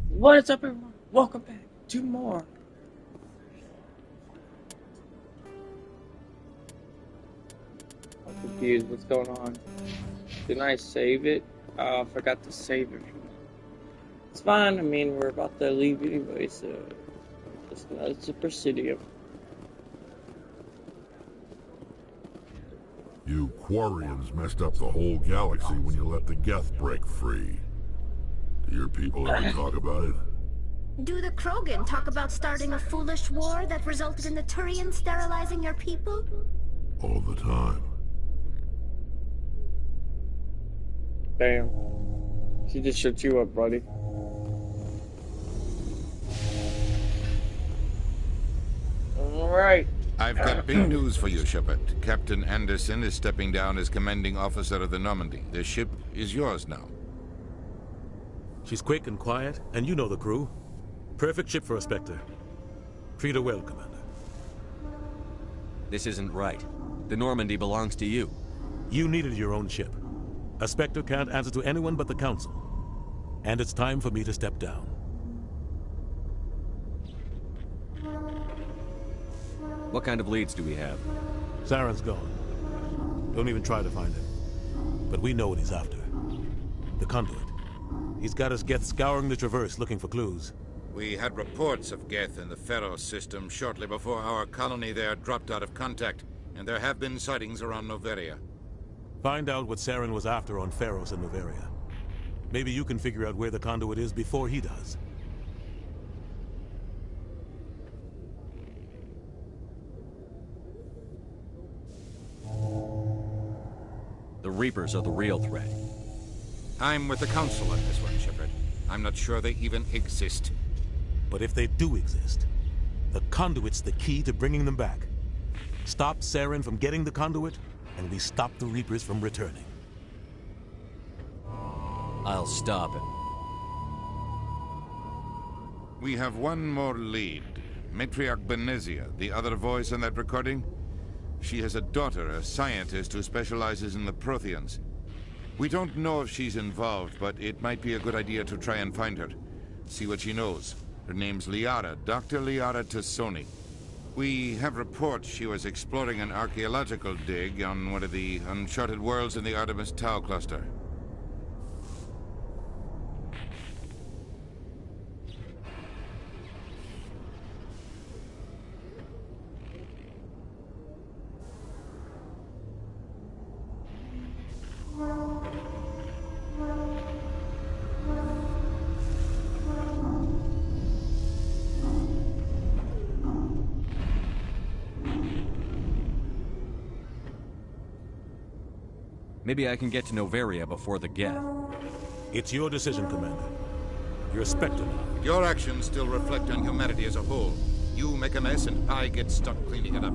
What is up, everyone? Welcome back to more. I'm confused. What's going on? Didn't I save it? I forgot to save it. It's fine. I mean, we're about to leave anyway, so it's a Presidium. You Quarians messed up the whole galaxy when you let the Geth break free. Do your people ever talk about it? Do the Krogan talk about starting a foolish war that resulted in the Turians sterilizing your people? All the time. Damn. She just shut you up, buddy. Alright. I've got big news for you, Shepard. Captain Anderson is stepping down as commanding officer of the Normandy. The ship is yours now. She's quick and quiet, and you know the crew. Perfect ship for a Spectre. Treat her well, Commander. This isn't right. The Normandy belongs to you. You needed your own ship. A Spectre can't answer to anyone but the Council. And it's time for me to step down. What kind of leads do we have? Saren's gone. Don't even try to find him. But we know what he's after. The Conduit. He's got us Geth scouring the Traverse looking for clues. We had reports of Geth in the Pharaoh system shortly before our colony there dropped out of contact, and there have been sightings around Noveria. Find out what Saren was after on Pharos and Noveria. Maybe you can figure out where the Conduit is before he does. The Reapers are the real threat. I'm with the Council on this one, Shepard. I'm not sure they even exist. But if they do exist, the Conduit's the key to bringing them back. Stop Saren from getting the Conduit, and we stop the Reapers from returning. I'll stop him. We have one more lead. Matriarch Benezia, the other voice in that recording. She has a daughter, a scientist who specializes in the Protheans. We don't know if she's involved, but it might be a good idea to try and find her. See what she knows. Her name's Liara, Dr. Liara Tassoni. We have reports she was exploring an archaeological dig on one of the uncharted worlds in the Artemis Tau cluster. Maybe I can get to Noveria before the Geth. It's your decision, Commander. You're a Spectre now. Your actions still reflect on humanity as a whole. You make a mess and I get stuck cleaning it up.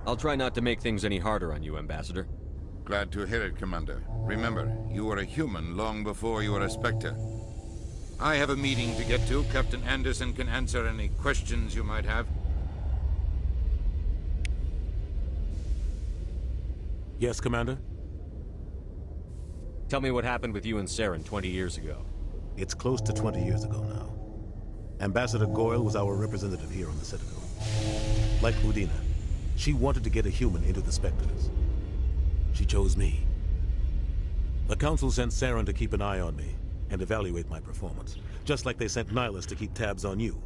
I'll try not to make things any harder on you, Ambassador. Glad to hear it, Commander. Remember, you were a human long before you were a Spectre. I have a meeting to get to. Captain Anderson can answer any questions you might have. Yes, Commander? Tell me what happened with you and Saren 20 years ago. It's close to 20 years ago now. Ambassador Goyle was our representative here on the Citadel. Like Udina, she wanted to get a human into the Spectres. She chose me. The Council sent Saren to keep an eye on me and evaluate my performance, just like they sent Nihilus to keep tabs on you.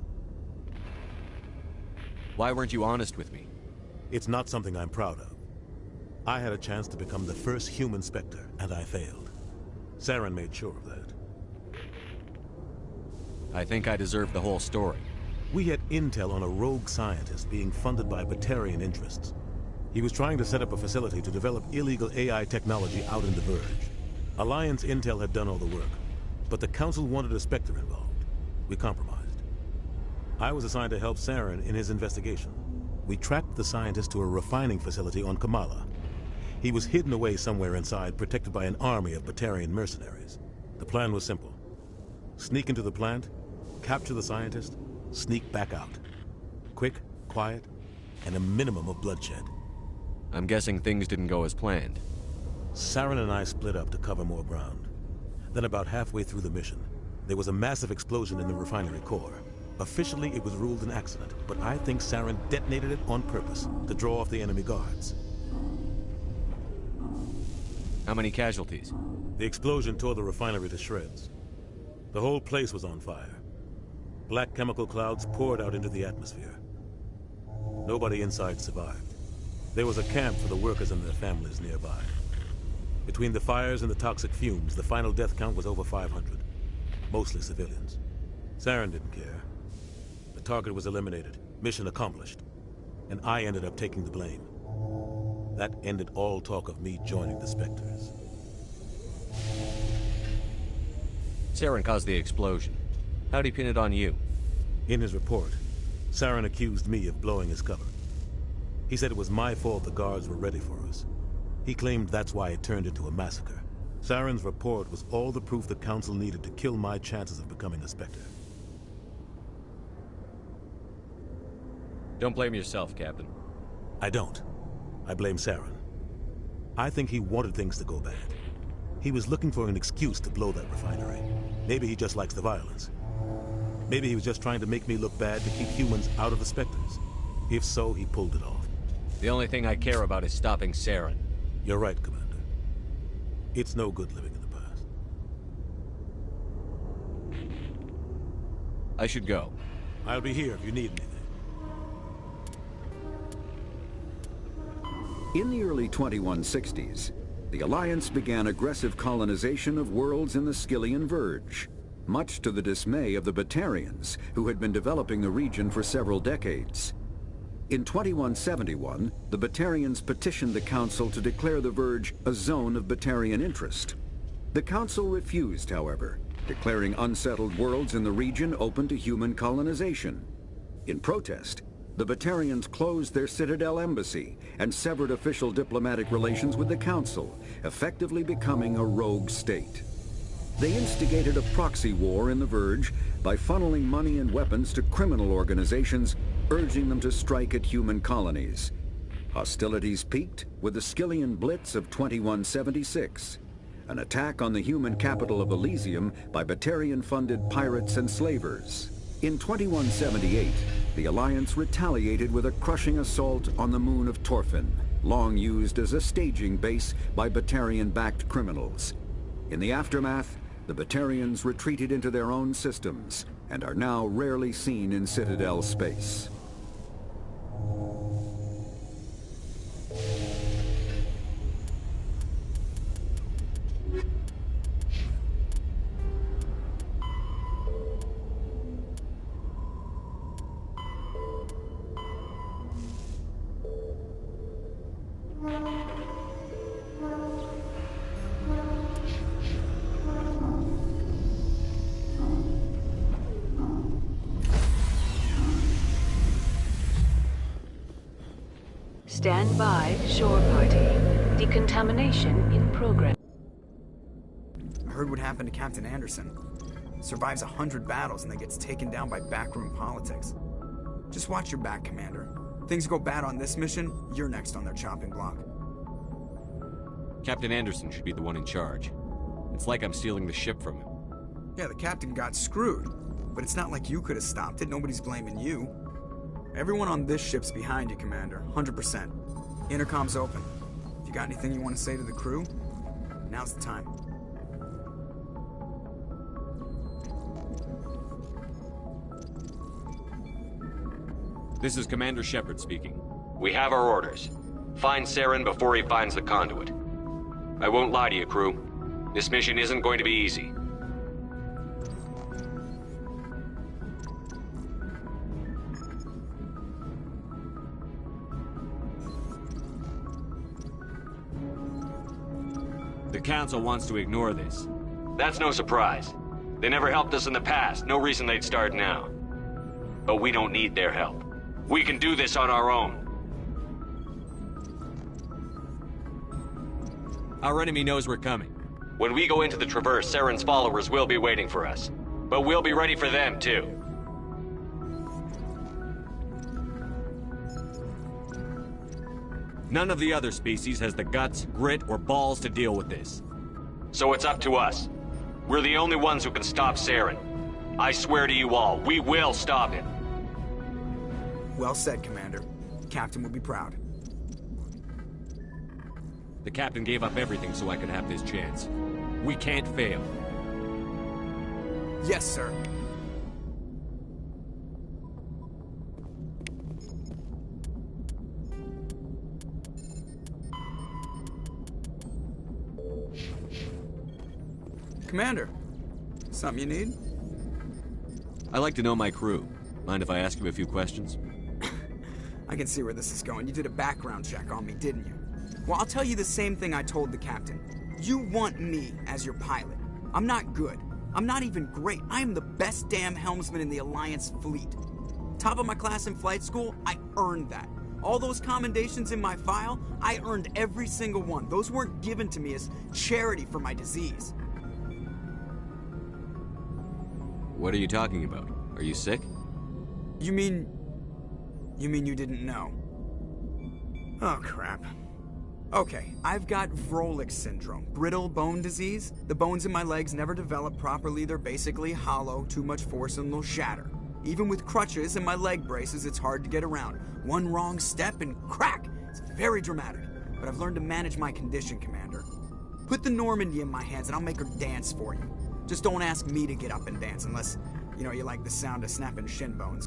Why weren't you honest with me? It's not something I'm proud of. I had a chance to become the first human Spectre, and I failed. Saren made sure of that. I think I deserve the whole story. We had intel on a rogue scientist being funded by Batarian interests. He was trying to set up a facility to develop illegal AI technology out in the Verge. Alliance intel had done all the work, but the Council wanted a Spectre involved. We compromised. I was assigned to help Saren in his investigation. We tracked the scientist to a refining facility on Kamala. He was hidden away somewhere inside, protected by an army of Batarian mercenaries. The plan was simple. Sneak into the plant, capture the scientist, sneak back out. Quick, quiet, and a minimum of bloodshed. I'm guessing things didn't go as planned. Saren and I split up to cover more ground. Then about halfway through the mission, there was a massive explosion in the refinery core. Officially, it was ruled an accident, but I think Saren detonated it on purpose to draw off the enemy guards. How many casualties? The explosion tore the refinery to shreds. The whole place was on fire. Black chemical clouds poured out into the atmosphere. Nobody inside survived. There was a camp for the workers and their families nearby. Between the fires and the toxic fumes, the final death count was over 500. Mostly civilians. Saren didn't care. The target was eliminated, mission accomplished. And I ended up taking the blame. That ended all talk of me joining the Spectres. Saren caused the explosion. How'd he pin it on you? In his report, Saren accused me of blowing his cover. He said it was my fault the guards were ready for us. He claimed that's why it turned into a massacre. Saren's report was all the proof the Council needed to kill my chances of becoming a Spectre. Don't blame yourself, Captain. I don't. I blame Saren. I think he wanted things to go bad. He was looking for an excuse to blow that refinery. Maybe he just likes the violence. Maybe he was just trying to make me look bad to keep humans out of the Spectres. If so, he pulled it off. The only thing I care about is stopping Saren. You're right, Commander. It's no good living in the past. I should go. I'll be here if you need anything. In the early 2160s, the Alliance began aggressive colonization of worlds in the Skyllian Verge, much to the dismay of the Batarians, who had been developing the region for several decades. In 2171, the Batarians petitioned the Council to declare the Verge a zone of Batarian interest. The Council refused, however, declaring unsettled worlds in the region open to human colonization. In protest, the Batarians closed their Citadel embassy and severed official diplomatic relations with the Council, effectively becoming a rogue state. They instigated a proxy war in the Verge by funneling money and weapons to criminal organizations, urging them to strike at human colonies. Hostilities peaked with the Skyllian Blitz of 2176, an attack on the human capital of Elysium by Batarian-funded pirates and slavers. In 2178, the Alliance retaliated with a crushing assault on the moon of Torfin, long used as a staging base by Batarian-backed criminals. In the aftermath, the Batarians retreated into their own systems and are now rarely seen in Citadel space. Stand by, shore party. Decontamination in progress. I heard what happened to Captain Anderson. Survives 100 battles and then gets taken down by backroom politics. Just watch your back, Commander. Things go bad on this mission, you're next on their chopping block. Captain Anderson should be the one in charge. It's like I'm stealing the ship from him. Yeah, the captain got screwed. But it's not like you could have stopped it. Nobody's blaming you. Everyone on this ship's behind you, Commander. 100%. Intercom's open. If you got anything you want to say to the crew, now's the time. This is Commander Shepard speaking. We have our orders. Find Saren before he finds the conduit. I won't lie to you, crew. This mission isn't going to be easy. The Council wants to ignore this. That's no surprise. They never helped us in the past, no reason they'd start now. But we don't need their help. We can do this on our own. Our enemy knows we're coming. When we go into the Traverse, Saren's followers will be waiting for us. But we'll be ready for them, too. None of the other species has the guts, grit, or balls to deal with this. So it's up to us. We're the only ones who can stop Saren. I swear to you all, we will stop him. Well said, Commander. Captain will be proud. The captain gave up everything so I could have this chance. We can't fail. Yes, sir. Commander, something you need? I like to know my crew. Mind if I ask you a few questions? I can see where this is going. You did a background check on me, didn't you? Well, I'll tell you the same thing I told the captain. You want me as your pilot. I'm not good. I'm not even great. I am the best damn helmsman in the Alliance fleet. Top of my class in flight school, I earned that. All those commendations in my file, I earned every single one. Those weren't given to me as charity for my disease. What are you talking about? Are you sick? You mean you didn't know? Oh, crap. Okay, I've got Vrolik syndrome, brittle bone disease. The bones in my legs never develop properly. They're basically hollow, too much force and they'll shatter. Even with crutches and my leg braces, it's hard to get around. One wrong step and crack! It's very dramatic. But I've learned to manage my condition, Commander. Put the Normandy in my hands and I'll make her dance for you. Just don't ask me to get up and dance unless, you like the sound of snapping shin bones.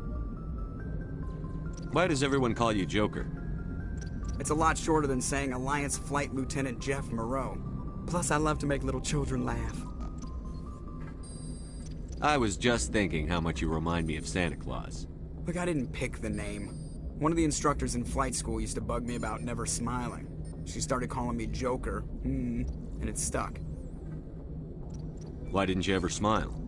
Why does everyone call you Joker? It's a lot shorter than saying Alliance Flight Lieutenant Jeff Moreau. Plus, I love to make little children laugh. I was just thinking how much you remind me of Santa Claus. Look, I didn't pick the name. One of the instructors in flight school used to bug me about never smiling. She started calling me Joker, and it stuck. Why didn't you ever smile?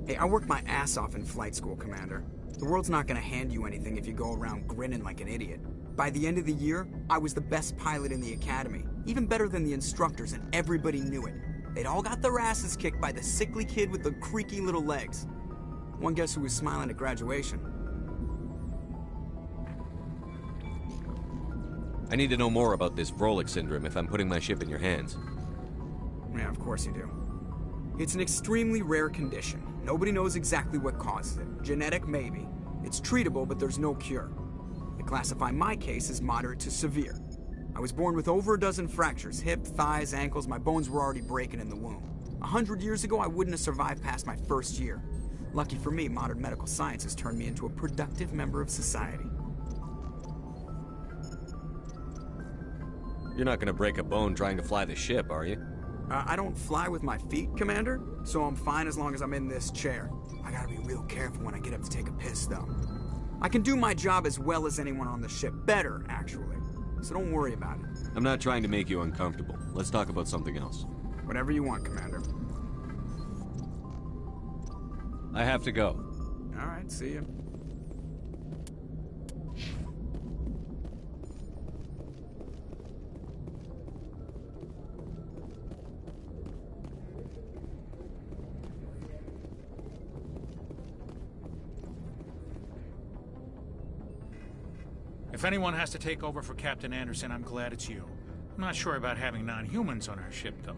Hey, I worked my ass off in flight school, Commander. The world's not gonna hand you anything if you go around grinning like an idiot. By the end of the year, I was the best pilot in the academy, even better than the instructors, and everybody knew it. They'd all got their asses kicked by the sickly kid with the creaky little legs. One guess who was smiling at graduation? I need to know more about this Vrolik syndrome if I'm putting my ship in your hands. Yeah, of course you do. It's an extremely rare condition. Nobody knows exactly what causes it. Genetic, maybe. It's treatable, but there's no cure. They classify my case as moderate to severe. I was born with over a dozen fractures, hip, thighs, ankles. My bones were already breaking in the womb. 100 years ago, I wouldn't have survived past my first year. Lucky for me, modern medical science has turned me into a productive member of society. You're not gonna break a bone trying to fly the ship, are you? I don't fly with my feet, Commander, so I'm fine as long as I'm in this chair. I gotta be real careful when I get up to take a piss, though. I can do my job as well as anyone on the ship. Better, actually. So don't worry about it. I'm not trying to make you uncomfortable. Let's talk about something else. Whatever you want, Commander. I have to go. All right, see you. If anyone has to take over for Captain Anderson, I'm glad it's you. I'm not sure about having non-humans on our ship, though.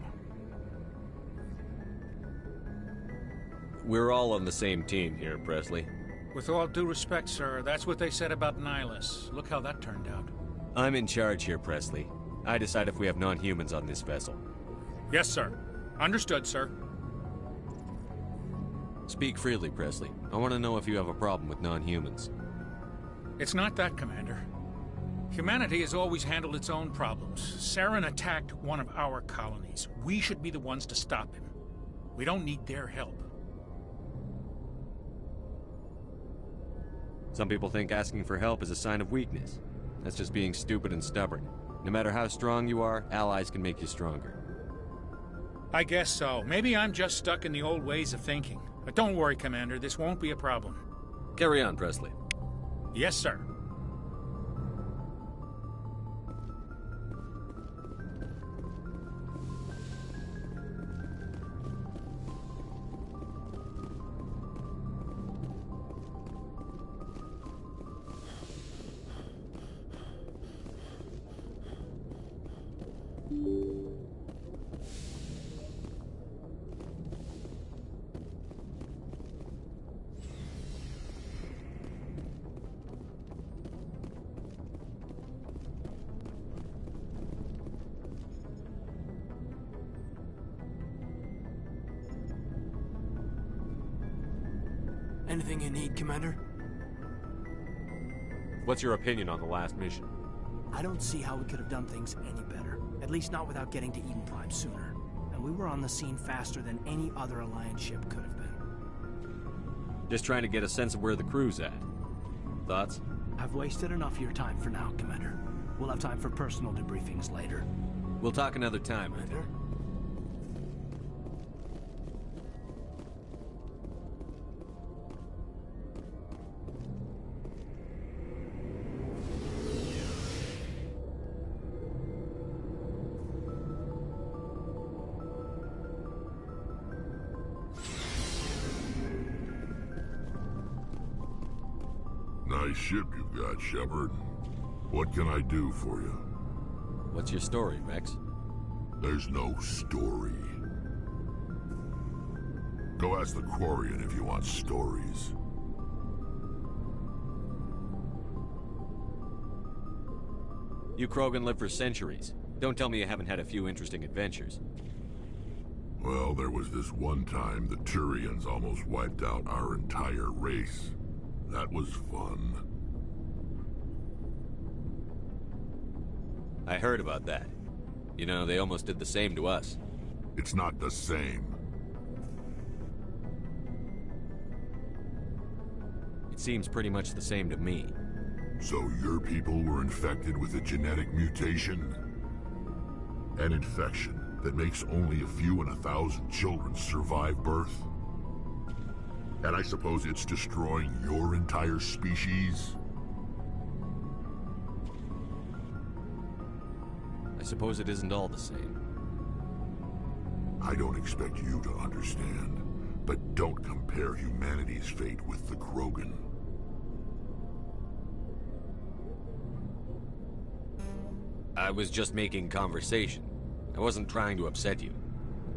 We're all on the same team here, Presley. With all due respect, sir, that's what they said about Nihilus. Look how that turned out. I'm in charge here, Presley. I decide if we have non-humans on this vessel. Yes, sir. Understood, sir. Speak freely, Presley. I want to know if you have a problem with non-humans. It's not that, Commander. Humanity has always handled its own problems. Saren attacked one of our colonies. We should be the ones to stop him. We don't need their help. Some people think asking for help is a sign of weakness. That's just being stupid and stubborn. No matter how strong you are, allies can make you stronger. I guess so. Maybe I'm just stuck in the old ways of thinking. But don't worry, Commander. This won't be a problem. Carry on, Presley. Yes, sir. Anything you need, Commander? What's your opinion on the last mission? I don't see how we could have done things any better. At least not without getting to Eden Prime sooner. And we were on the scene faster than any other Alliance ship could have been. Just trying to get a sense of where the crew's at. Thoughts? I've wasted enough of your time for now, Commander. We'll have time for personal debriefings later. We'll talk another time, I think. Nice ship you've got, Shepard. What can I do for you? What's your story, Rex? There's no story. Go ask the Quarian if you want stories. You Krogan lived for centuries. Don't tell me you haven't had a few interesting adventures. Well, there was this one time the Turians almost wiped out our entire race. That was fun. I heard about that. You know, they almost did the same to us. It's not the same. It seems pretty much the same to me. So your people were infected with a genetic mutation? An infection that makes only a few in 1,000 children survive birth? And I suppose it's destroying your entire species? I suppose it isn't all the same. I don't expect you to understand, but don't compare humanity's fate with the Krogan. I was just making conversation. I wasn't trying to upset you.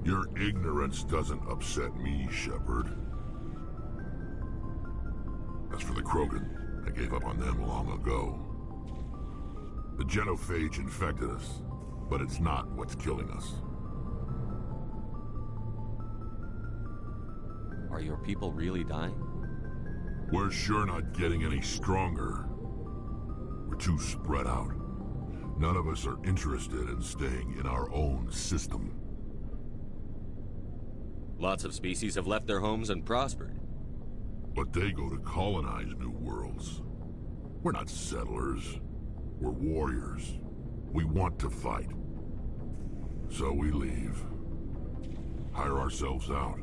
Your ignorance doesn't upset me, Shepard. As for the Krogan, I gave up on them long ago. The genophage infected us, but it's not what's killing us. Are your people really dying? We're sure not getting any stronger. We're too spread out. None of us are interested in staying in our own system. Lots of species have left their homes and prospered. But they go to colonize new worlds. We're not settlers. We're warriors. We want to fight. So we leave. Hire ourselves out.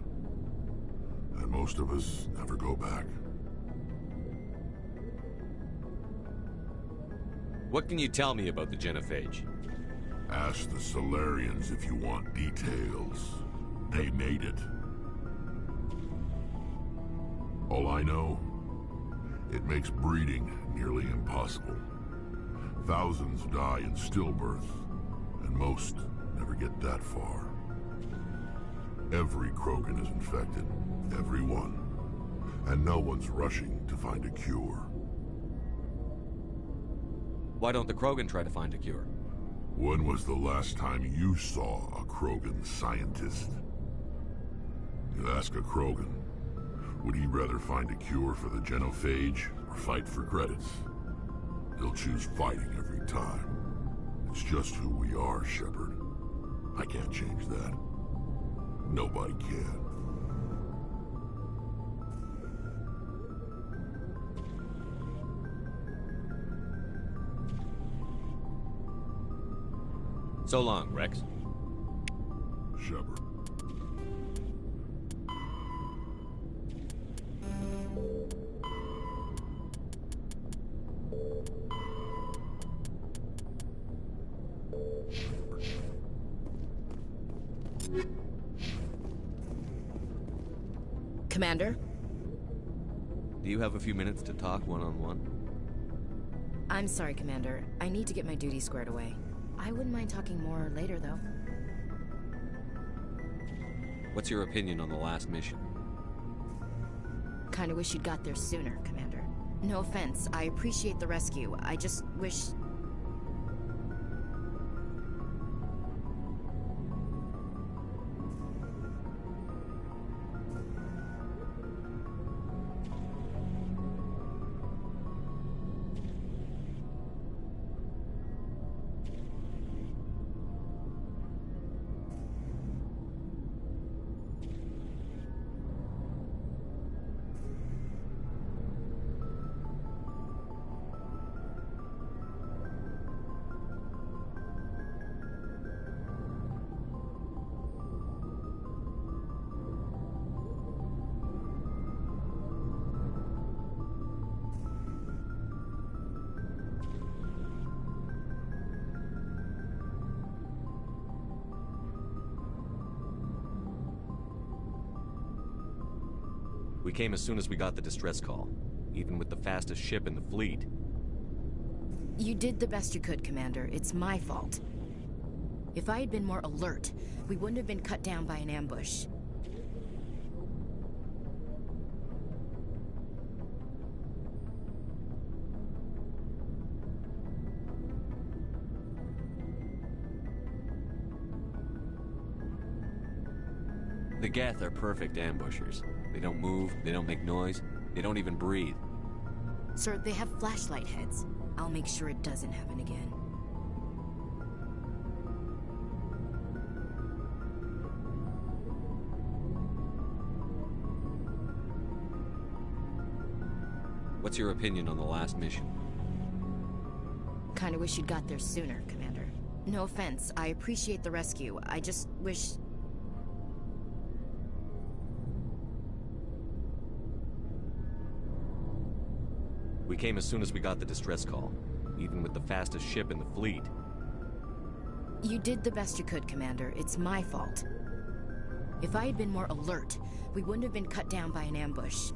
And most of us never go back. What can you tell me about the genophage? Ask the Solarians if you want details. They made it. All I know, it makes breeding nearly impossible. Thousands die in stillbirth, and most never get that far. Every Krogan is infected, every one. And no one's rushing to find a cure. Why don't the Krogan try to find a cure? When was the last time you saw a Krogan scientist? You ask a Krogan, would he rather find a cure for the genophage or fight for credits? He'll choose fighting every time. It's just who we are, Shepard. I can't change that. Nobody can. So long, Rex. Shepard. Commander? Do you have a few minutes to talk one-on-one? I'm sorry, Commander. I need to get my duty squared away. I wouldn't mind talking more later, though. What's your opinion on the last mission? Kinda wish you'd got there sooner, Commander. No offense, I appreciate the rescue. I just wish... We came as soon as we got the distress call, even with the fastest ship in the fleet. You did the best you could, Commander. It's my fault. If I had been more alert, we wouldn't have been cut down by an ambush. The Geth are perfect ambushers. They don't move, they don't make noise, they don't even breathe. Sir, they have flashlight heads. I'll make sure it doesn't happen again. What's your opinion on the last mission? Kinda wish you'd got there sooner, Commander. No offense, I appreciate the rescue. I just wish... We came as soon as we got the distress call, even with the fastest ship in the fleet. You did the best you could, Commander. It's my fault. If I had been more alert, we wouldn't have been cut down by an ambush.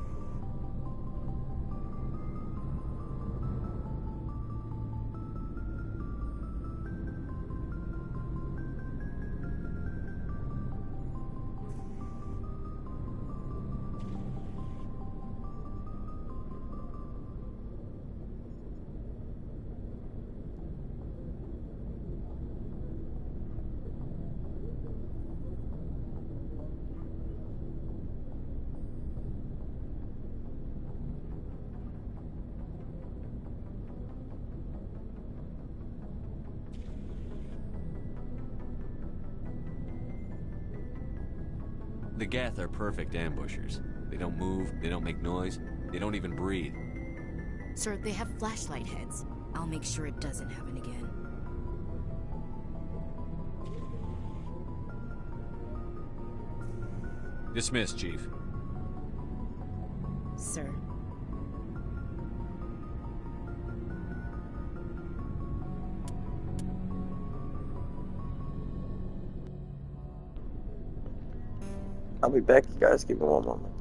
The Geth are perfect ambushers. They don't move, they don't make noise, they don't even breathe. Sir, they have flashlight heads. I'll make sure it doesn't happen again. Dismissed, Chief. Sir. I'll be back, you guys. Give me one moment.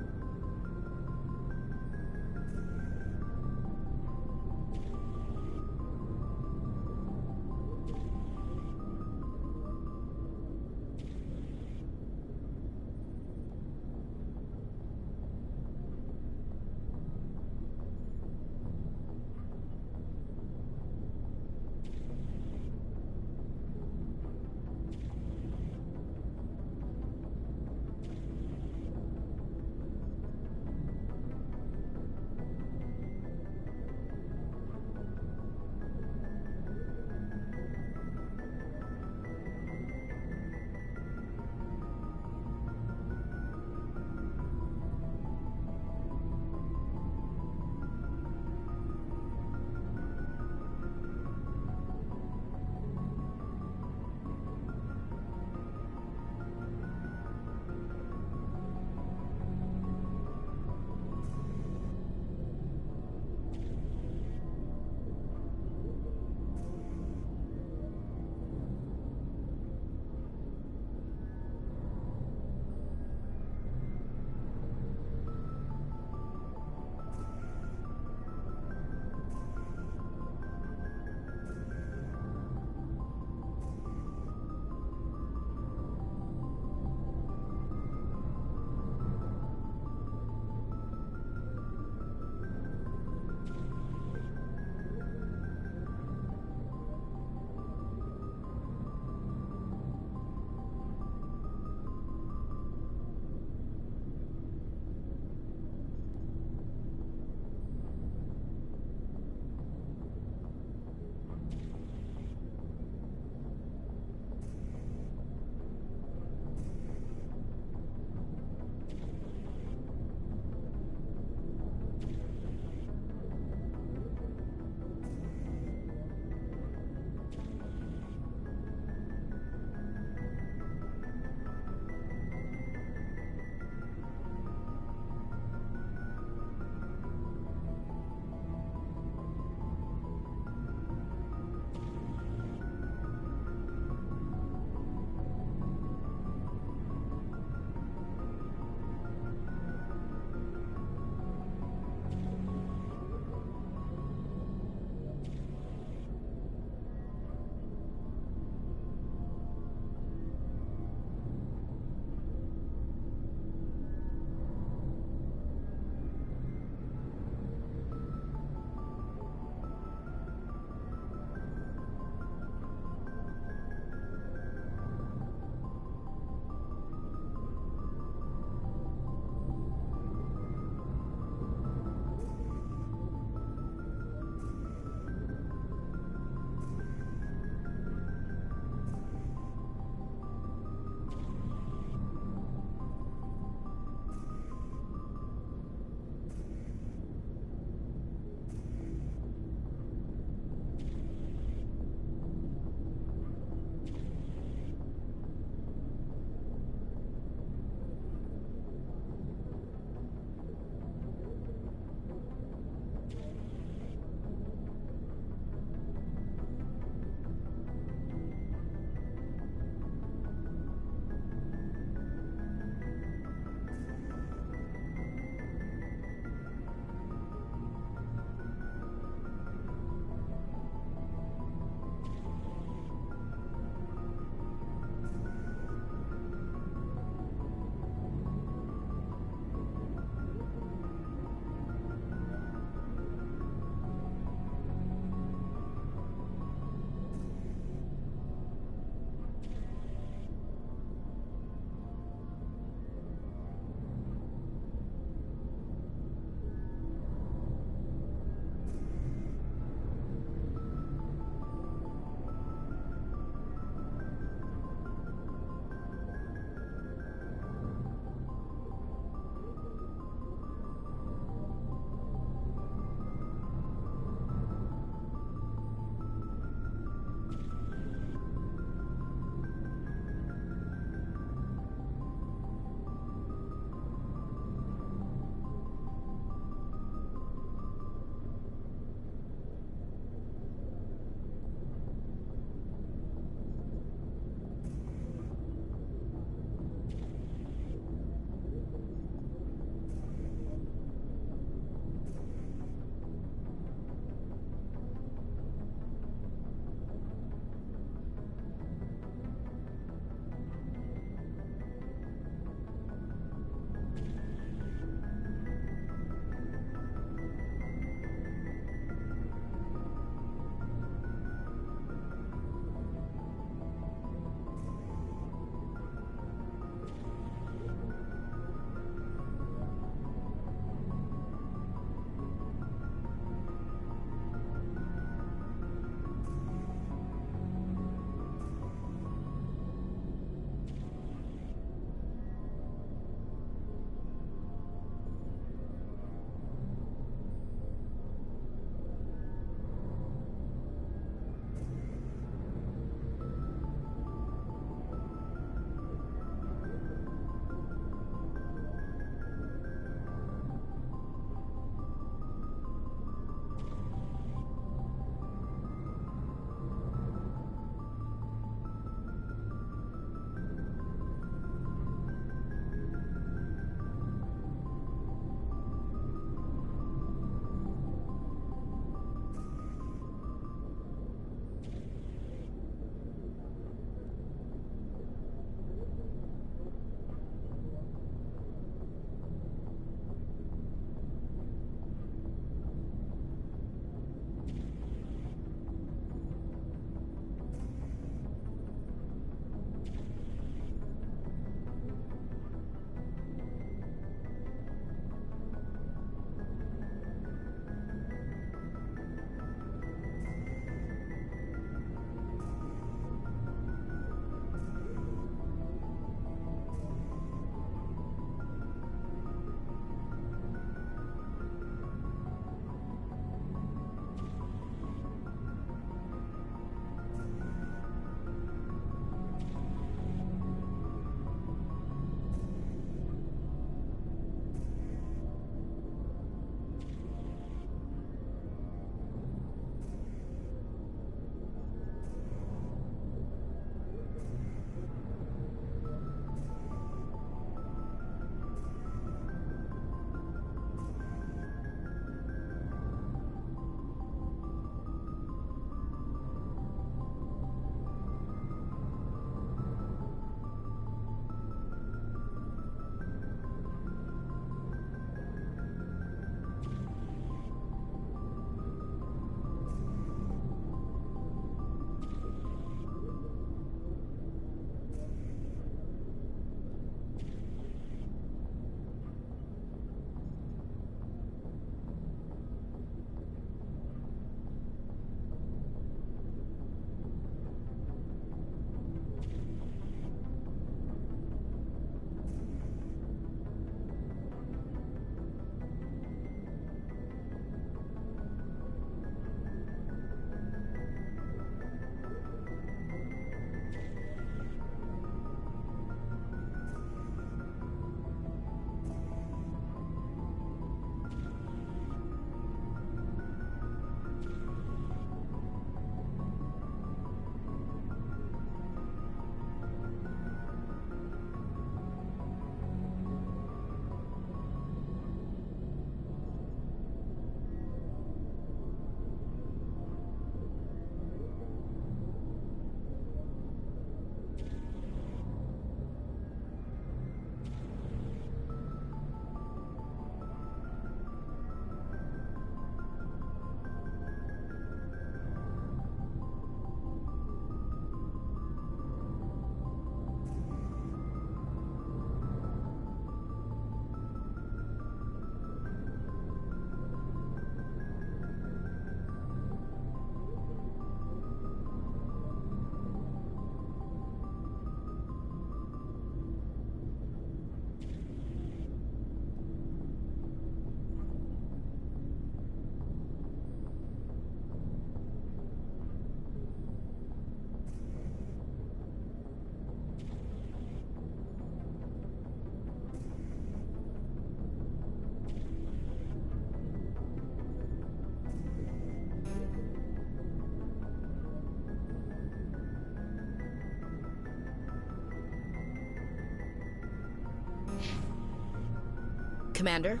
Commander?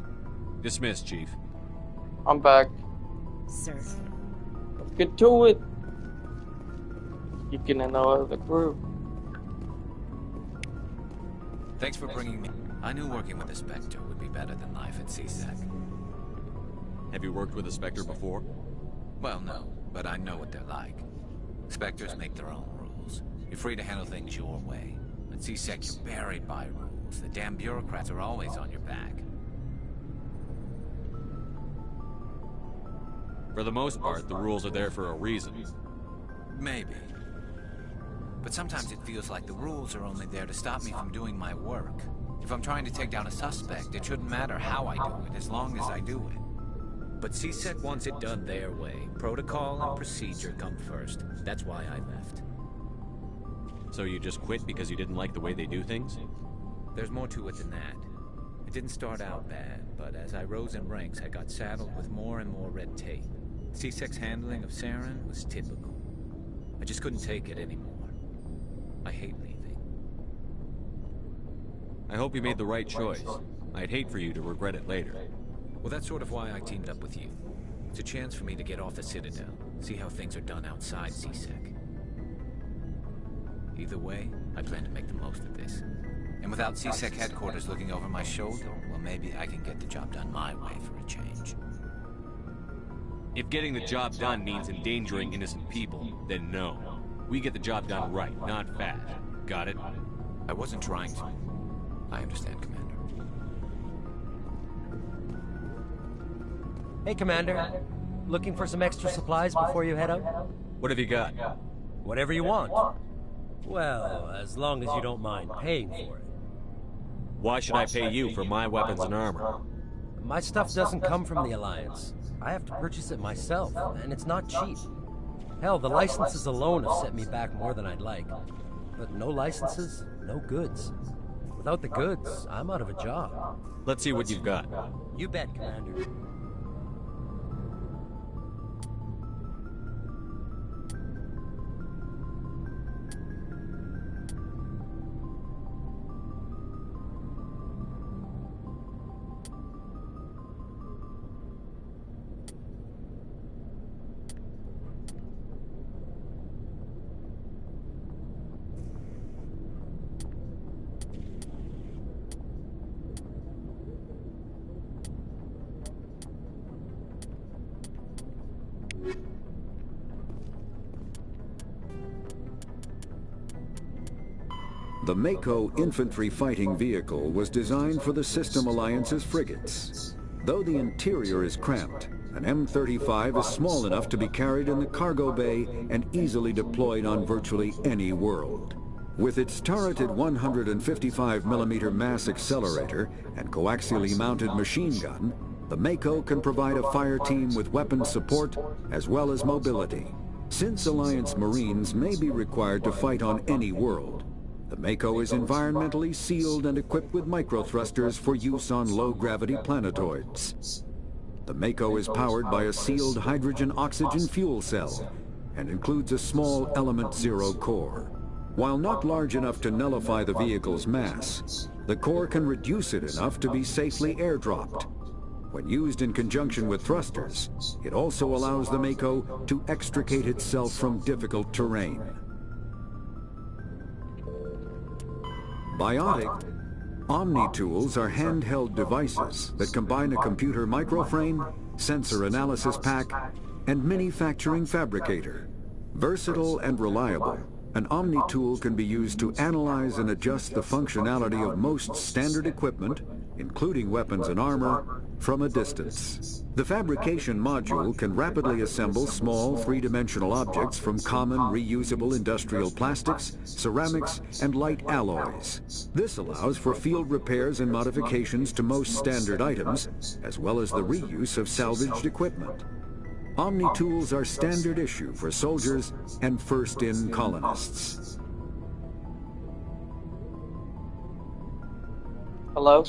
Dismissed, Chief. I'm back. Sir. Let's get to it. You can know the crew. Thanks for bringing me. I knew working with a Spectre would be better than life at C-Sec. Have you worked with a Spectre before? Well, no, but I know what they're like. Spectres make their own rules. You're free to handle things your way. At C-Sec, you're buried by rules. The damn bureaucrats are always on your back. For the most part, the rules are there for a reason. Maybe. But sometimes it feels like the rules are only there to stop me from doing my work. If I'm trying to take down a suspect, it shouldn't matter how I do it, as long as I do it. But C-Sec wants it done their way. Protocol and procedure come first. That's why I left. So you just quit because you didn't like the way they do things? There's more to it than that. It didn't start out bad, but as I rose in ranks, I got saddled with more and more red tape. C-Sec's handling of Saren was typical. I just couldn't take it anymore. I hate leaving. I hope you made the right choice. I'd hate for you to regret it later. Well, that's sort of why I teamed up with you. It's a chance for me to get off the Citadel, see how things are done outside C-Sec. Either way, I plan to make the most of this. And without C-Sec headquarters looking over my shoulder, well, maybe I can get the job done my way for a change. If getting the job done means endangering innocent people, then no. We get the job done right, not fast. Got it? I wasn't trying to. I understand, Commander. Hey, Commander. Looking for some extra supplies before you head out? What have you got? Whatever you want. Well, as long as you don't mind paying for it. Why should I pay you for my weapons and armor? My stuff doesn't come from the Alliance. I have to purchase it myself, and it's not cheap. Hell, the licenses alone have set me back more than I'd like. But no licenses, no goods. Without the goods, I'm out of a job. Let's see what you've got. You bet, Commander. The Mako infantry fighting vehicle was designed for the System Alliance's frigates. Though the interior is cramped, an M35 is small enough to be carried in the cargo bay and easily deployed on virtually any world. With its turreted 155mm mass accelerator and coaxially mounted machine gun, the Mako can provide a fire team with weapon support as well as mobility. Since Alliance Marines may be required to fight on any world, the Mako is environmentally sealed and equipped with microthrusters for use on low-gravity planetoids. The Mako is powered by a sealed hydrogen-oxygen fuel cell and includes a small Element Zero core. While not large enough to nullify the vehicle's mass, the core can reduce it enough to be safely airdropped. When used in conjunction with thrusters, it also allows the Mako to extricate itself from difficult terrain. Biotic Omni-tools are handheld devices that combine a computer microframe, sensor analysis pack, and manufacturing fabricator. Versatile and reliable, an Omni-tool can be used to analyze and adjust the functionality of most standard equipment, including weapons and armor, from a distance. The fabrication module can rapidly assemble small three-dimensional objects from common reusable industrial plastics, ceramics, and light alloys. This allows for field repairs and modifications to most standard items, as well as the reuse of salvaged equipment. Omni-tools are standard issue for soldiers and first-in colonists. Hello?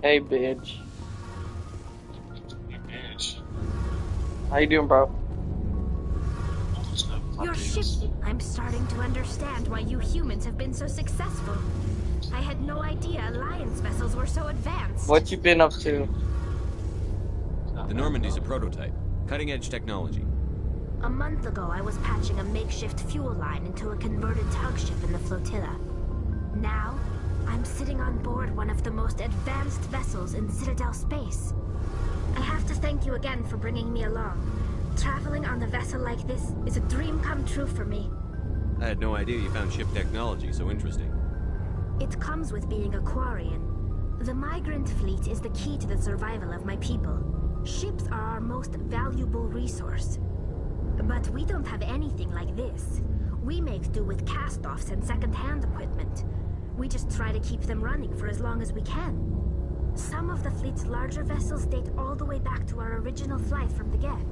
Hey, bitch. Hey, bitch. How you doing, bro? Your ship... I'm starting to understand why you humans have been so successful. I had no idea Alliance vessels were so advanced. What you been up to? The Normandy's a prototype. Cutting-edge technology. A month ago, I was patching a makeshift fuel line into a converted tug ship in the flotilla. Now, I'm sitting on board one of the most advanced vessels in Citadel space. I have to thank you again for bringing me along. Traveling on a vessel like this is a dream come true for me. I had no idea you found ship technology so interesting. It comes with being a Quarian. The migrant fleet is the key to the survival of my people. Ships are our most valuable resource. But we don't have anything like this. We make do with cast-offs and second-hand equipment. We just try to keep them running for as long as we can. Some of the fleet's larger vessels date all the way back to our original flight from the Geth.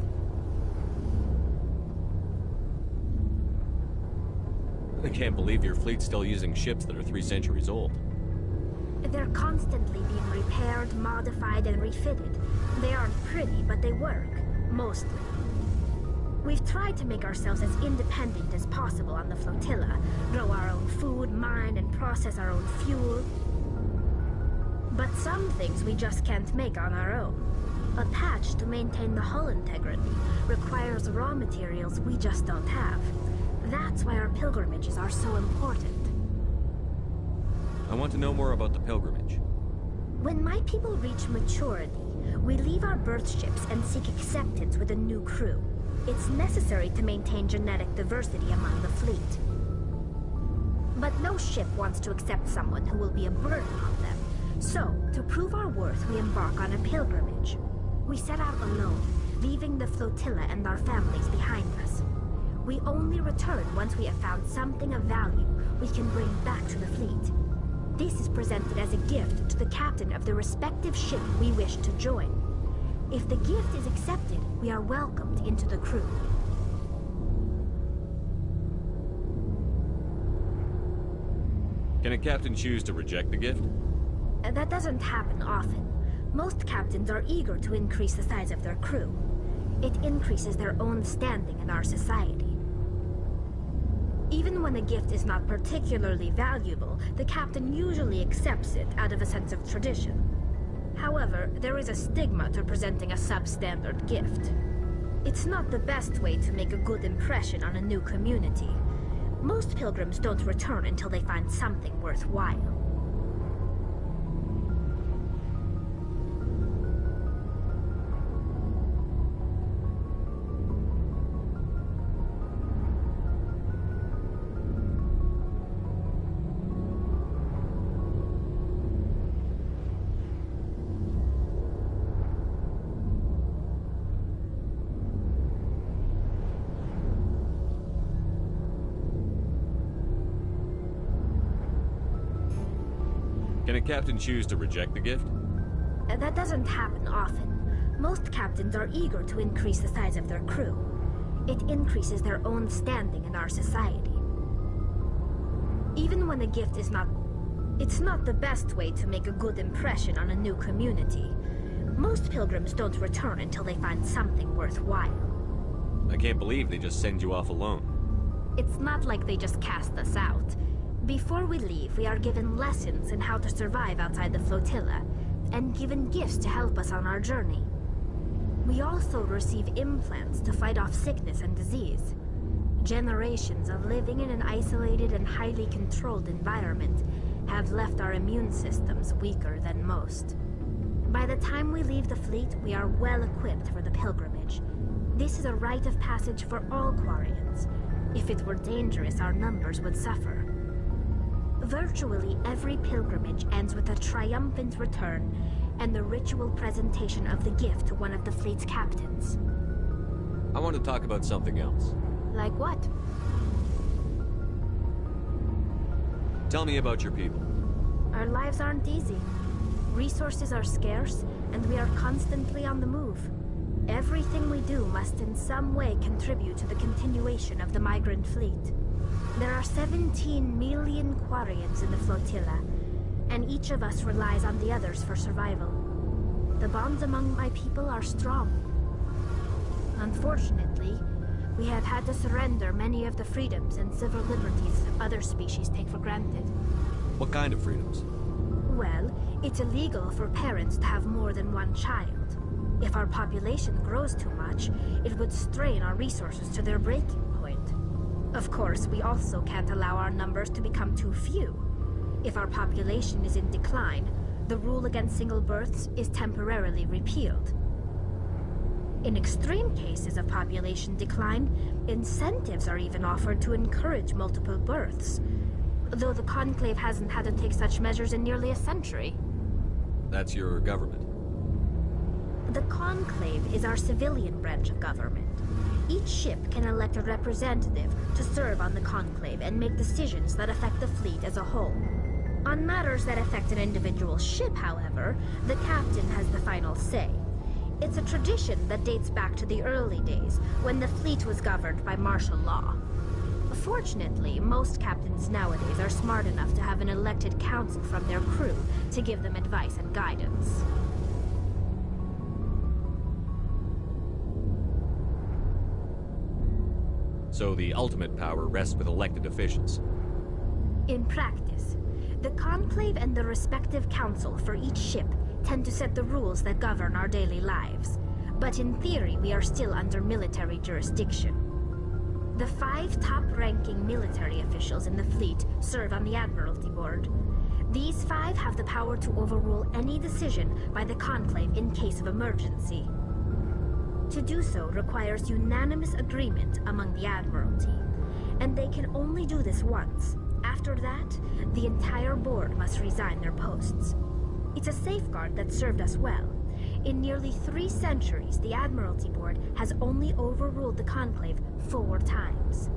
I can't believe your fleet's still using ships that are 3 centuries old. They're constantly being repaired, modified, and refitted. They aren't pretty, but they work. Mostly. We've tried to make ourselves as independent as possible on the flotilla, grow our own food, mine, and process our own fuel. But some things we just can't make on our own. A patch to maintain the hull integrity requires raw materials we just don't have. That's why our pilgrimages are so important. I want to know more about the pilgrimage. When my people reach maturity, we leave our birth ships and seek acceptance with a new crew. It's necessary to maintain genetic diversity among the fleet. But no ship wants to accept someone who will be a burden on them. So, to prove our worth, we embark on a pilgrimage. We set out alone, leaving the flotilla and our families behind us. We only return once we have found something of value we can bring back to the fleet. This is presented as a gift to the captain of the respective ship we wish to join. If the gift is accepted, we are welcomed into the crew. Can a captain choose to reject the gift? That doesn't happen often. Most captains are eager to increase the size of their crew. It increases their own standing in our society. Even when a gift is not particularly valuable, the captain usually accepts it out of a sense of tradition. However, there is a stigma to presenting a substandard gift. It's not the best way to make a good impression on a new community. Most pilgrims don't return until they find something worthwhile. Can a captain choose to reject the gift? That doesn't happen often. Most captains are eager to increase the size of their crew. It increases their own standing in our society. Even when a gift is not... It's not the best way to make a good impression on a new community. Most pilgrims don't return until they find something worthwhile. I can't believe they just send you off alone. It's not like they just cast us out. Before we leave, we are given lessons in how to survive outside the flotilla, and given gifts to help us on our journey. We also receive implants to fight off sickness and disease. Generations of living in an isolated and highly controlled environment have left our immune systems weaker than most. By the time we leave the fleet, we are well equipped for the pilgrimage. This is a rite of passage for all Quarians. If it were dangerous, our numbers would suffer. Virtually every pilgrimage ends with a triumphant return and the ritual presentation of the gift to one of the fleet's captains. I want to talk about something else. Like what? Tell me about your people. Our lives aren't easy. Resources are scarce, and we are constantly on the move. Everything we do must in some way contribute to the continuation of the migrant fleet. There are 17 million Quarians in the flotilla, and each of us relies on the others for survival. The bonds among my people are strong. Unfortunately, we have had to surrender many of the freedoms and civil liberties other species take for granted. What kind of freedoms? Well, it's illegal for parents to have more than one child. If our population grows too much, it would strain our resources to their breaking point. Of course, we also can't allow our numbers to become too few. If our population is in decline, the rule against single births is temporarily repealed. In extreme cases of population decline, incentives are even offered to encourage multiple births, though the Conclave hasn't had to take such measures in nearly a century. That's your government. The Conclave is our civilian branch of government. Each ship can elect a representative to serve on the Conclave and make decisions that affect the fleet as a whole. On matters that affect an individual ship, however, the captain has the final say. It's a tradition that dates back to the early days, when the fleet was governed by martial law. Fortunately, most captains nowadays are smart enough to have an elected council from their crew to give them advice and guidance. So the ultimate power rests with elected officials. In practice, the Conclave and the respective council for each ship tend to set the rules that govern our daily lives. But in theory, we are still under military jurisdiction. The 5 top-ranking military officials in the fleet serve on the Admiralty Board. These 5 have the power to overrule any decision by the Conclave in case of emergency. To do so requires unanimous agreement among the Admiralty, and they can only do this once. After that, the entire board must resign their posts. It's a safeguard that served us well. In nearly 3 centuries, the Admiralty Board has only overruled the Conclave 4 times.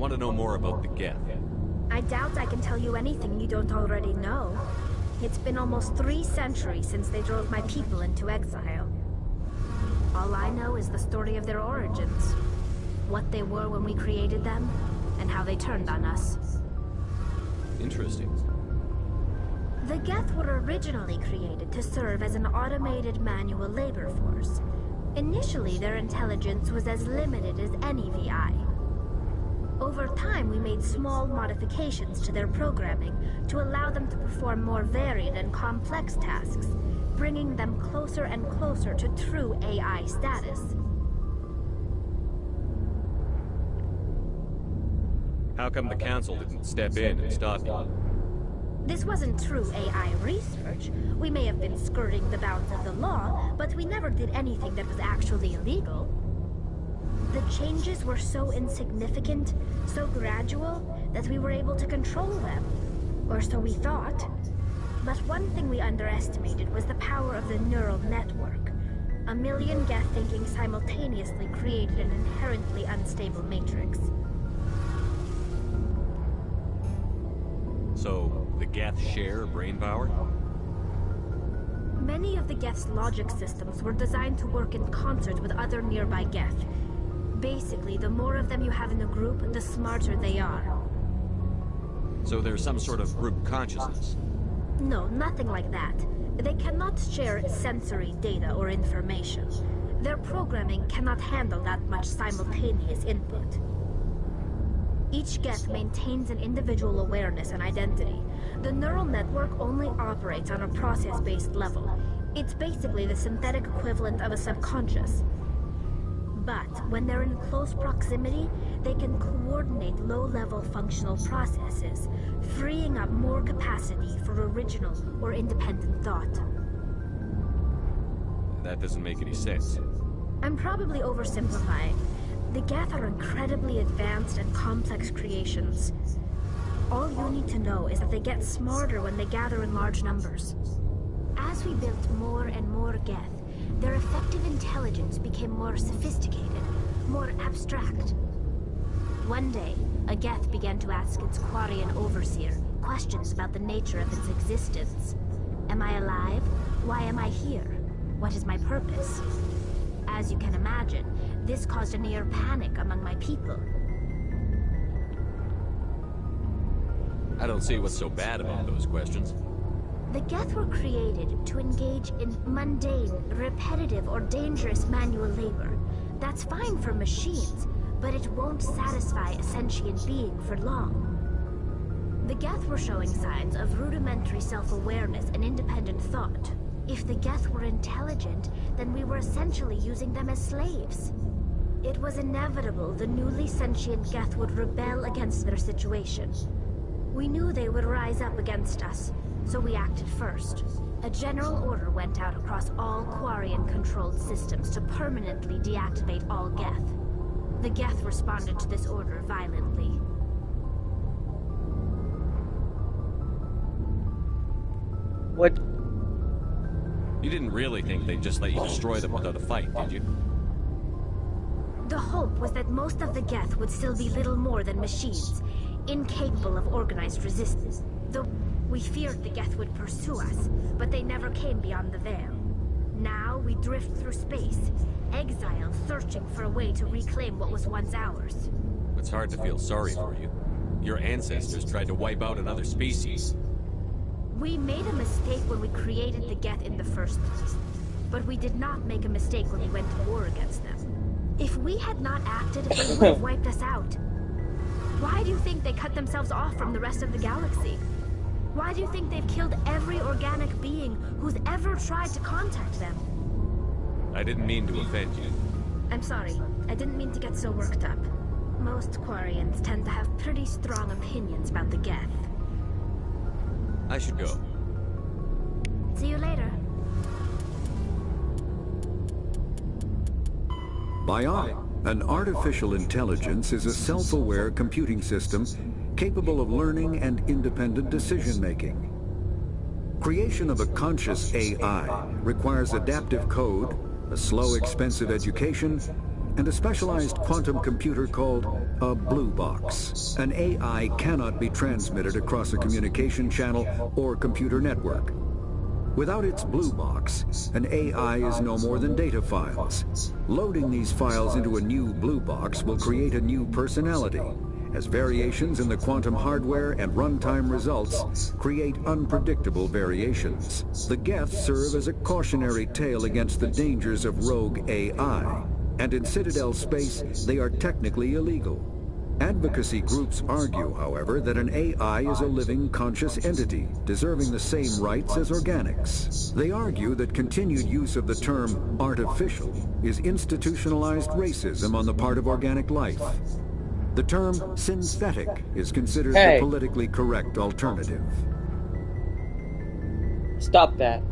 want to know more about the Geth. I doubt I can tell you anything you don't already know. It's been almost 3 centuries since they drove my people into exile. All I know is the story of their origins. What they were when we created them, and how they turned on us. Interesting. The Geth were originally created to serve as an automated manual labor force. Initially, their intelligence was as limited as any VI. Over time, we made small modifications to their programming to allow them to perform more varied and complex tasks, bringing them closer and closer to true AI status. How come the Council didn't step in and stop you? This wasn't true AI research. We may have been skirting the bounds of the law, but we never did anything that was actually illegal. The changes were so insignificant, so gradual, that we were able to control them. Or so we thought. But one thing we underestimated was the power of the neural network. A million Geth thinking simultaneously created an inherently unstable matrix. So, the Geth share brain power? Many of the Geth's logic systems were designed to work in concert with other nearby Geth. Basically, the more of them you have in a group, the smarter they are. So there's some sort of group consciousness? No, nothing like that. They cannot share sensory data or information. Their programming cannot handle that much simultaneous input. Each Geth maintains an individual awareness and identity. The neural network only operates on a process-based level. It's basically the synthetic equivalent of a subconscious. But when they're in close proximity, they can coordinate low-level functional processes, freeing up more capacity for original or independent thought. That doesn't make any sense. I'm probably oversimplifying. The Geth are incredibly advanced and complex creations. All you need to know is that they get smarter when they gather in large numbers. As we built more and more Geth, their effective intelligence became more sophisticated, more abstract. One day, a Geth began to ask its Quarian overseer questions about the nature of its existence. Am I alive? Why am I here? What is my purpose? As you can imagine, this caused a near panic among my people. I don't see what's so bad about those questions. The Geth were created to engage in mundane, repetitive, or dangerous manual labor. That's fine for machines, but it won't satisfy a sentient being for long. The Geth were showing signs of rudimentary self-awareness and independent thought. If the Geth were intelligent, then we were essentially using them as slaves. It was inevitable the newly sentient Geth would rebel against their situation. We knew they would rise up against us, so we acted first. A general order went out across all Quarian-controlled systems to permanently deactivate all Geth. The Geth responded to this order violently. What? You didn't really think they'd just let you destroy them without a fight, did you? The hope was that most of the Geth would still be little more than machines, incapable of organized resistance. Though we feared the Geth would pursue us, but they never came beyond the veil. Now we drift through space, exiled, searching for a way to reclaim what was once ours. It's hard to feel sorry for you. Your ancestors tried to wipe out another species. We made a mistake when we created the Geth in the first place, but we did not make a mistake when we went to war against them. If we had not acted, they would have wiped us out. Why do you think they cut themselves off from the rest of the galaxy? Why do you think they've killed every organic being who's ever tried to contact them? I didn't mean to offend you. I'm sorry. I didn't mean to get so worked up. Most Quarians tend to have pretty strong opinions about the Geth. I should go. See you later. Biotic, an artificial intelligence, is a self-aware computing system capable of learning and independent decision-making. Creation of a conscious AI requires adaptive code, a slow, expensive education, and a specialized quantum computer called a blue box. An AI cannot be transmitted across a communication channel or computer network. Without its blue box, an AI is no more than data files. Loading these files into a new blue box will create a new personality, as variations in the quantum hardware and runtime results create unpredictable variations. The Geth serve as a cautionary tale against the dangers of rogue AI, and in Citadel space, they are technically illegal. Advocacy groups argue, however, that an AI is a living, conscious entity, deserving the same rights as organics. They argue that continued use of the term artificial is institutionalized racism on the part of organic life. The term synthetic is considered the politically correct alternative. Stop that.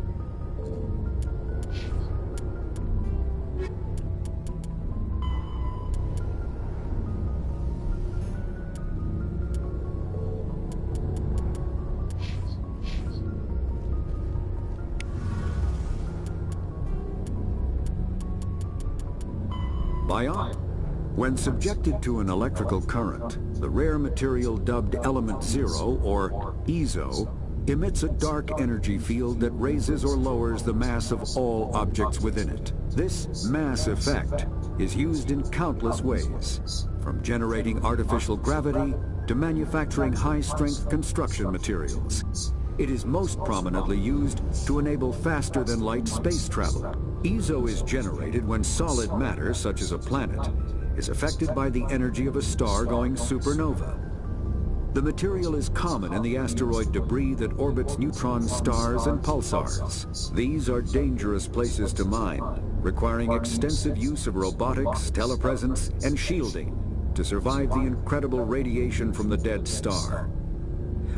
When subjected to an electrical current, the rare material dubbed Element Zero, or EZO, emits a dark energy field that raises or lowers the mass of all objects within it. This mass effect is used in countless ways, from generating artificial gravity to manufacturing high-strength construction materials. It is most prominently used to enable faster-than-light space travel. EZO is generated when solid matter, such as a planet, is affected by the energy of a star going supernova. The material is common in the asteroid debris that orbits neutron stars and pulsars. These are dangerous places to mine, requiring extensive use of robotics, telepresence, and shielding to survive the incredible radiation from the dead star.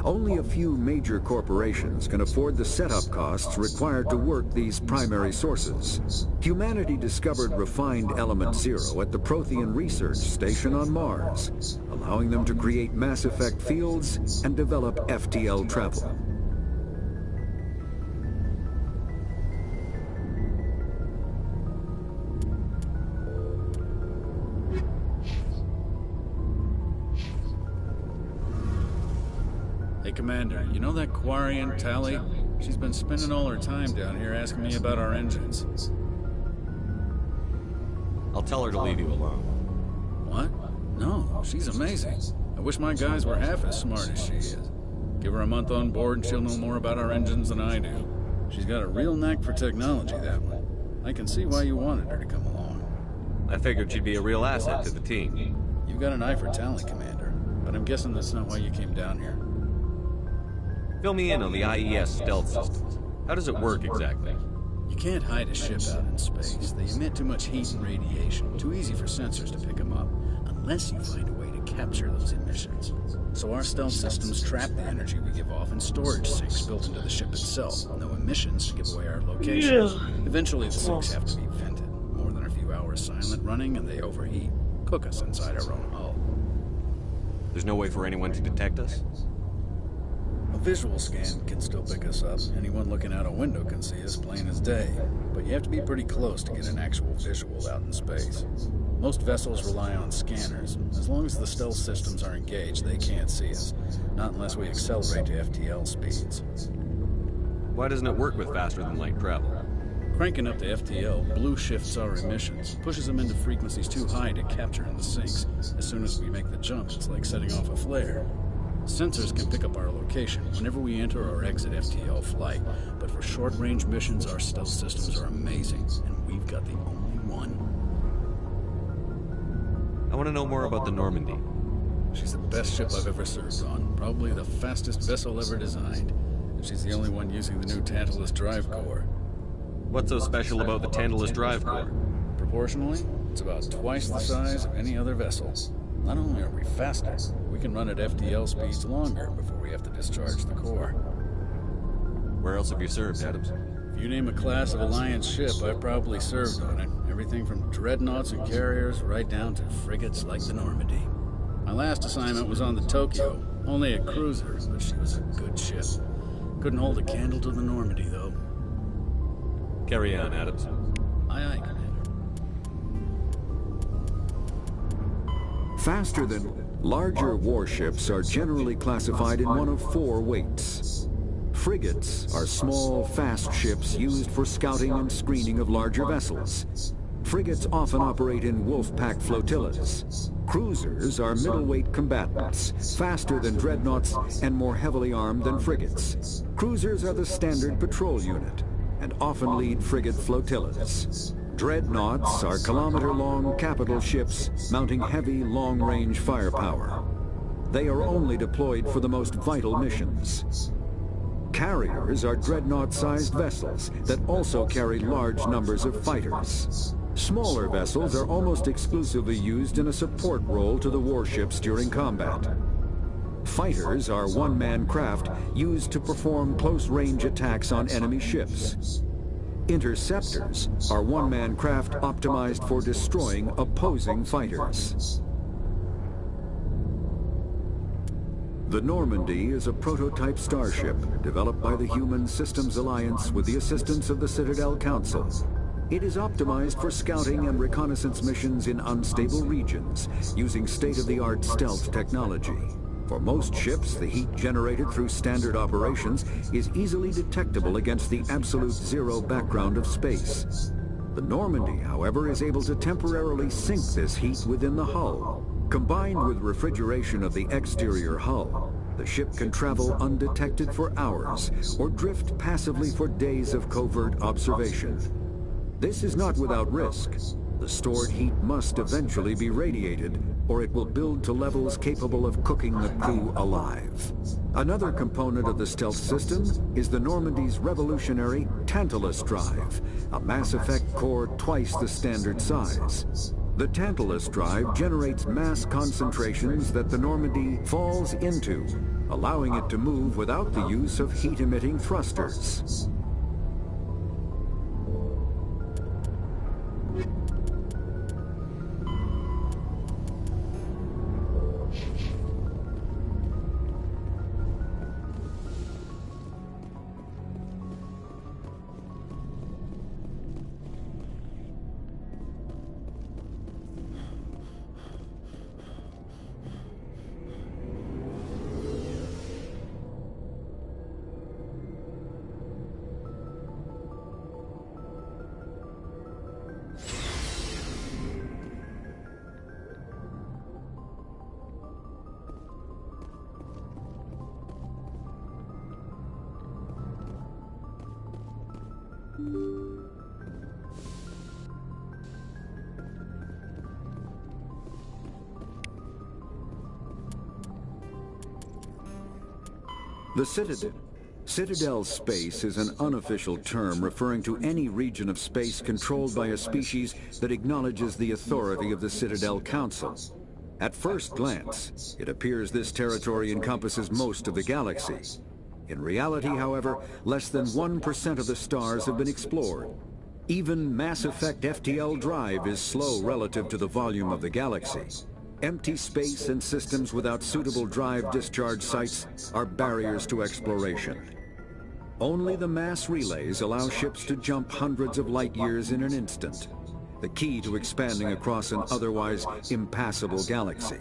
Only a few major corporations can afford the setup costs required to work these primary sources. Humanity discovered refined Element Zero at the Prothean Research Station on Mars, allowing them to create mass effect fields and develop FTL travel. Hey, Commander, you know that Quarian, Tali? She's been spending all her time down here asking me about our engines. I'll tell her to leave you alone. What? No, she's amazing. I wish my guys were half as smart as she is. Give her a month on board and she'll know more about our engines than I do. She's got a real knack for technology, that one. I can see why you wanted her to come along. I figured she'd be a real asset to the team. You've got an eye for talent, Commander, but I'm guessing that's not why you came down here. Fill me in on the IES stealth systems. How does it work exactly? You can't hide a ship out in space. They emit too much heat and radiation. Too easy for sensors to pick them up, unless you find a way to capture those emissions. So our stealth systems trap the energy we give off in storage sinks built into the ship itself. No emissions to give away our location. Eventually the sinks have to be vented. More than a few hours silent running and they overheat. Cook us inside our own hull. There's no way for anyone to detect us? A visual scan can still pick us up. Anyone looking out a window can see us plain as day. But you have to be pretty close to get an actual visual out in space. Most vessels rely on scanners. As long as the stealth systems are engaged, they can't see us. Not unless we accelerate to FTL speeds. Why doesn't it work with faster-than-light travel? Cranking up to FTL blue shifts our emissions, pushes them into frequencies too high to capture in the sinks. As soon as we make the jump, it's like setting off a flare. Sensors can pick up our location whenever we enter or exit FTL flight, but for short-range missions, our stealth systems are amazing, and we've got the only one. I want to know more about the Normandy. She's the best ship I've ever served on, probably the fastest vessel ever designed, and she's the only one using the new Tantalus drive core. What's so special about the Tantalus drive core? Proportionally, it's about twice the size of any other vessel. Not only are we faster, we can run at FTL speeds longer before we have to discharge the core. Where else have you served, Adams? If you name a class of Alliance ship, I've probably served on it. Everything from dreadnoughts and carriers right down to frigates like the Normandy. My last assignment was on the Tokyo, only a cruiser, but she was a good ship. Couldn't hold a candle to the Normandy, though. Carry on, Adams. Aye, aye, Commander. Faster than larger warships are generally classified in one of 4 weights. Frigates are small, fast ships used for scouting and screening of larger vessels. Frigates often operate in wolf-pack flotillas. Cruisers are middleweight combatants, faster than dreadnoughts and more heavily armed than frigates. Cruisers are the standard patrol unit and often lead frigate flotillas. Dreadnoughts are kilometer-long capital ships mounting heavy, long-range firepower. They are only deployed for the most vital missions. Carriers are dreadnought-sized vessels that also carry large numbers of fighters. Smaller vessels are almost exclusively used in a support role to the warships during combat. Fighters are one-man craft used to perform close-range attacks on enemy ships. Interceptors are one-man craft optimized for destroying opposing fighters. The Normandy is a prototype starship developed by the Human Systems Alliance with the assistance of the Citadel Council. It is optimized for scouting and reconnaissance missions in unstable regions using state-of-the-art stealth technology. For most ships, the heat generated through standard operations is easily detectable against the absolute zero background of space. The Normandy, however, is able to temporarily sink this heat within the hull. Combined with refrigeration of the exterior hull, the ship can travel undetected for hours or drift passively for days of covert observation. This is not without risk. The stored heat must eventually be radiated, or it will build to levels capable of cooking the crew alive. Another component of the stealth system is the Normandy's revolutionary Tantalus drive, a Mass Effect core twice the standard size. The Tantalus drive generates mass concentrations that the Normandy falls into, allowing it to move without the use of heat-emitting thrusters. The Citadel. Citadel space is an unofficial term referring to any region of space controlled by a species that acknowledges the authority of the Citadel Council. At first glance, it appears this territory encompasses most of the galaxy. In reality, however, less than 1% of the stars have been explored. Even Mass Effect FTL drive is slow relative to the volume of the galaxy. Empty space and systems without suitable drive discharge sites are barriers to exploration. Only the mass relays allow ships to jump hundreds of light years in an instant, the key to expanding across an otherwise impassable galaxy.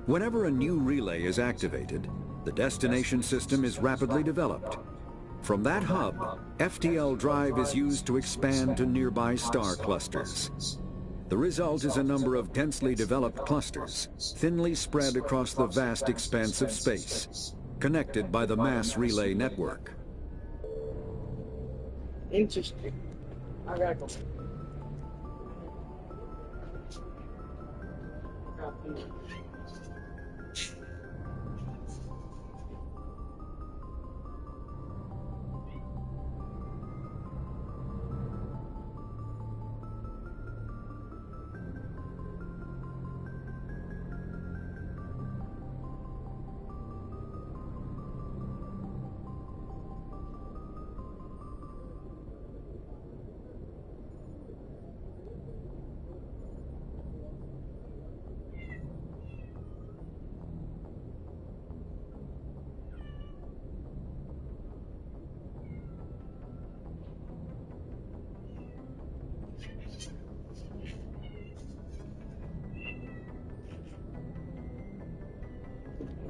Whenever a new relay is activated, the destination system is rapidly developed. From that hub, FTL drive is used to expand to nearby star clusters. The result is a number of densely developed clusters, thinly spread across the vast expanse of space, connected by the mass relay network. Interesting. I gotta go.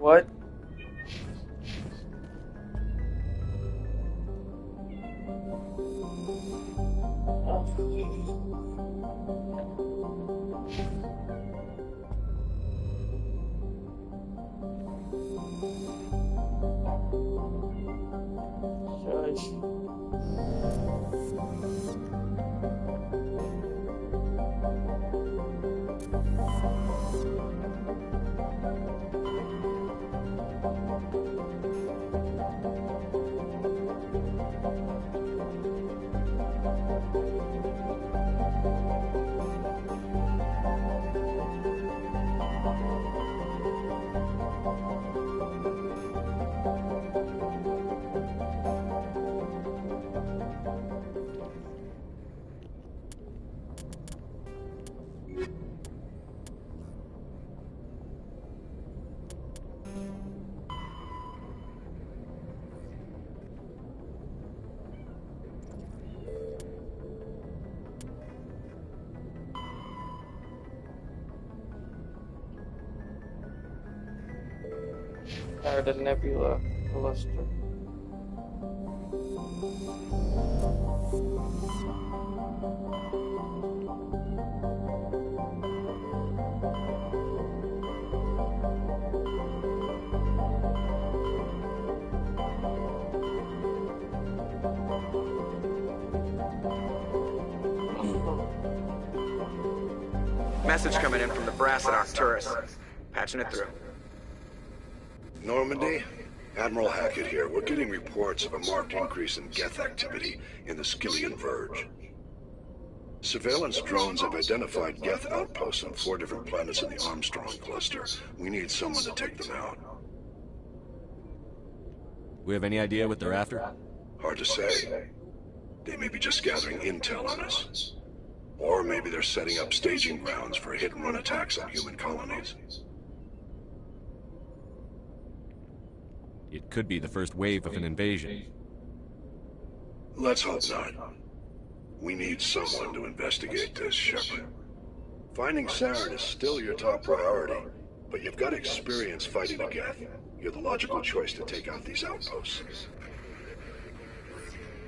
What? The Nebula cluster. Message coming in from the brass at Arcturus. Patching it through. Normandy? Admiral Hackett here. We're getting reports of a marked increase in Geth activity in the Skillian Verge. Surveillance drones have identified Geth outposts on 4 different planets in the Armstrong cluster. We need someone to take them out. We have any idea what they're after? Hard to say. They may be just gathering intel on us. Or maybe they're setting up staging grounds for hit-and-run attacks on human colonies. It could be the first wave of an invasion. Let's hope not. We need someone to investigate this, Shepard. Finding Saren is still your top priority, but you've got experience fighting the Geth. You're the logical choice to take out these outposts.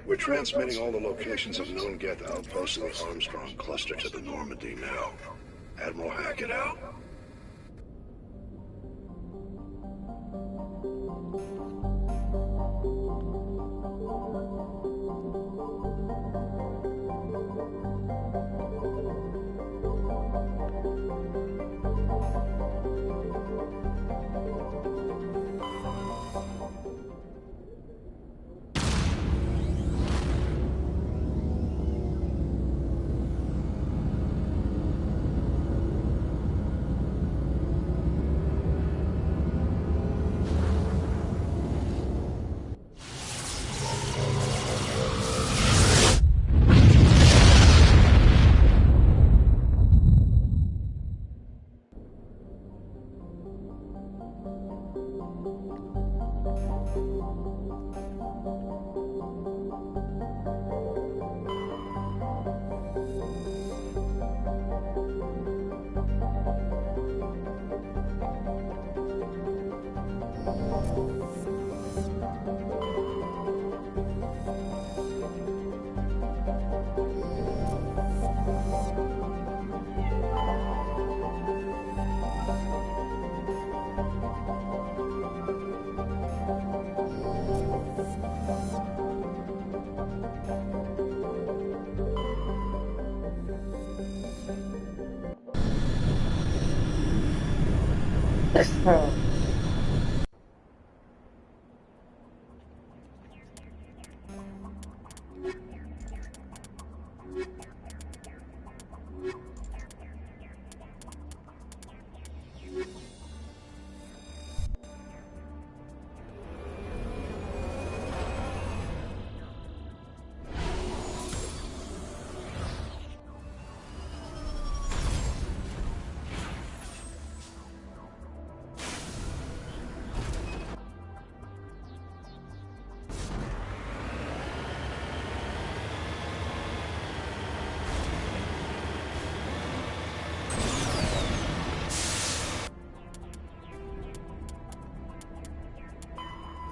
We're transmitting all the locations of known Geth outposts in the Armstrong cluster to the Normandy now. Admiral Hackett out.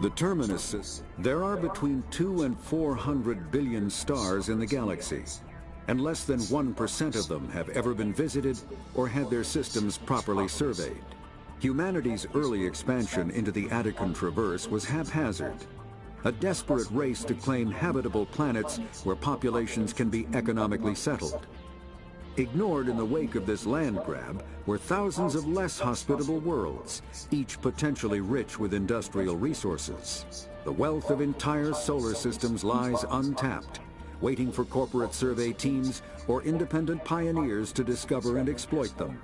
The Terminus system. There are between 200 and 400 billion stars in the galaxy, and less than 1% of them have ever been visited or had their systems properly surveyed. Humanity's early expansion into the Attican Traverse was haphazard, a desperate race to claim habitable planets where populations can be economically settled. Ignored in the wake of this land grab were thousands of less hospitable worlds, each potentially rich with industrial resources. The wealth of entire solar systems lies untapped, waiting for corporate survey teams or independent pioneers to discover and exploit them.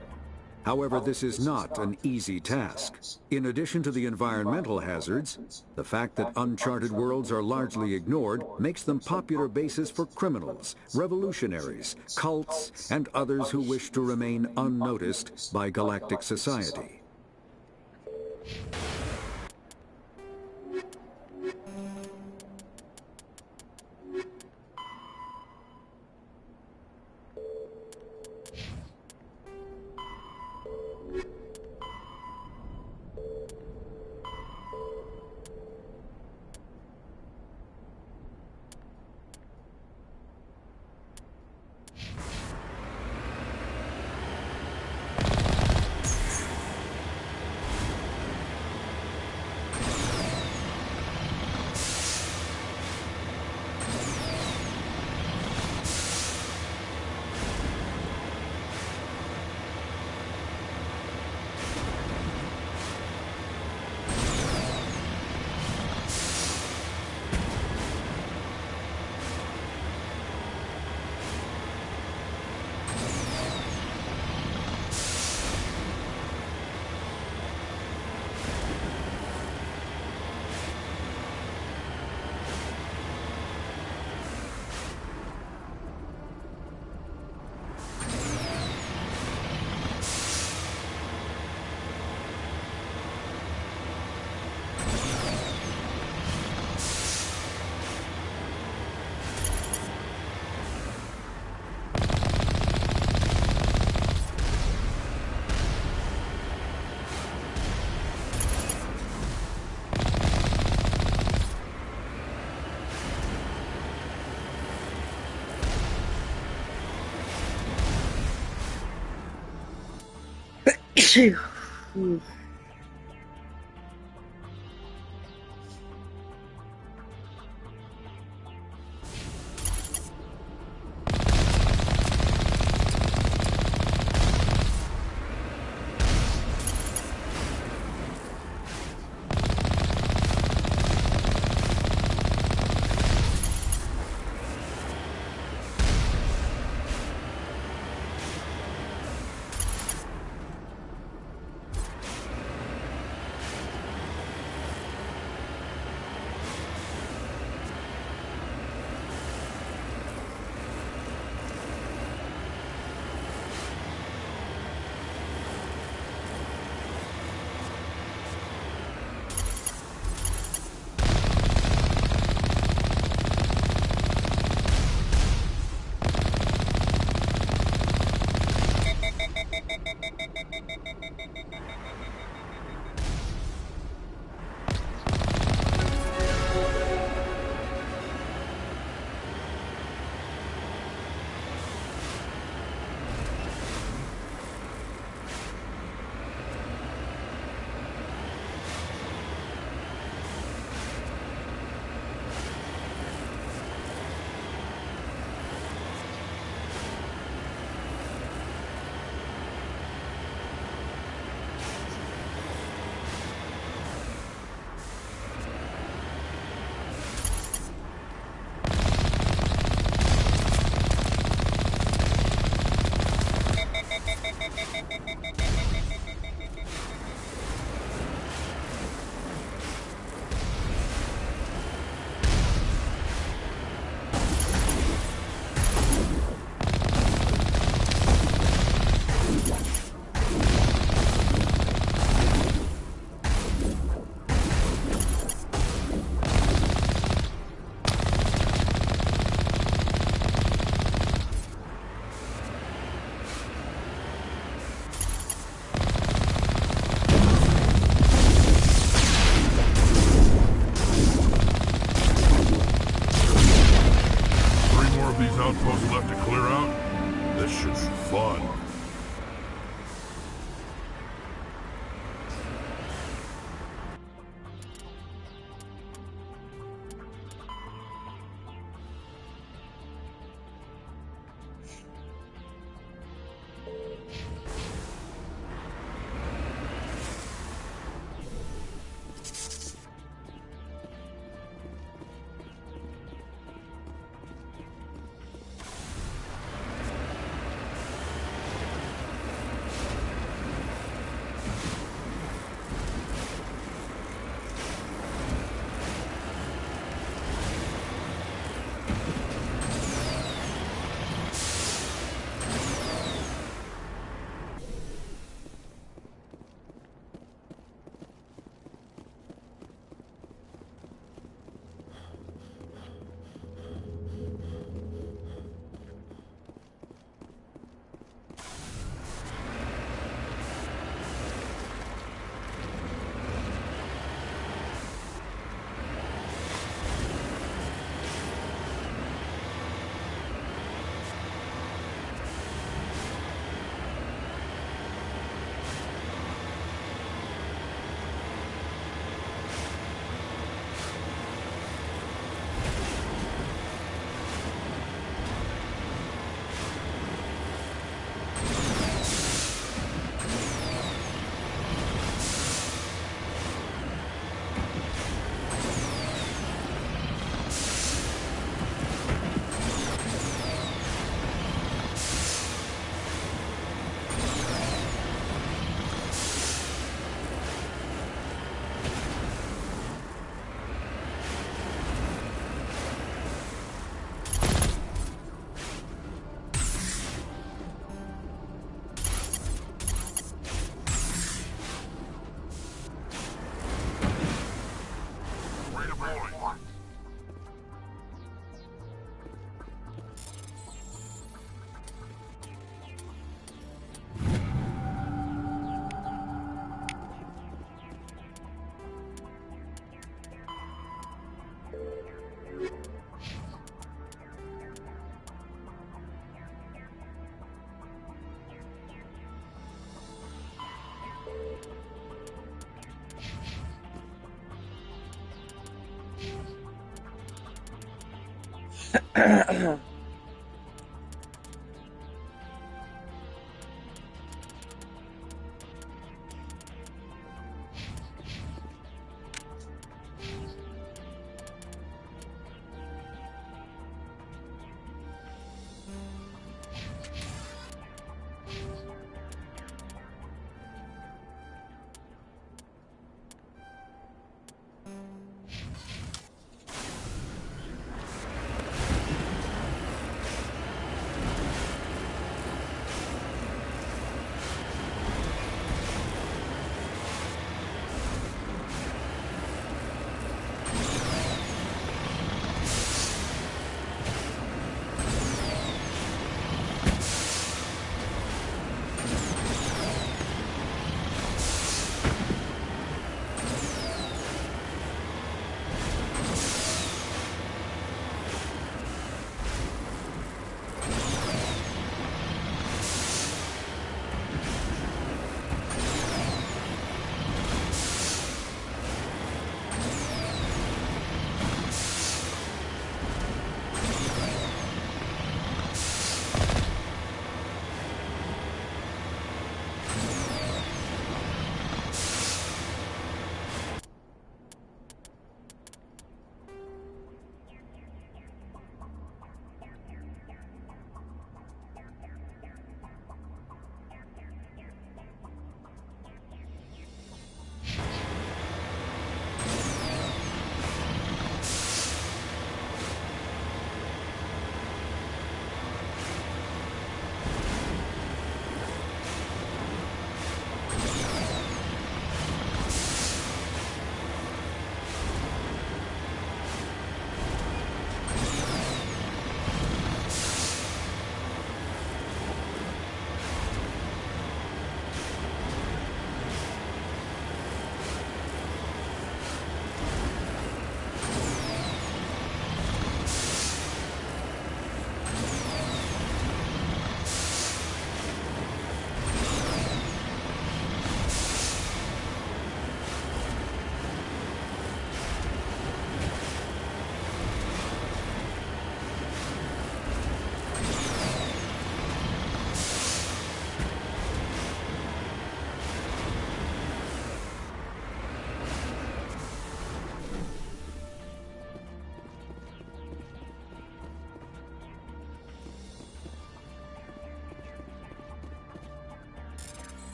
However, this is not an easy task. In addition to the environmental hazards, the fact that uncharted worlds are largely ignored makes them popular bases for criminals, revolutionaries, cults, and others who wish to remain unnoticed by galactic society.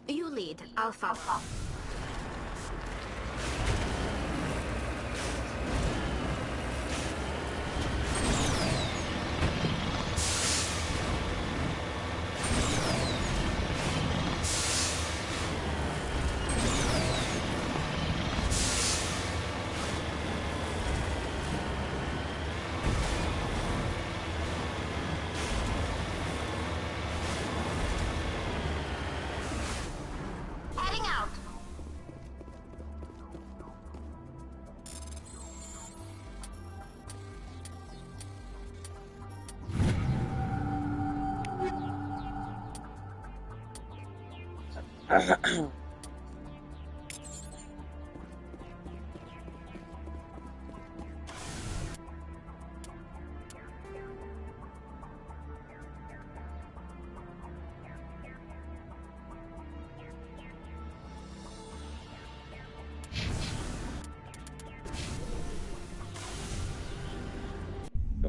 You lead, I'll follow. Heading out.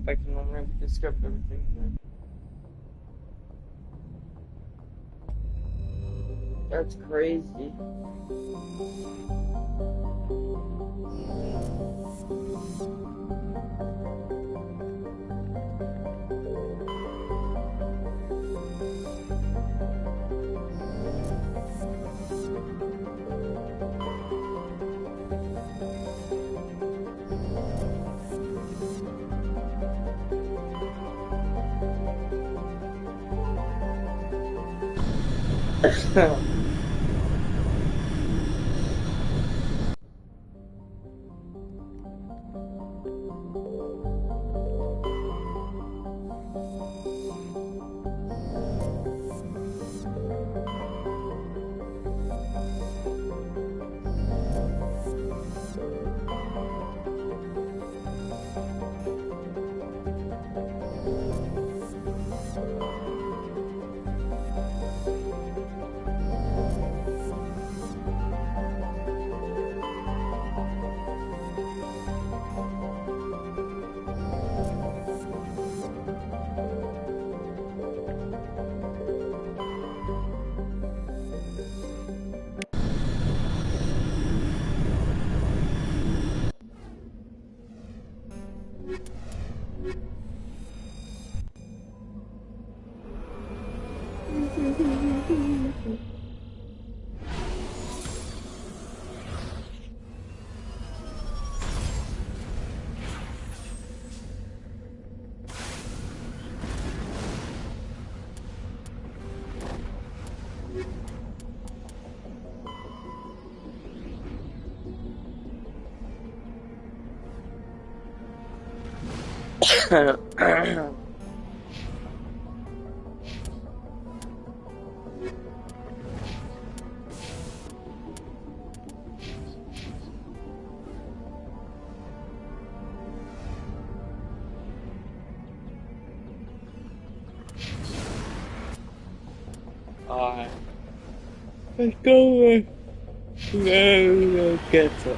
back to normal ramp and scrap everything. That's crazy. Alright. Let's go. Let's get it.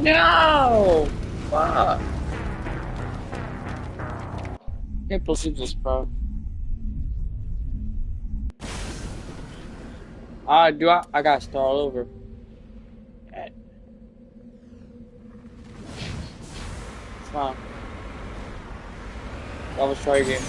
No! Fuck! Can't believe this, bro. I gotta start all over. It's fine. I'll try again.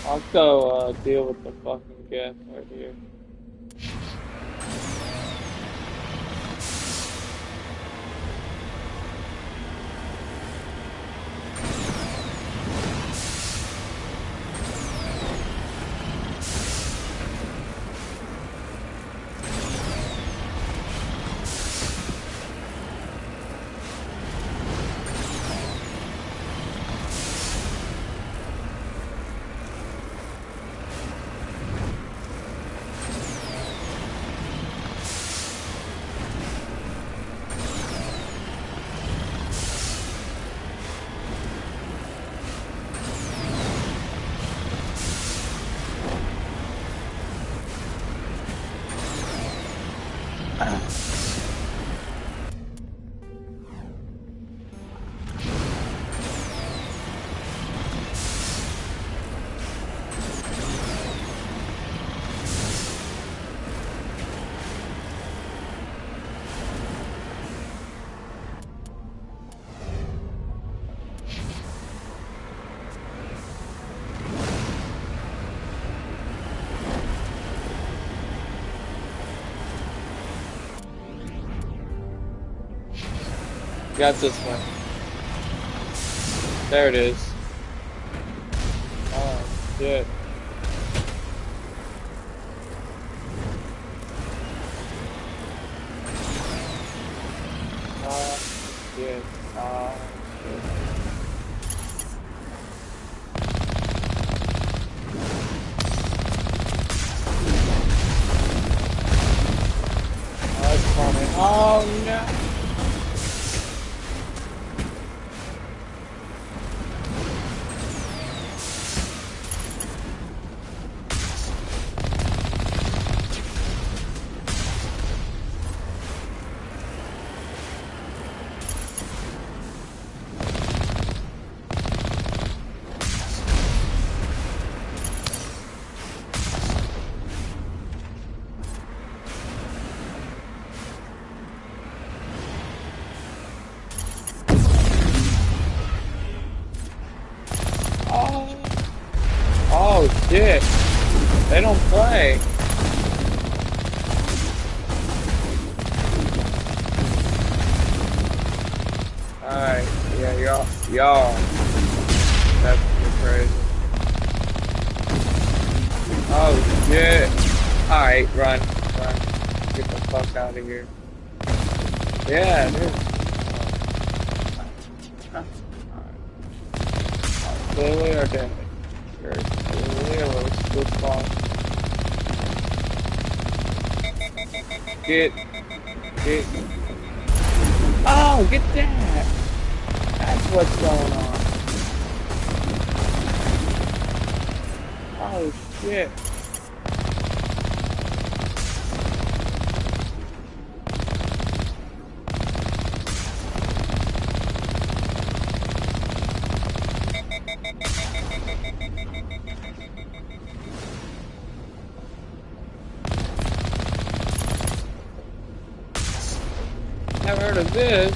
I'll go deal with the fucking geth right here. Got this one. There it is. Oh, shit. Shit. Shit. shit. They don't play. Alright, yeah, y'all. That's crazy. Oh shit. Alright, run. Get the fuck out of here. Yeah, it is. Clearly or dead. Very clearly or good spot. Get. Oh, get that! That's what's going on. Oh shit. Never heard of this.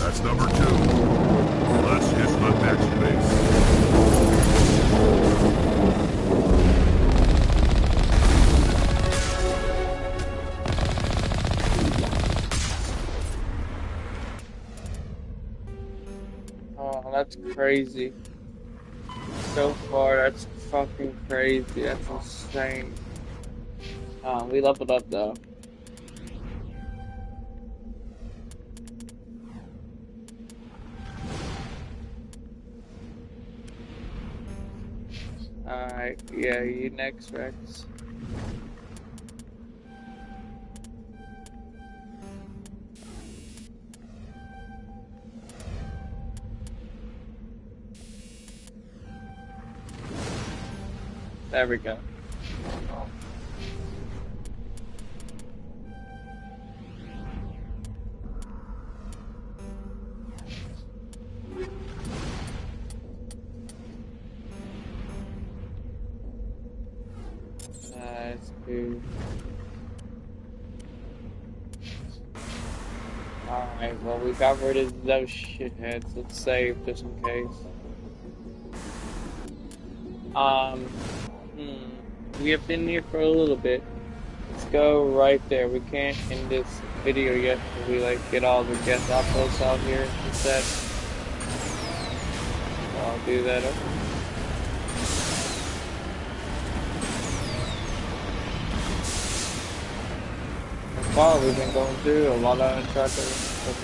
That's number 2. Let's hit the next base. Oh, that's crazy. So far, that's fucking crazy. That's insane. We leveled up though. Alright, yeah, you next, Rex. There we go. That's good. Alright, well, we got rid of those shitheads. Let's save just in case. We have been here for a little bit. Let's go right there. We can't end this video yet until we get all the guest outposts out here instead. So I'll do that. So far we've been going through a lot of Uncharted.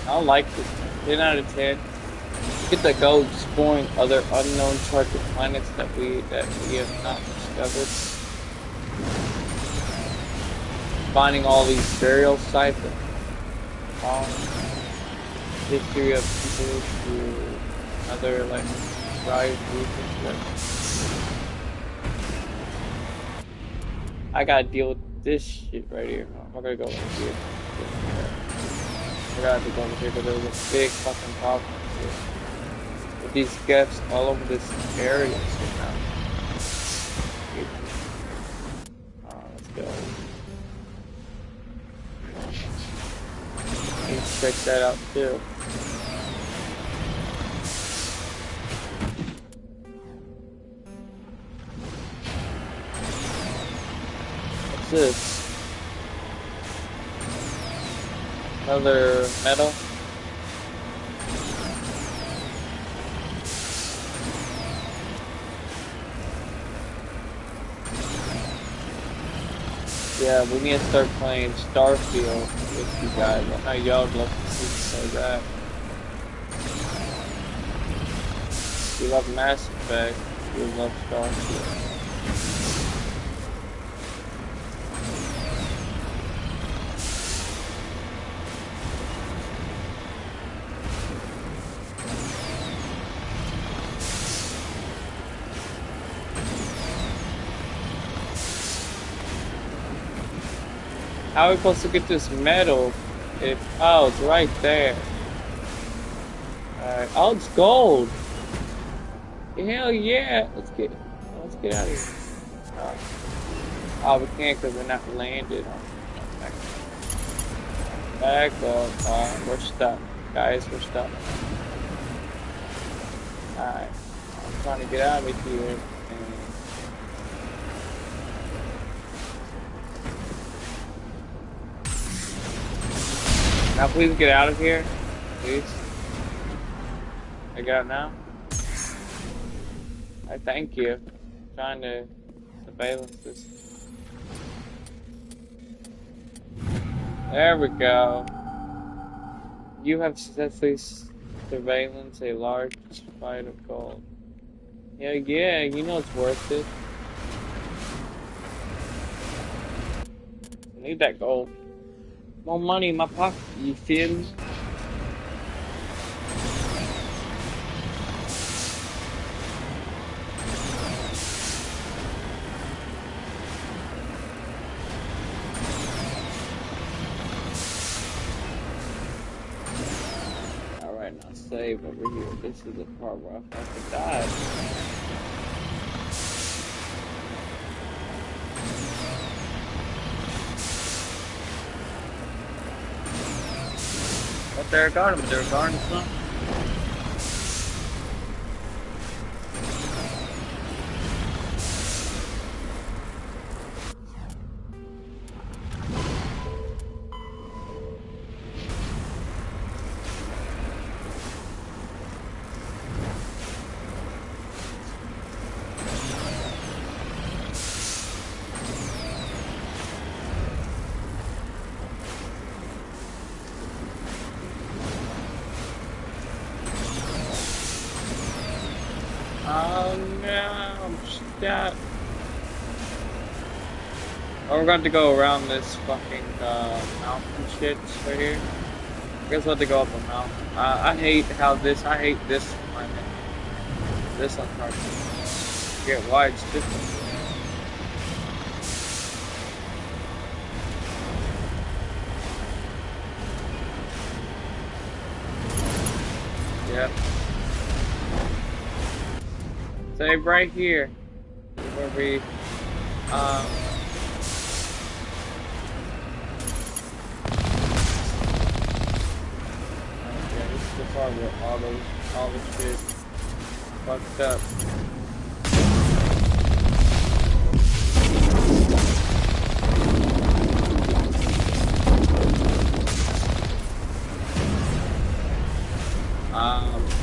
I like this. 10 out of 10. Get to go exploring other unknown Uncharted planets that we have not discovered. Finding all these burial sites and history of people through other tribes and stuff. I gotta deal with this shit right here. I'm gonna go over here. I gotta go over here because there's a big fucking problem here. With these guests all over this area now. Let's go. Let's check that out too. What's this? Another metal? Yeah, we need to start playing Starfield with you guys. I know y'all would love to see me play that. You love Mass Effect, you love Starfield. How are we supposed to get this metal if, oh, it's right there. Alright, oh, it's gold. Hell yeah, let's get out of here. Oh, we can't because we're not landed on. Back up. We're stuck. Guys, we're stuck. Alright. I'm trying to get out of here. Now please get out of here. Please. I get out now? I thank you. I'm trying to surveillance this. There we go. You have successfully surveillance a large spite of gold. Yeah, you know it's worth it. I need that gold. More money in my pocket, you feel me? Alright, now save over here. This is the part where I fucking died. They're guarding, but they're guarding something. Oh no, I'm stuck. Oh, we're going to go around this fucking mountain shit right here. I guess we'll have to go up a mountain. I hate this planet. This Uncharted. I get why it's different. Yep. Save right here. Where we, okay, this is the part where all the shit fucked up.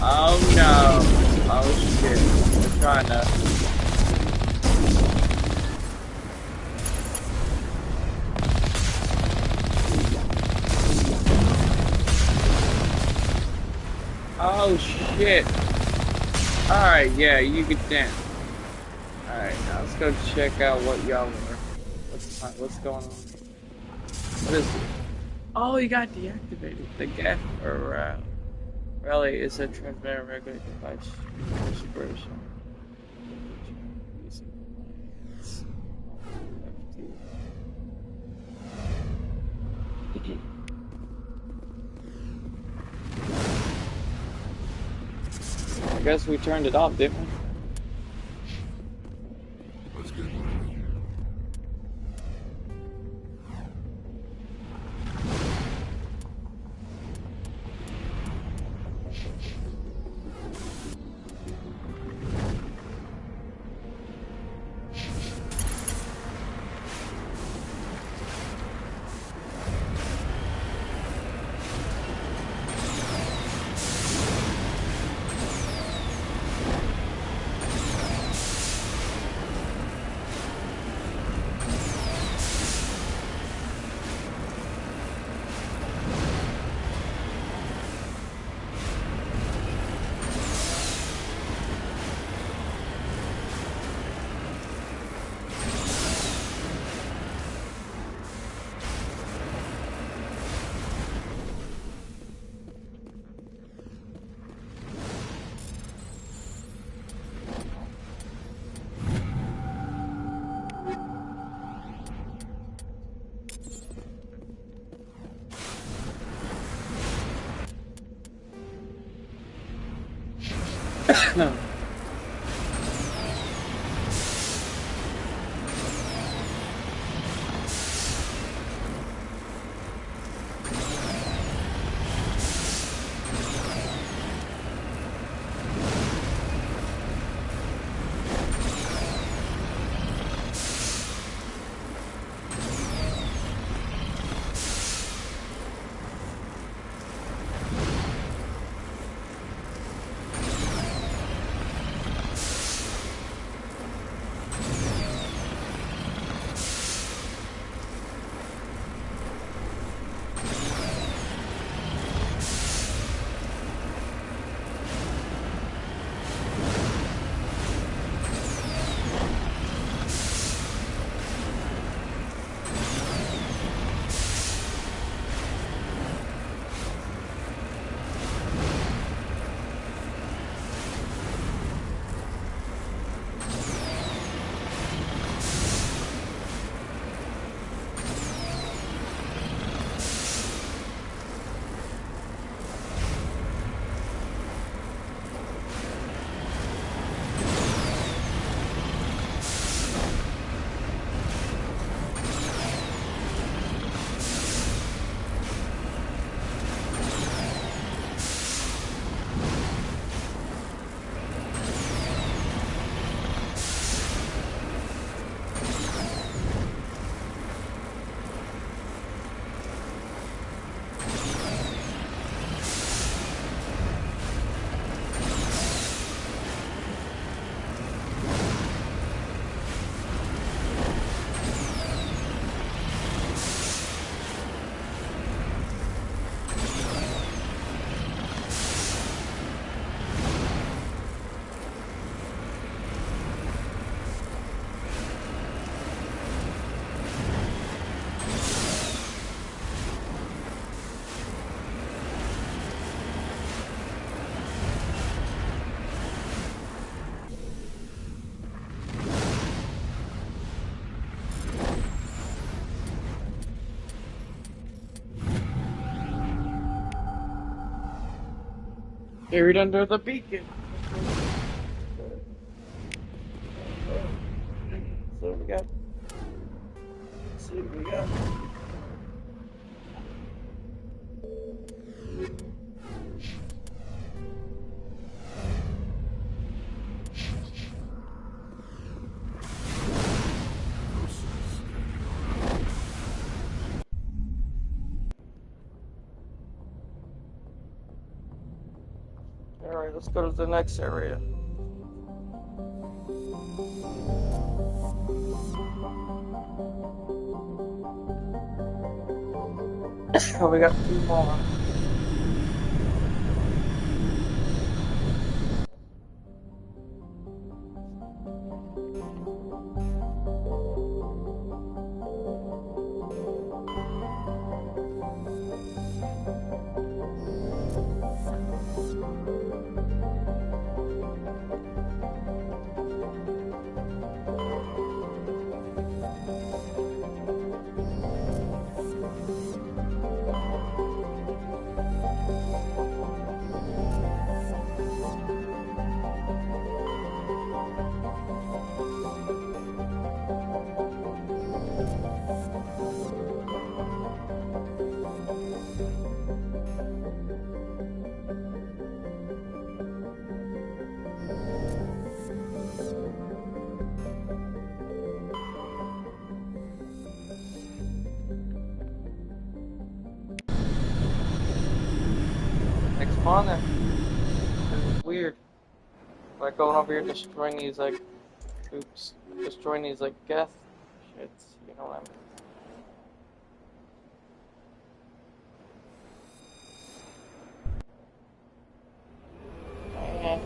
Oh no. Oh shit. We're trying to. Oh shit. Alright, yeah, you get down. Alright, now let's go check out what y'all were. What's going on? What is it? Oh, you got deactivated. The gaffer relay is a transmitter regulated device. Inspiration. I guess we turned it off, didn't we? Let's get No. Buried under the beacon. So we got. Let's see what we got. Alright, let's go to the next area. Oh, we got 2 more. On there. It's weird. Like going over here destroying these like destroying these like Geth shits, you know what I mean?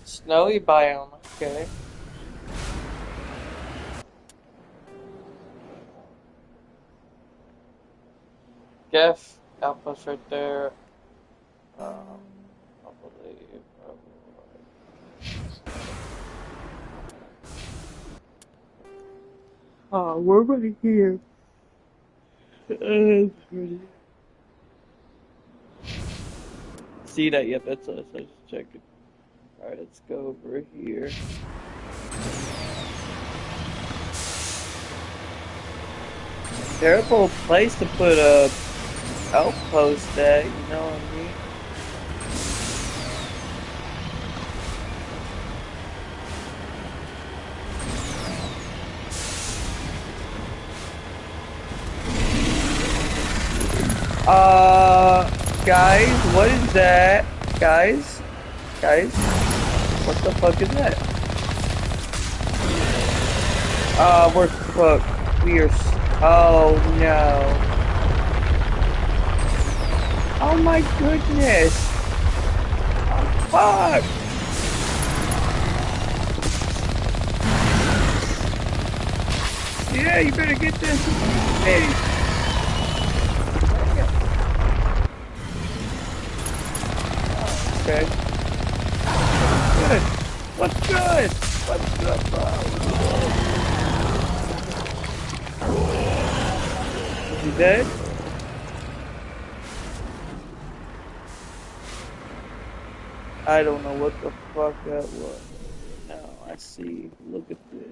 Snowy biome, okay. Geth Alpha's right there. I believe. Oh, we're right here. See that? Yep, that's us. I just checked it. Alright, let's go over here. Terrible place to put a outpost at, you know what I mean? Guys, what is that? Guys, what the fuck is that? We're cooked. We are. Oh no. Oh my goodness. Oh, fuck. Yeah, you better get this. Hey. Okay. Good. What's good? What's good, bro? Is he dead? I don't know what the fuck that was. Now I see. Look at this.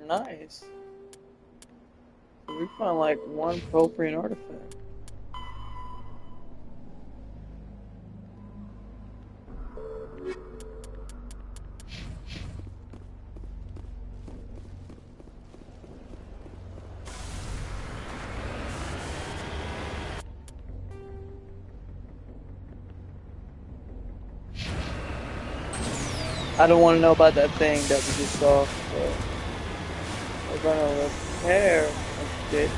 Nice. We found like one Proprian artifact. I don't want to know about that thing that we just saw. So we're gonna repair and shit.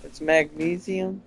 It's magnesium.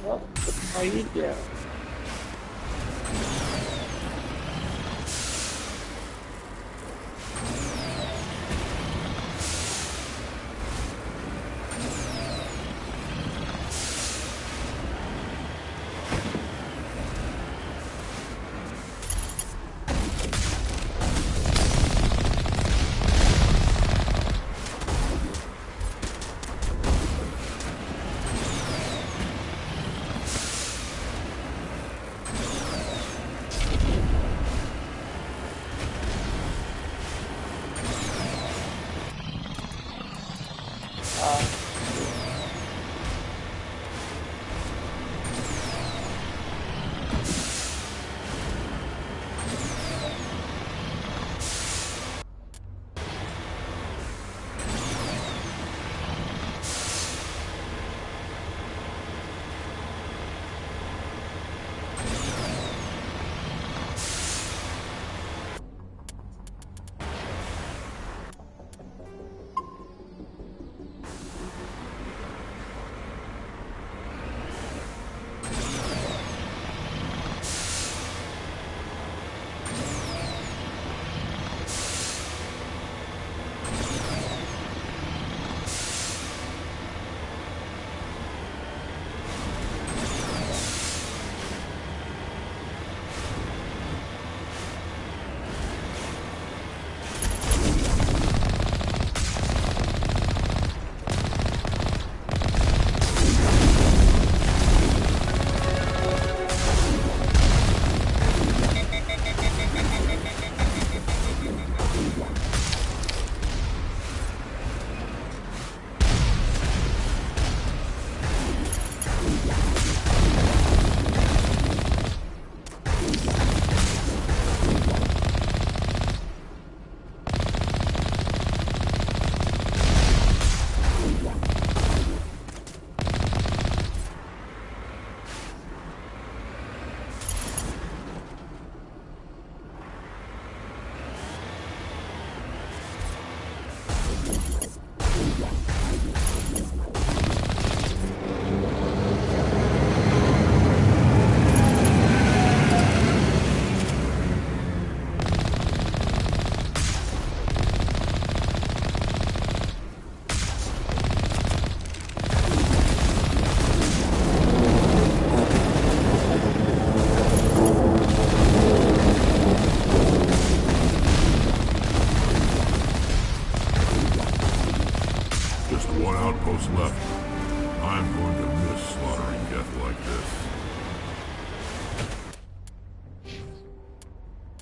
What are you doing?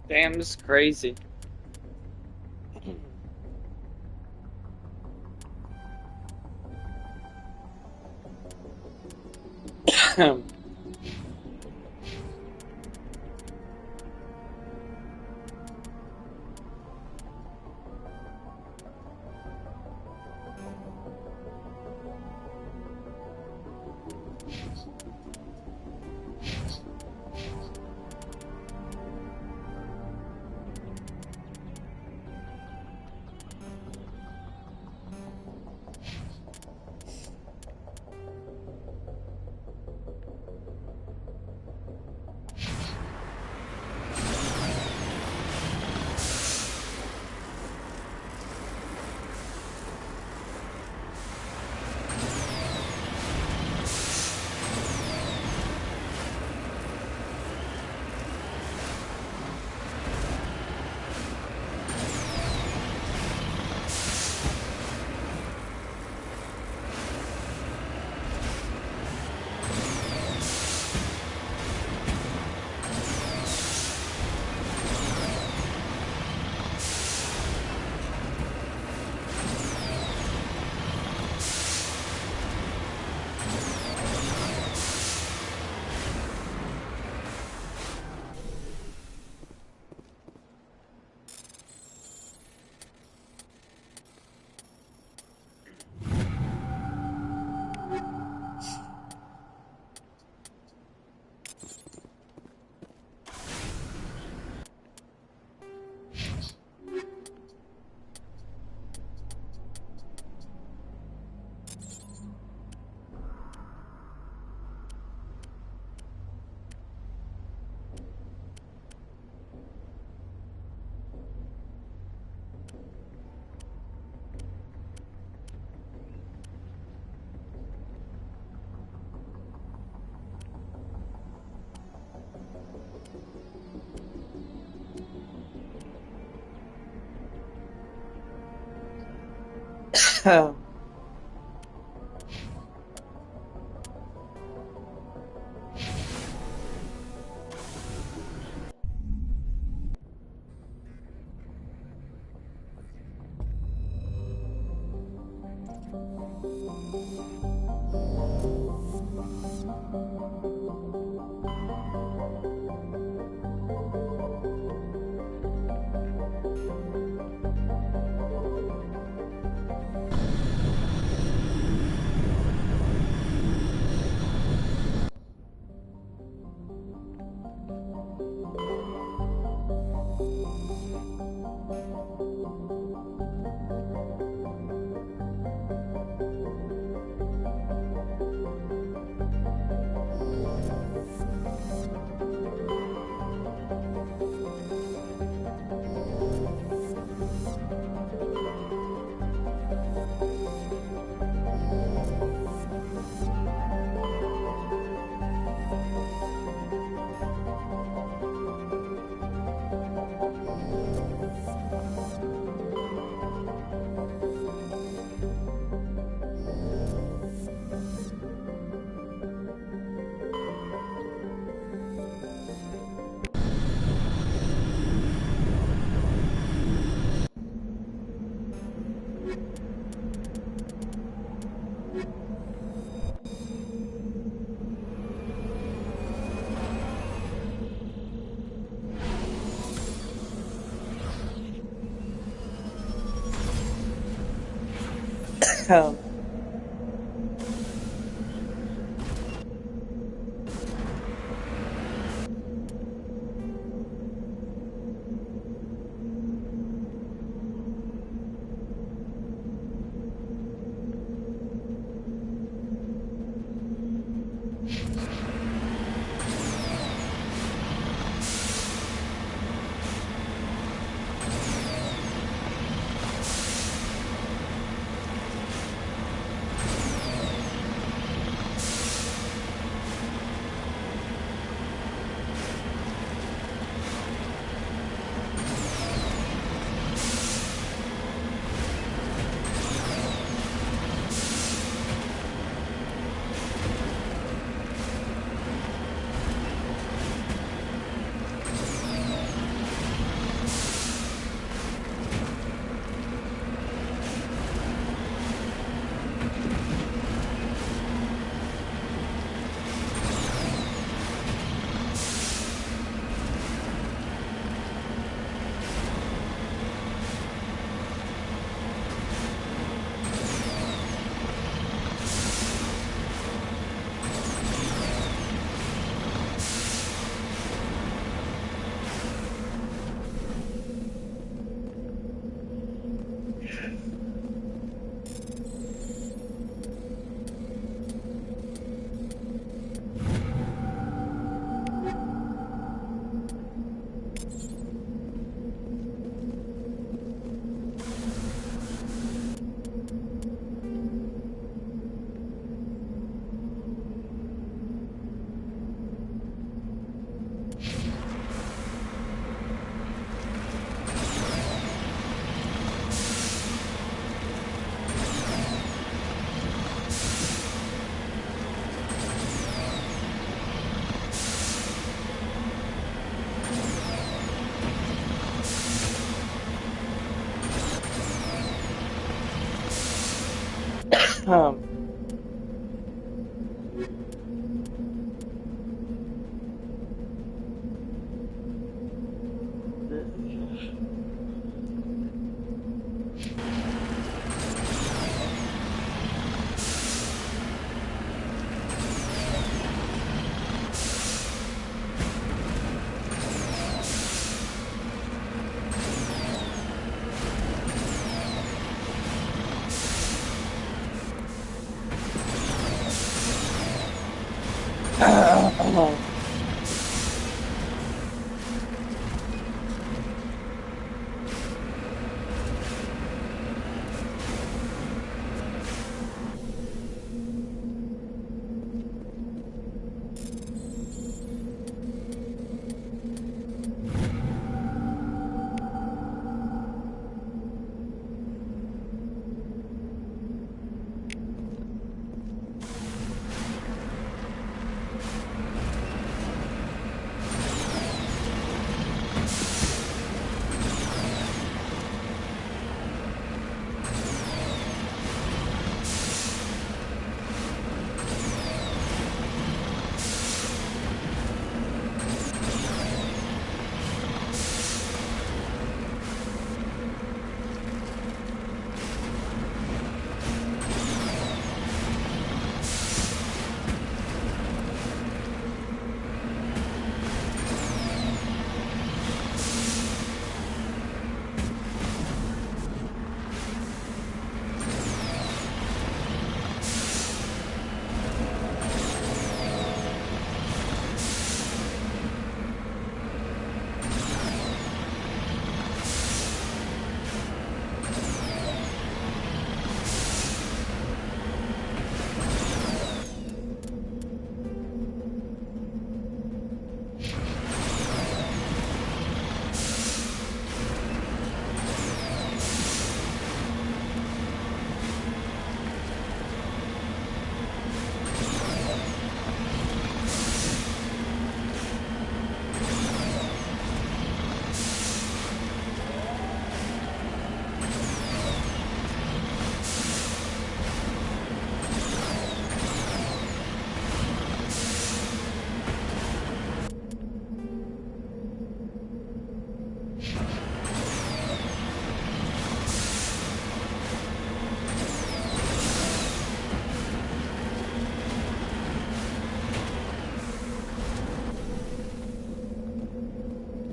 Damn, this is crazy. Oh.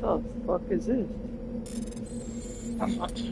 What the fuck is this? I'm not.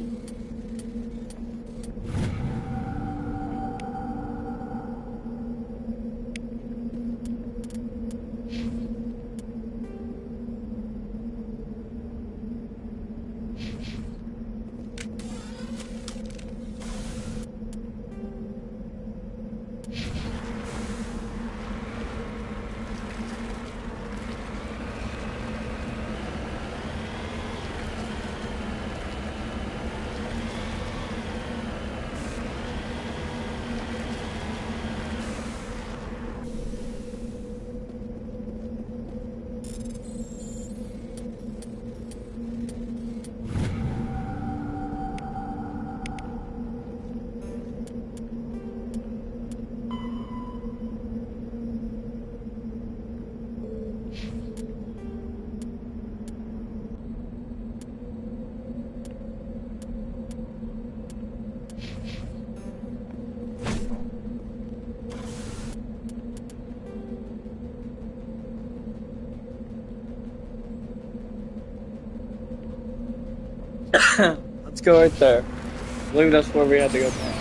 Let's go right there. I believe that's where we had to go next.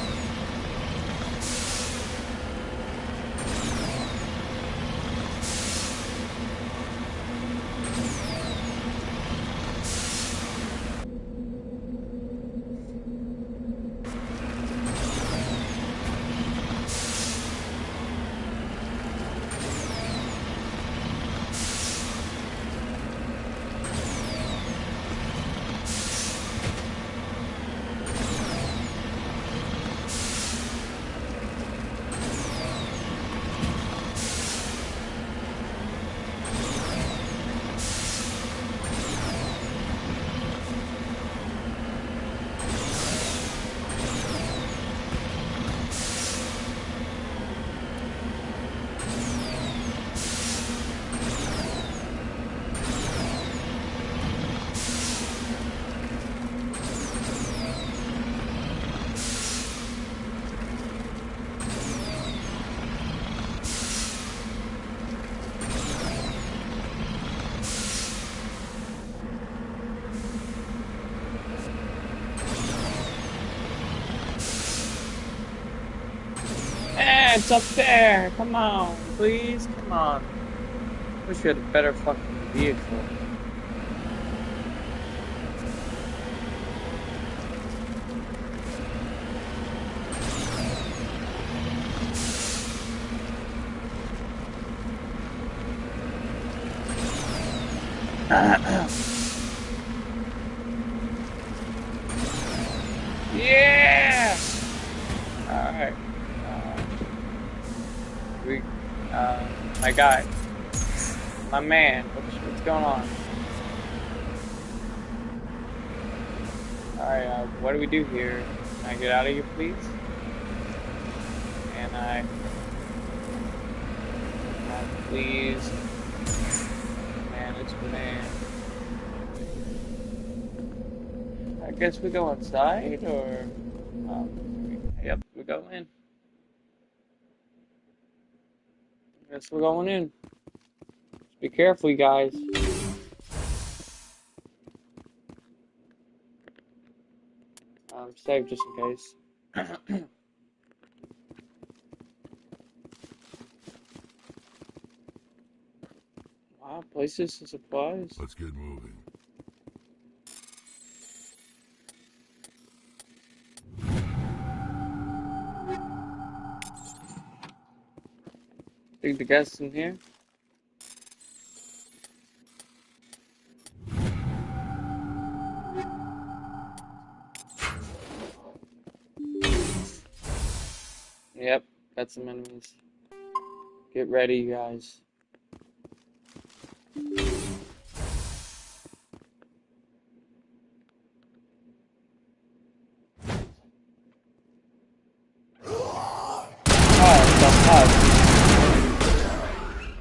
it's up there. Come on, please. Come on. Wish we had a better fucking vehicle. Yeah! Alright. My guy. My man. What's going on? Alright, what do we do here? Can I get out of here, please? And please. Man, it's man. I guess we go inside, or... yep, we go in. Guess we're going in. Just be careful, you guys. Save just in case. Wow, places and supplies. Let's get moving. Think the guests in here? Yep, got some enemies. Get ready, you guys.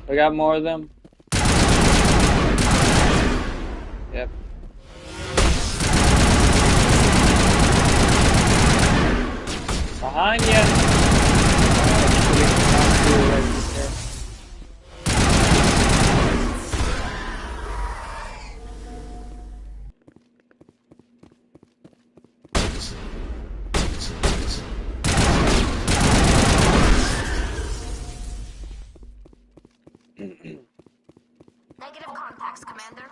We got more of them. Yep. Behind you. Negative contacts, Commander.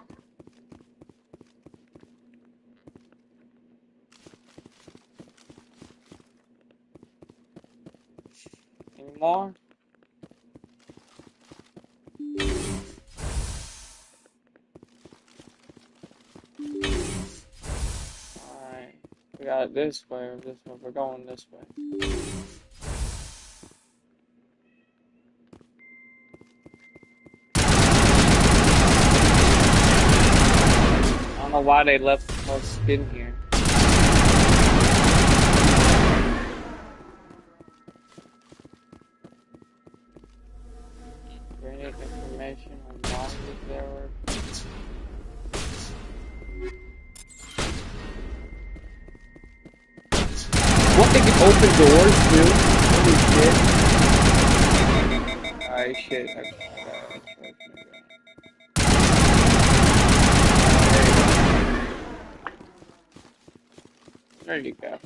Any more? Alright. We got it this way or this way. We're going this way. I don't know why they left us in here. Any information on why there were. What, they can open doors too? Holy shit. Alright, shit. There you go.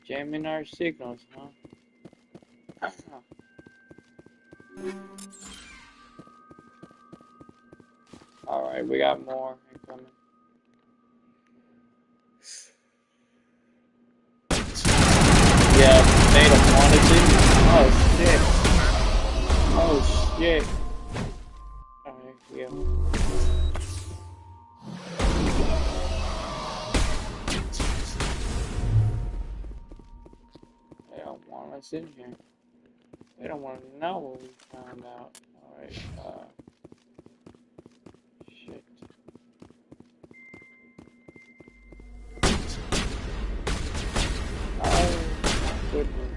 Jamming our signals, huh? Alright, we got more incoming. Yeah, they don't want it to. Oh shit. Oh shit. Alright, yeah. They don't want us in here. They don't want to know what we found out. Alright, shit. Oh, my goodness.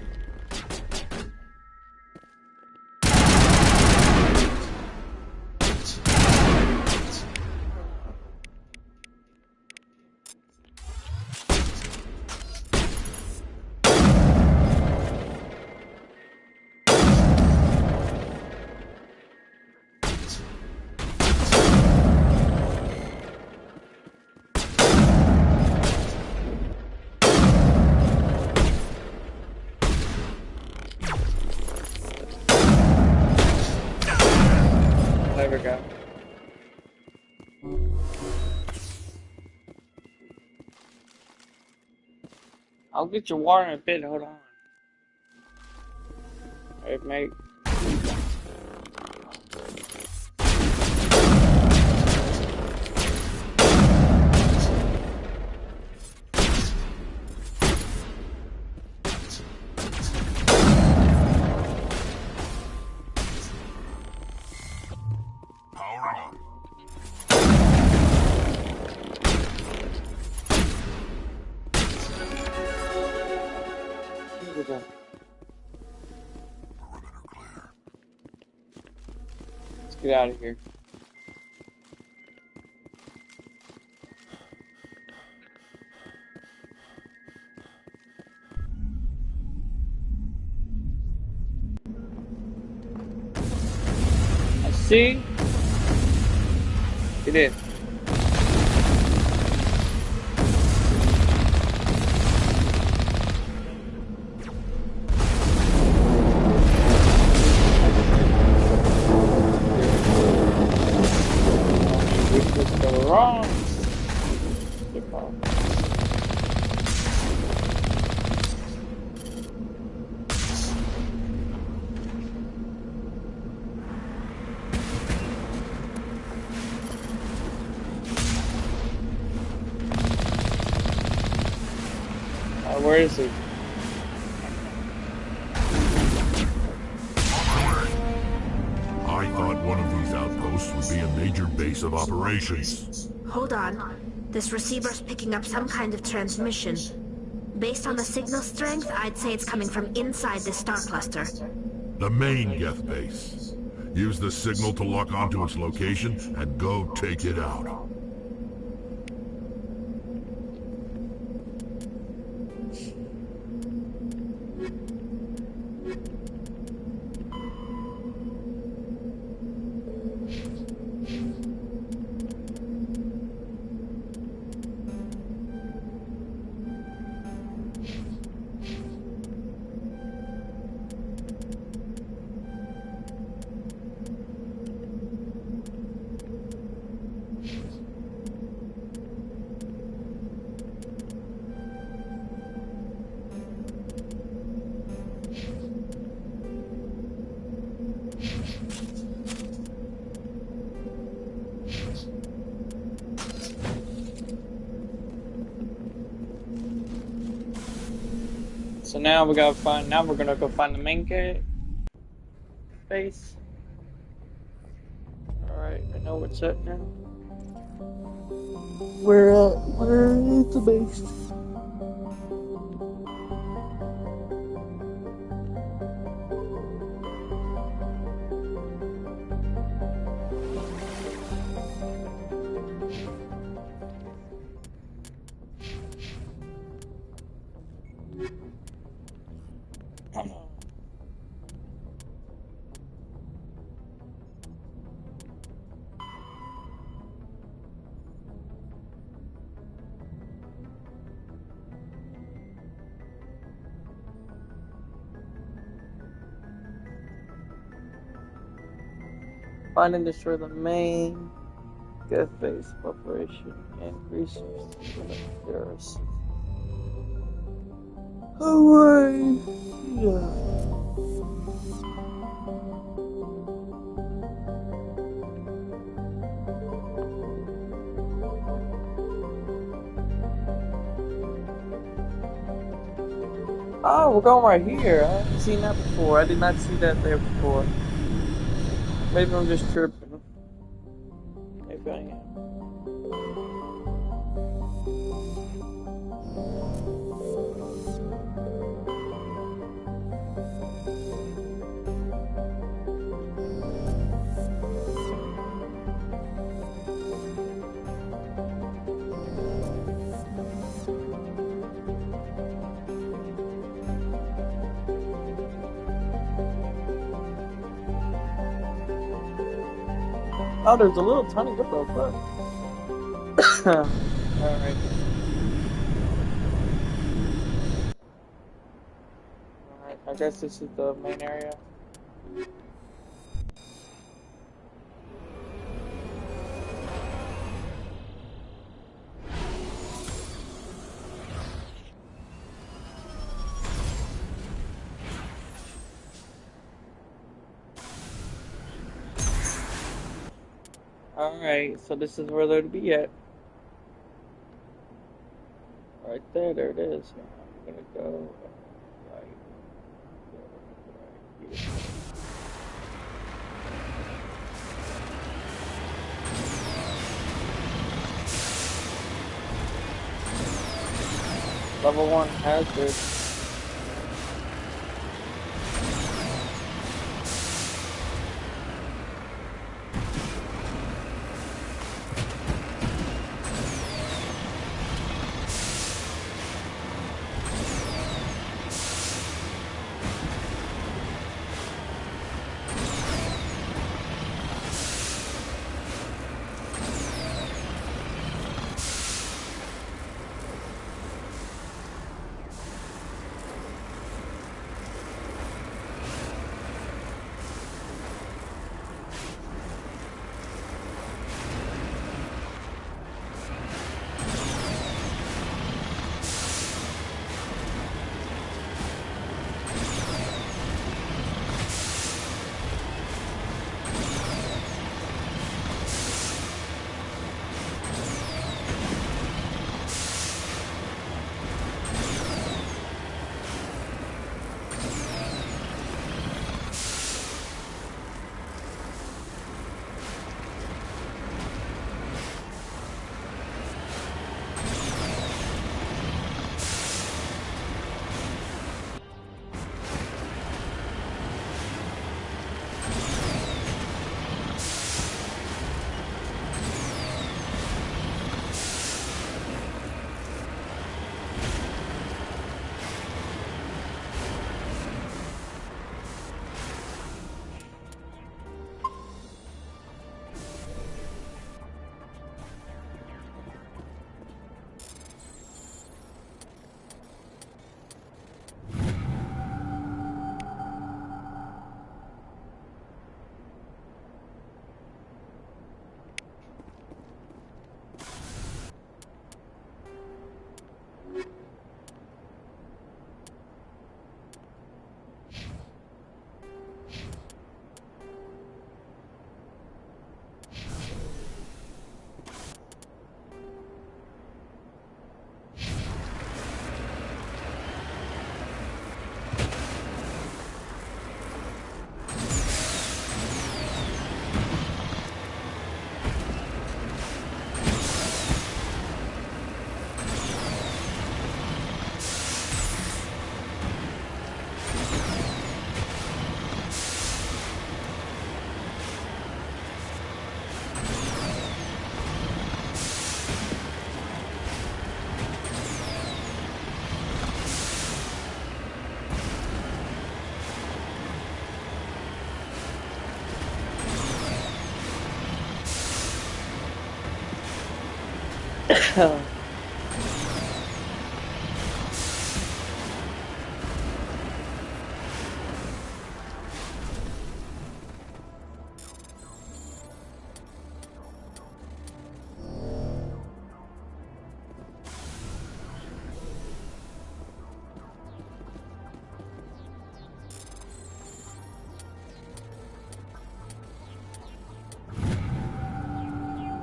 There we go. I'll get your water in a bit, hold on. Alright, mate. Get out of here. I see. Get in. Wrong. Where is he? I thought one of these outposts would be a major base of operations. Hold on. This receiver's picking up some kind of transmission. Based on the signal strength, I'd say it's coming from inside the star cluster. The main Geth base. Use the signal to lock onto its location and go take it out. So now we gotta find. Now we're gonna go find the main base. All right, I know what's at now. Where is the base? Find and destroy the main Geth base of operation and resources for the terrorists. Alright. Oh, we're going right here. I haven't seen that before. I did not see that there before. Maybe I'm just tripping. Maybe I am. Oh, there's a little tiny what the fuck? Alright. Alright, I guess this is the main area. Alright, so this is where they'd be at. Right there, there it is. Now I'm gonna go right here. Level 1 hazard.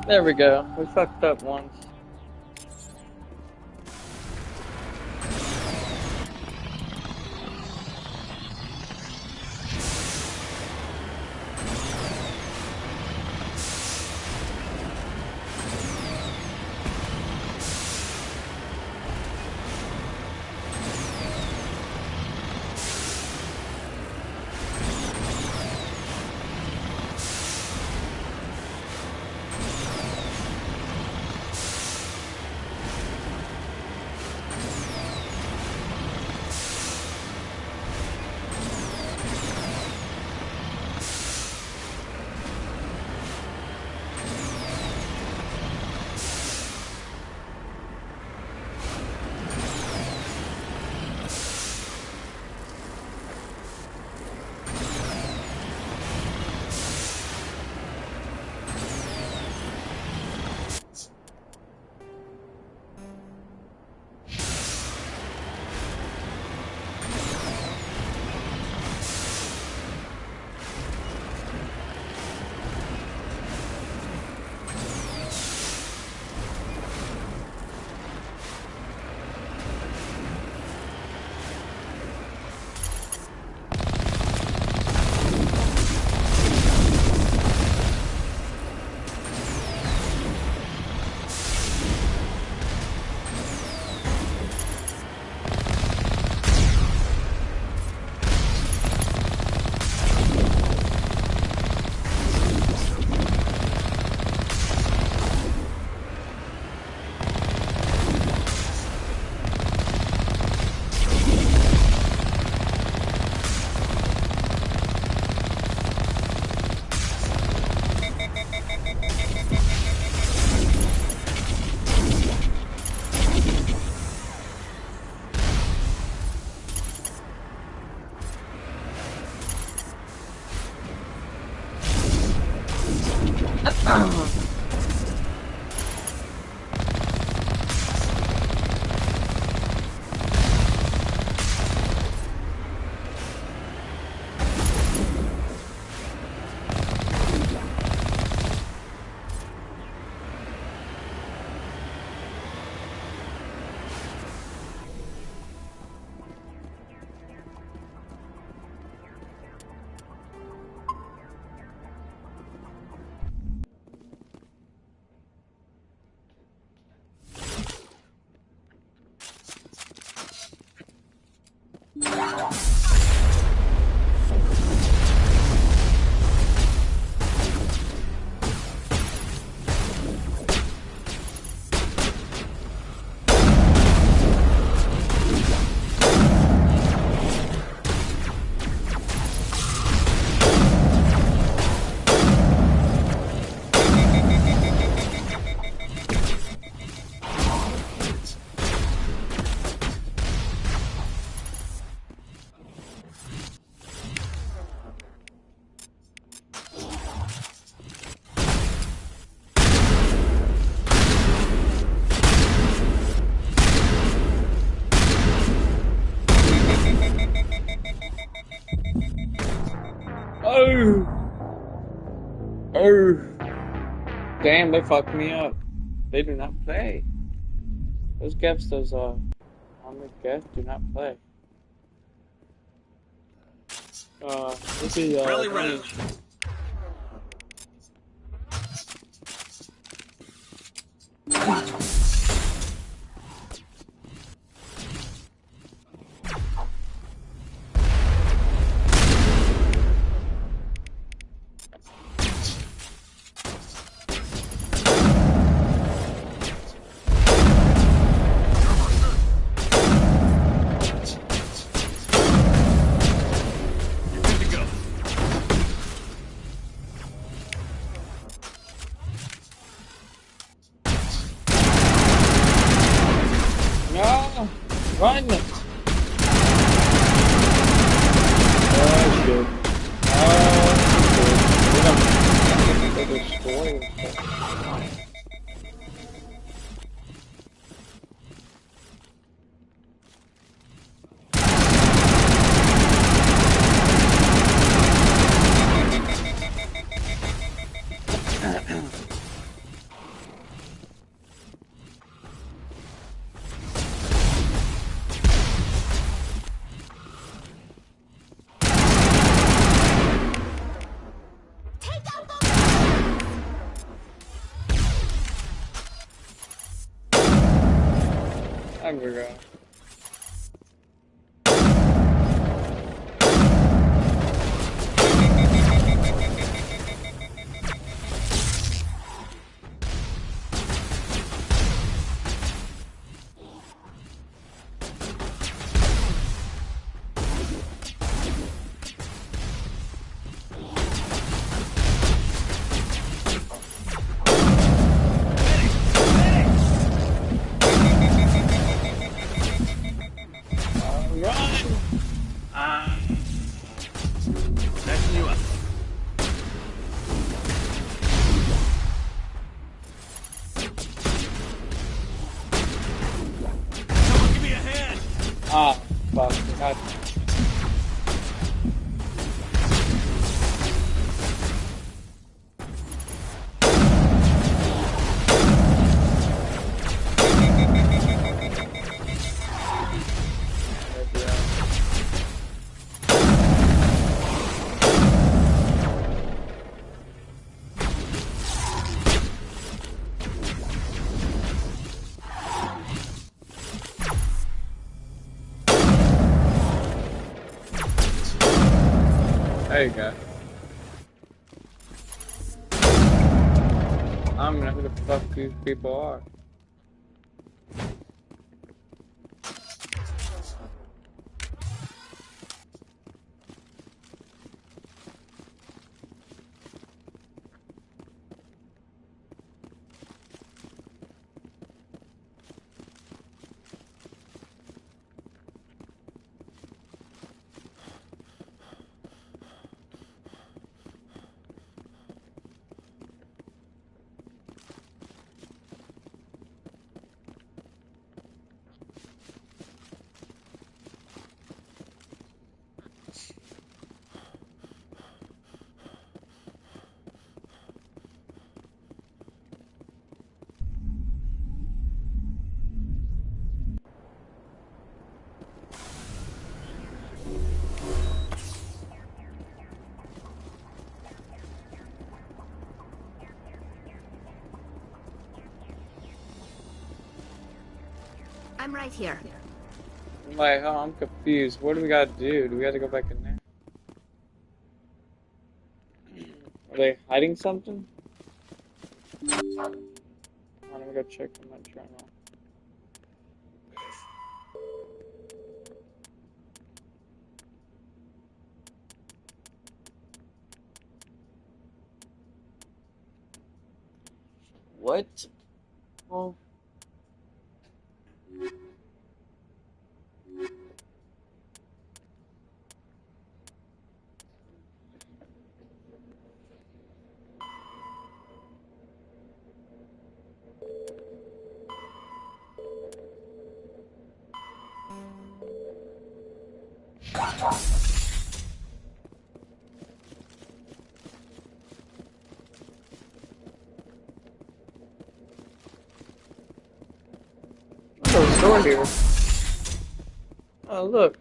There we go. We fucked up once. Oh! Oh! Damn, they fucked me up. They do not play. Those gaps, those armored gaps do not play. This is Rally ready. No! Run! Oh, shit. Oh, shit. They're destroying stuff. I forgot. Ah, fuck. God. There you go. I don't know who the fuck these people are. I'm right here. I'm like, oh, I'm confused. What do we gotta do? Do we gotta go back in there? Are they hiding something? I'm gonna go check in my journal. What? Oh. There's a door here. Oh, look.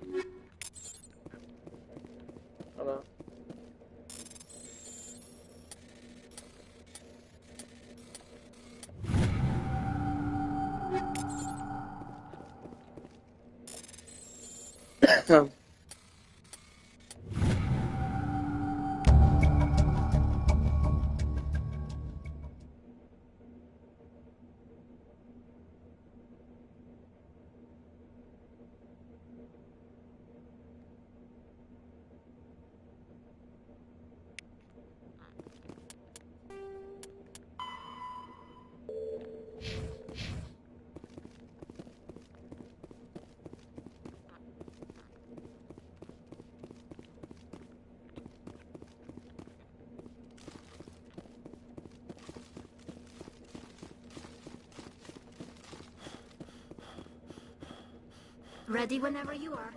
Hold on. Ready whenever you are.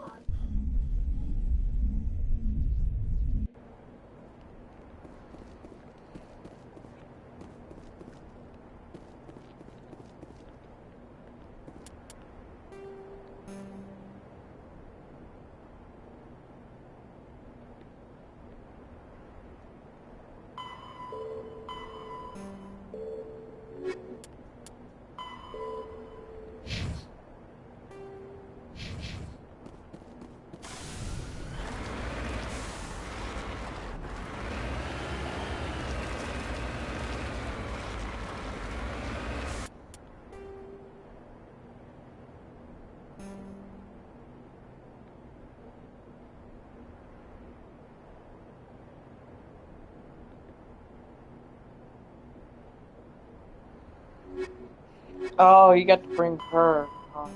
Oh, you got to bring her. Oh,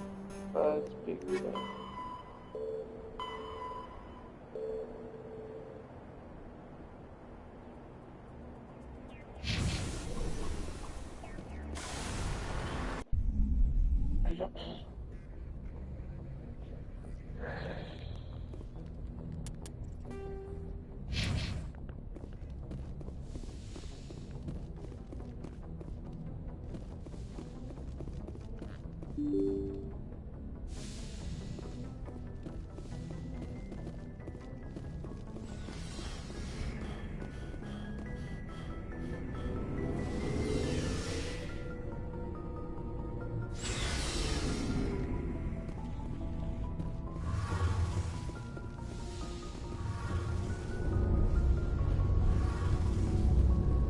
that's big.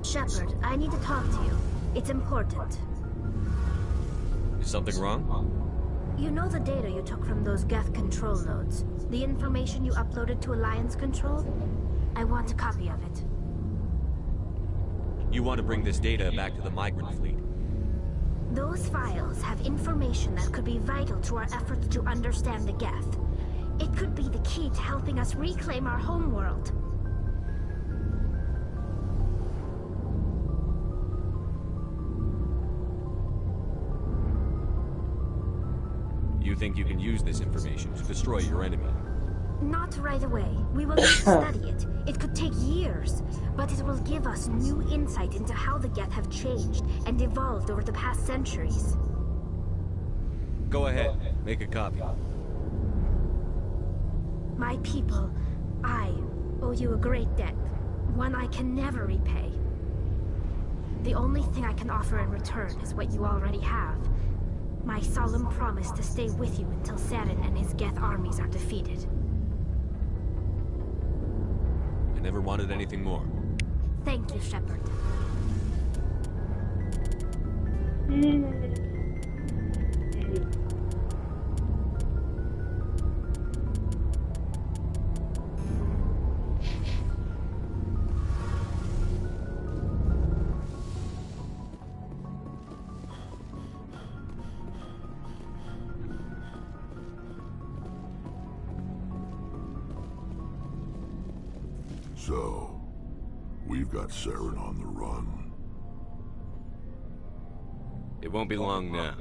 Shepard, I need to talk to you. It's important. Is something wrong? You know the data you took from those Geth control nodes? The information you uploaded to Alliance Control? I want a copy of it. You want to bring this data back to the migrant fleet? Those files have information that could be vital to our efforts to understand the Geth. It could be the key to helping us reclaim our homeworld. You think you can use this information to destroy your enemy? Not right away. We will need to study it. It could take years, but it will give us new insight into how the Geth have changed and evolved over the past centuries. Go ahead, make a copy. My people, I owe you a great debt, one I can never repay. The only thing I can offer in return is what you already have. My solemn promise to stay with you until Saren and his Geth armies are defeated. I never wanted anything more. Thank you, Shepard. So, we've got Saren on the run. It won't be long now.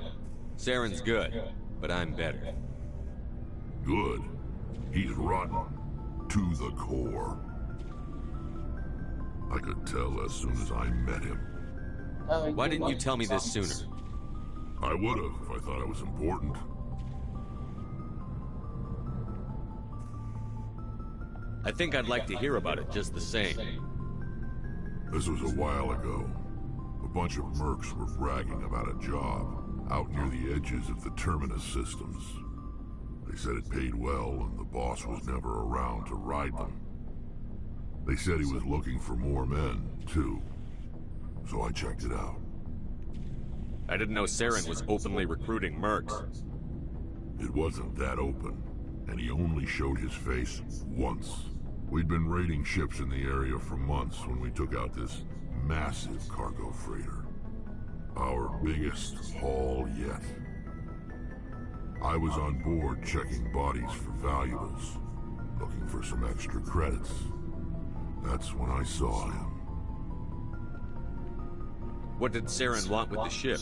Saren's good, but I'm better. Good? He's rotten. To the core. I could tell as soon as I met him. Why didn't you tell me this sooner? I would've if I thought it was important. I think I'd like to hear about it just the same. This was a while ago. A bunch of mercs were bragging about a job out near the edges of the Terminus systems. They said it paid well and the boss was never around to ride them. They said he was looking for more men, too. So I checked it out. I didn't know Saren was openly recruiting mercs. It wasn't that open, and he only showed his face once. We'd been raiding ships in the area for months when we took out this massive cargo freighter. Our biggest haul yet. I was on board checking bodies for valuables, looking for some extra credits. That's when I saw him. What did Saren want with the ship?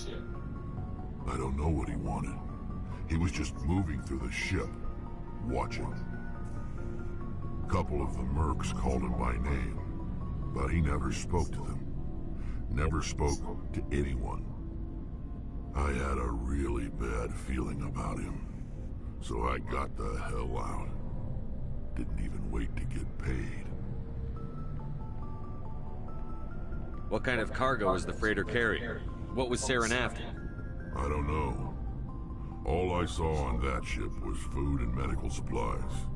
I don't know what he wanted. He was just moving through the ship, watching. A couple of the mercs called him by name, but he never spoke to them. Never spoke to anyone. I had a really bad feeling about him, so I got the hell out. Didn't even wait to get paid. What kind of cargo was the freighter carrying? What was Saren after? I don't know. All I saw on that ship was food and medical supplies.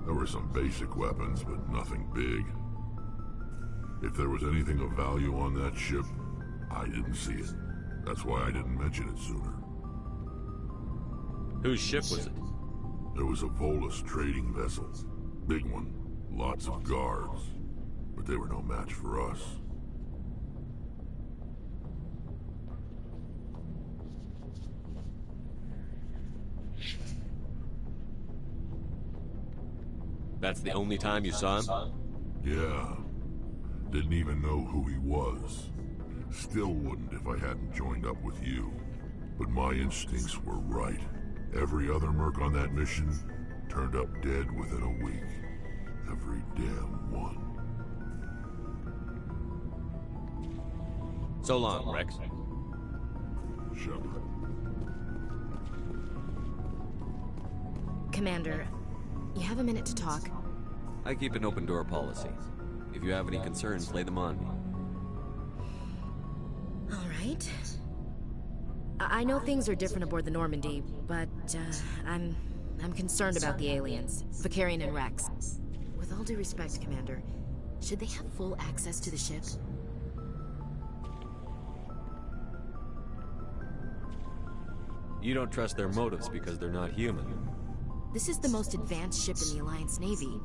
There were some basic weapons, but nothing big. If there was anything of value on that ship, I didn't see it. That's why I didn't mention it sooner. Whose ship was it? There was a Volus trading vessel. Big one. Lots of guards. But they were no match for us. That's the only time you saw him? Yeah. Didn't even know who he was. Still wouldn't if I hadn't joined up with you. But my instincts were right. Every other merc on that mission turned up dead within a week. Every damn one. So long, Rex. Shepard. Commander, you have a minute to talk? I keep an open door policy. If you have any concerns, lay them on me. All right. I know things are different aboard the Normandy, but I'm concerned about the aliens, Vakarian and Rex. With all due respect, Commander, should they have full access to the ship? You don't trust their motives because they're not human. This is the most advanced ship in the Alliance Navy.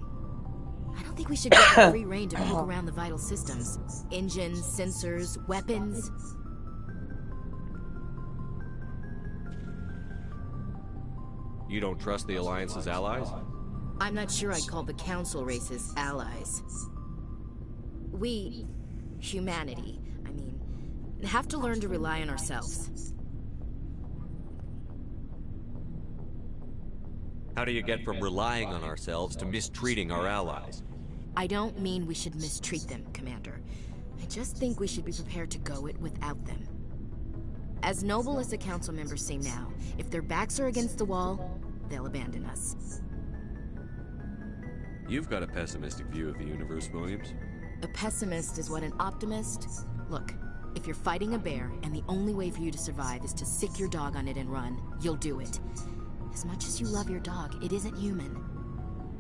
I don't think we should get free rein to poke around the vital systems. Engines, sensors, weapons. You don't trust the Alliance's allies? I'm not sure I'd call the Council races allies. We, humanity, I mean, have to learn to rely on ourselves. How do you get from relying on ourselves to mistreating our allies? I don't mean we should mistreat them, Commander. I just think we should be prepared to go it without them. As noble as the Council members seem now, if their backs are against the wall, they'll abandon us. You've got a pessimistic view of the universe, Williams. A pessimist is what an optimist... Look, If you're fighting a bear, and the only way for you to survive is to sick your dog on it and run, you'll do it. As much as you love your dog, it isn't human.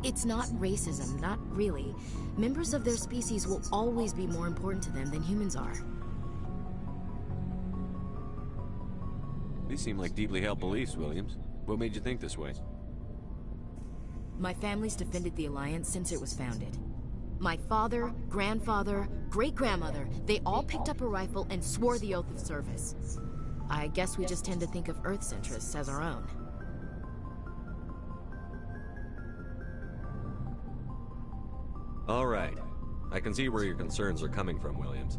It's not racism, not really. Members of their species will always be more important to them than humans are. These seem like deeply held beliefs, Williams. What made you think this way? My family's defended the Alliance since it was founded. My father, grandfather, great-grandmother, they all picked up a rifle and swore the oath of service. I guess we just tend to think of Earth's interests as our own. All right. I can see where your concerns are coming from, Williams.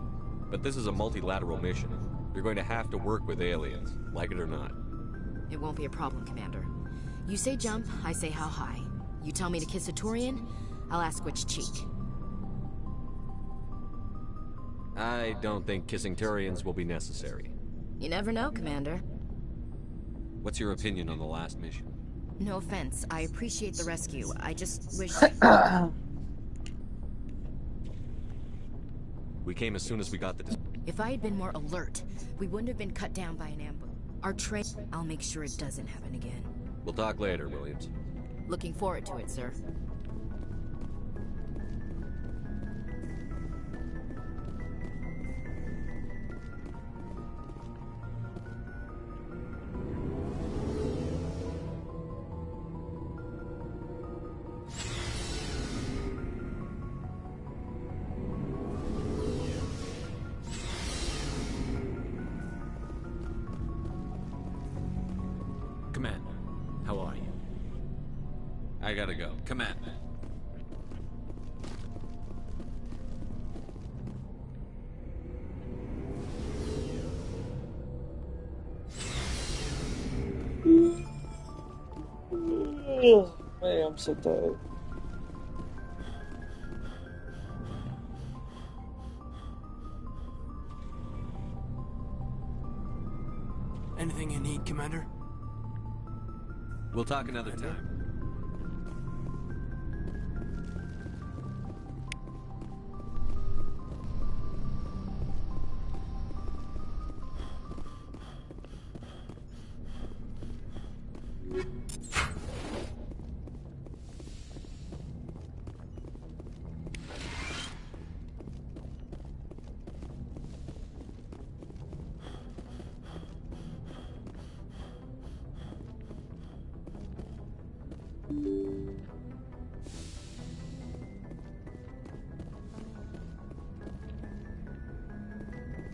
But this is a multilateral mission. You're going to have to work with aliens, like it or not. It won't be a problem, Commander. You say jump, I say how high. You tell me to kiss a Turian, I'll ask which cheek. I don't think kissing Turians will be necessary. You never know, Commander. What's your opinion on the last mission? No offense, I appreciate the rescue. I just wish... We came as soon as we got the... If I had been more alert, we wouldn't have been cut down by an ambush. Our train... I'll make sure it doesn't happen again. We'll talk later, Williams. Looking forward to it, sir. Commander, how are you? I gotta go. Commander. Oh, man, I'm so tired. Anything you need, Commander? We'll talk another time.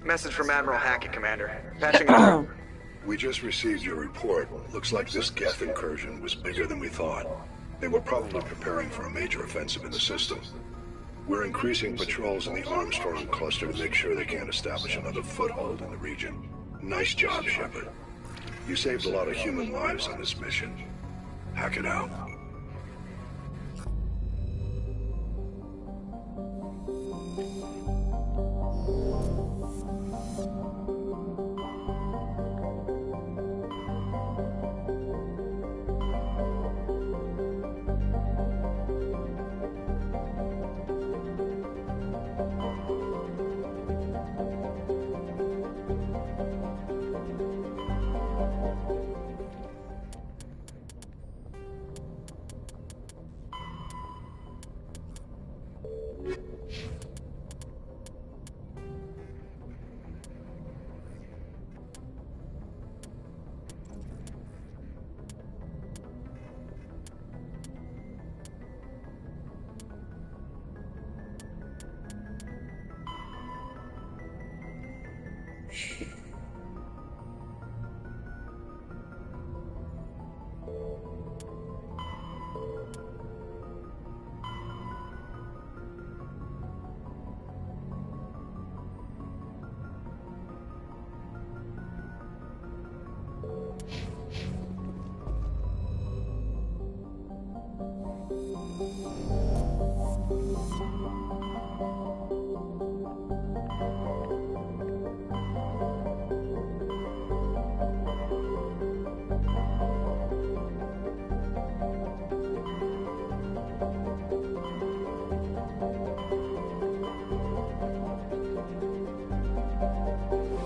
Message from Admiral Hackett, Commander. Patching up. We just received your report. Looks like this Geth incursion was bigger than we thought. They were probably preparing for a major offensive in the system. We're increasing patrols in the Armstrong cluster to make sure they can't establish another foothold in the region. Nice job, Shepard. You saved a lot of human lives on this mission. Hackett out.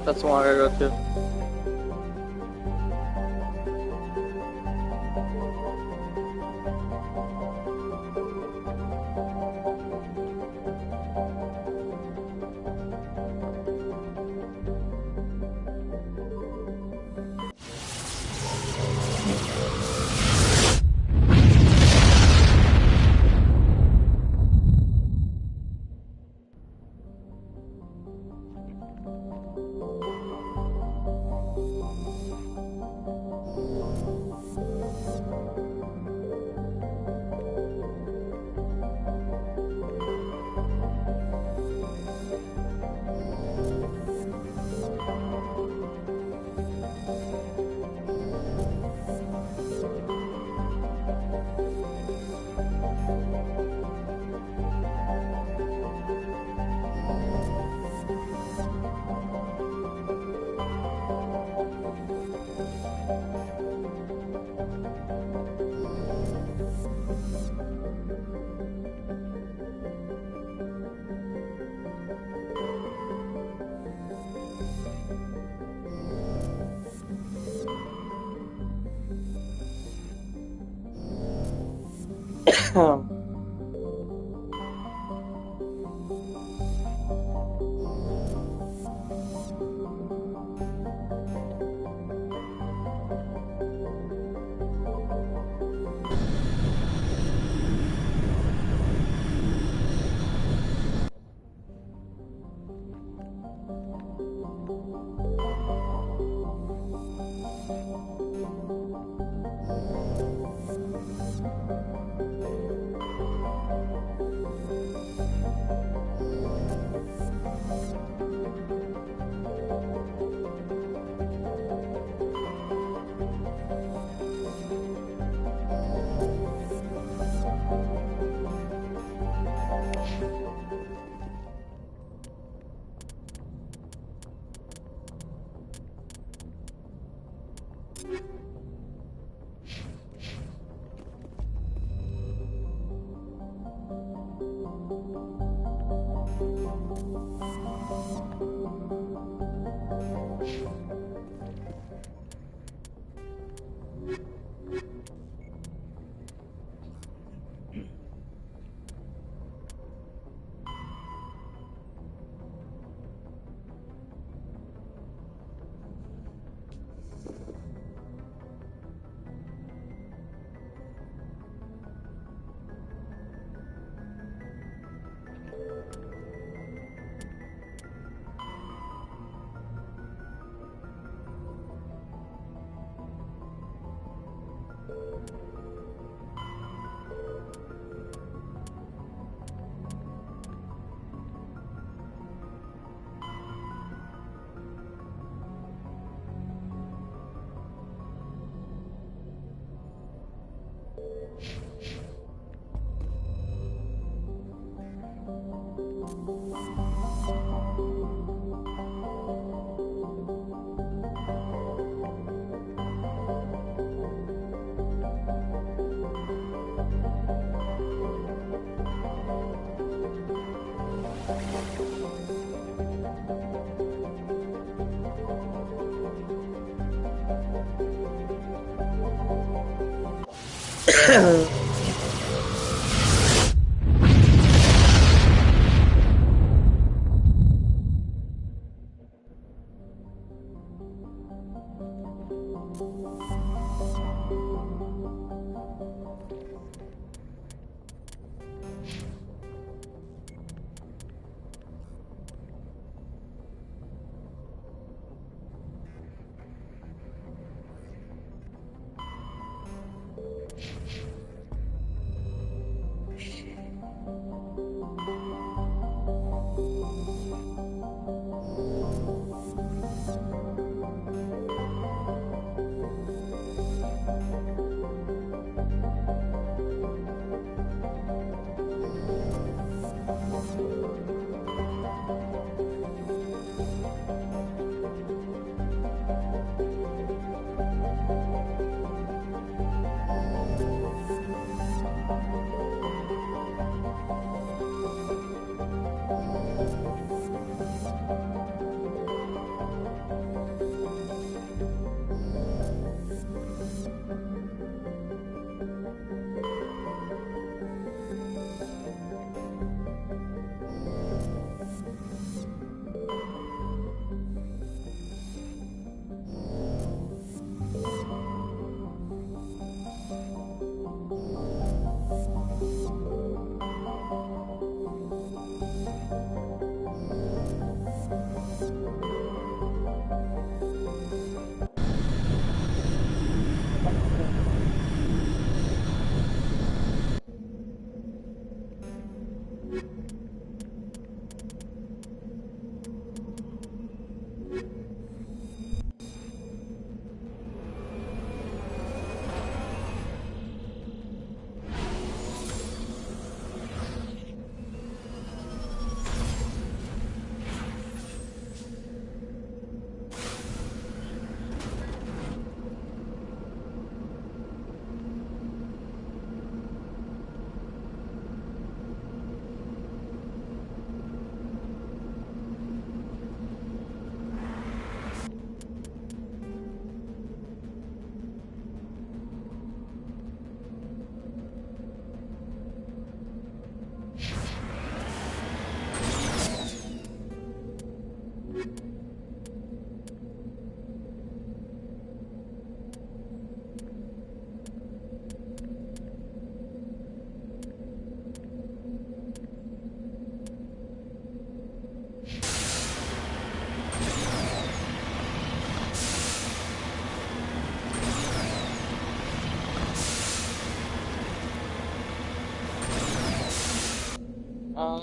That's the one I gotta go to.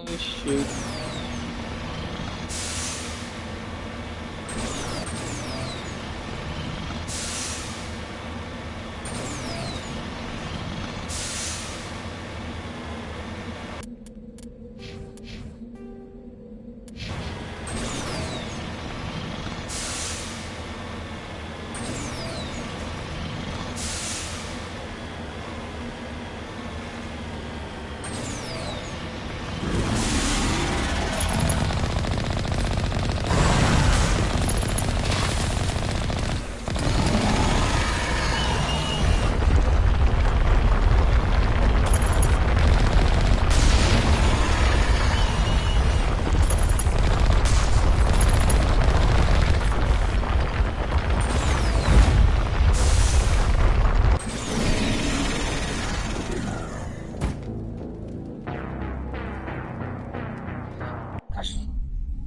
Oh, shoot.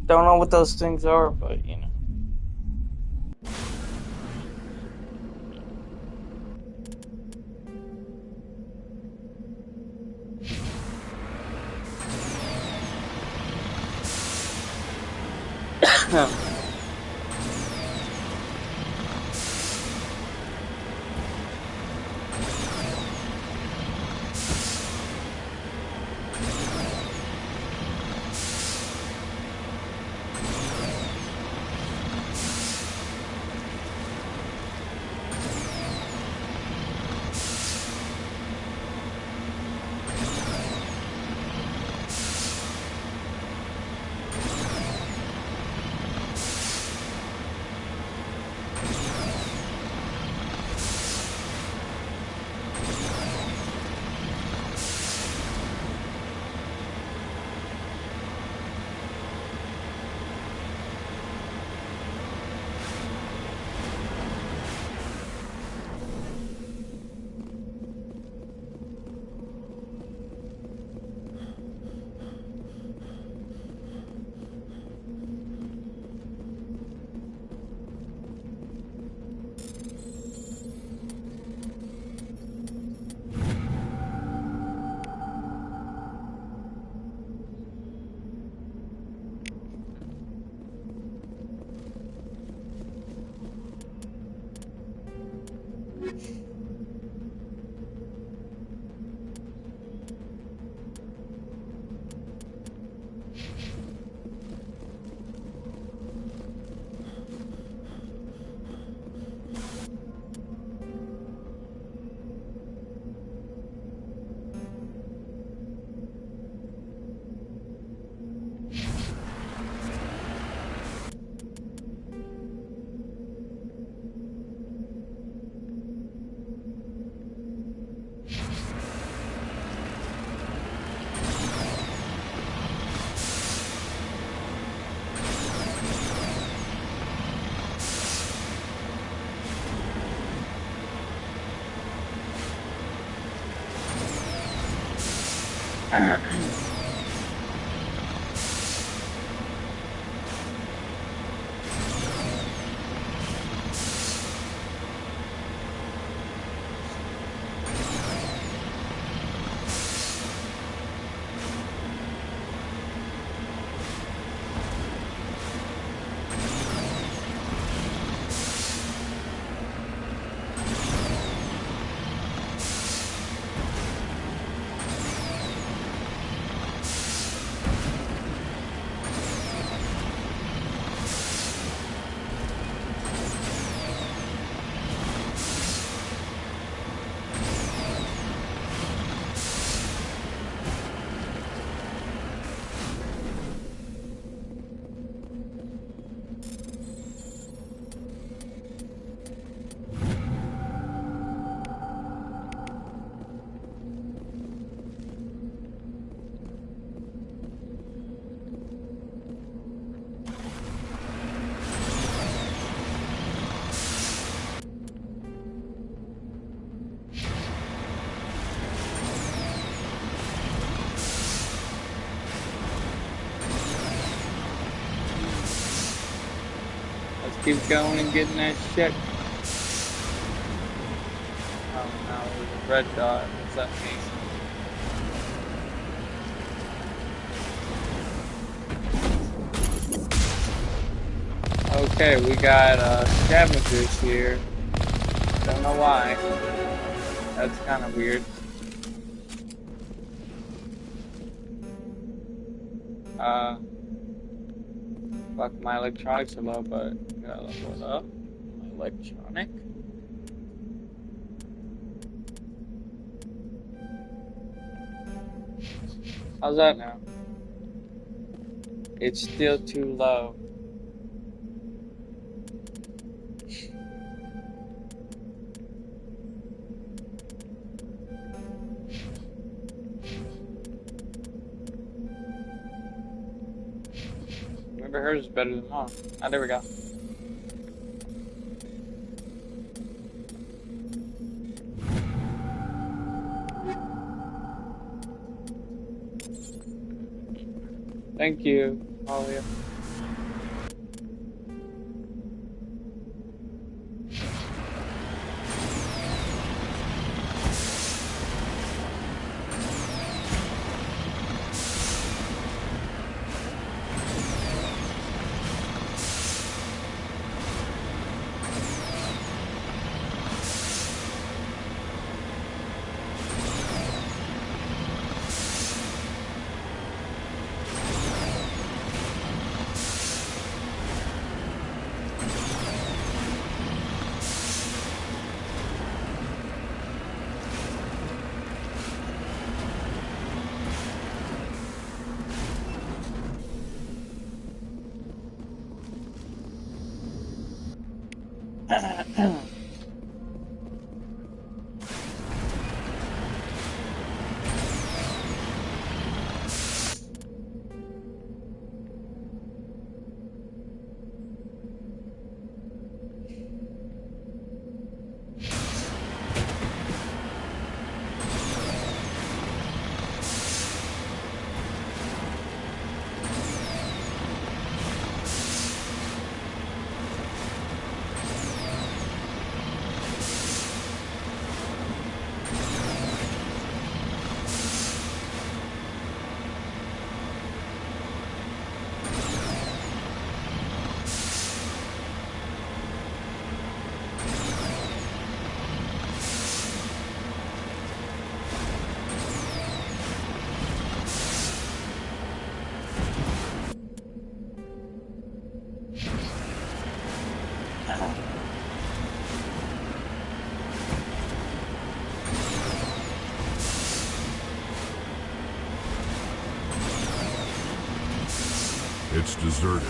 Don't know what those things are, but you know. Keep going and getting that shit. Oh, now there's a red dot. What's that mean? Okay, we got scavengers here. Don't know why. That's kind of weird. Fuck, my electronics are low, but gotta level it up. My electronic. How's that now? It's still too low. Remember, hers is better than mine. Ah, there we go. Thank you, Alia. It's deserted.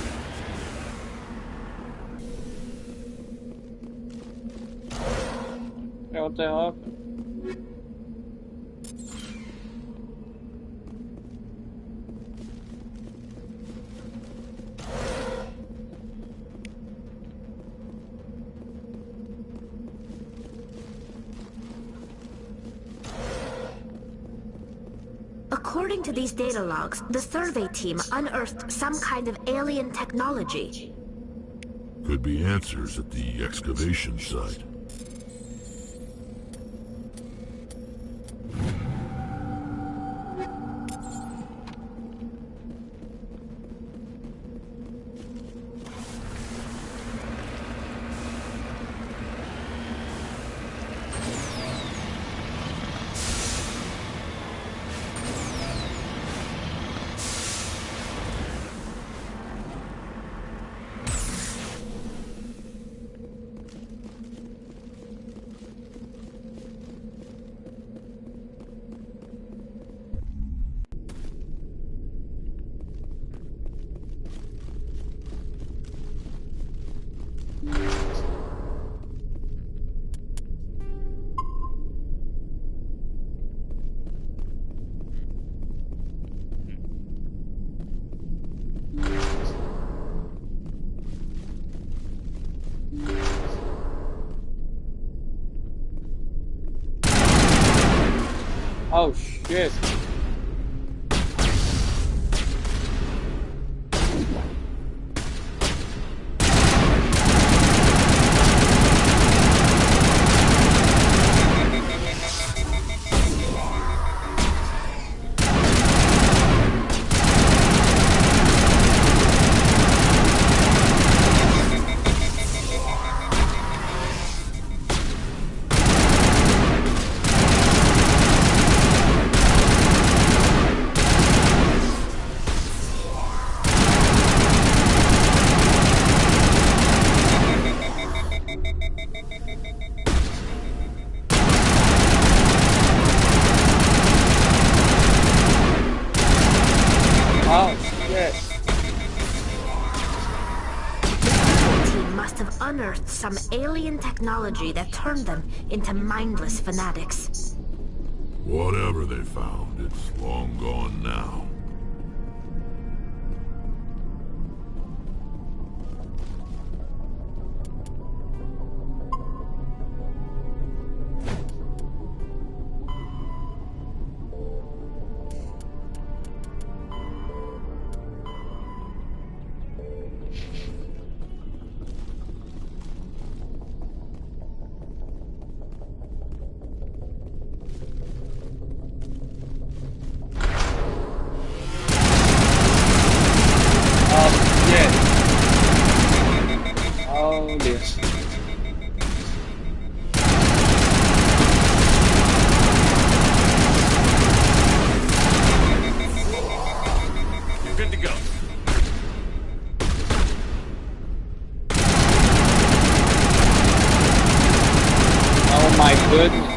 Yeah, what the hell happened? According to these data logs, the survey team unearthed some kind of alien technology. Could be answers at the excavation site. Oh shit. Oh, shit. The team must have unearthed some alien technology that turned them into mindless fanatics. Whatever they found, it's long gone now. Oh dear. You're good to go. Oh my goodness.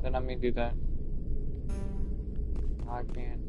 Then let me do that. I can't.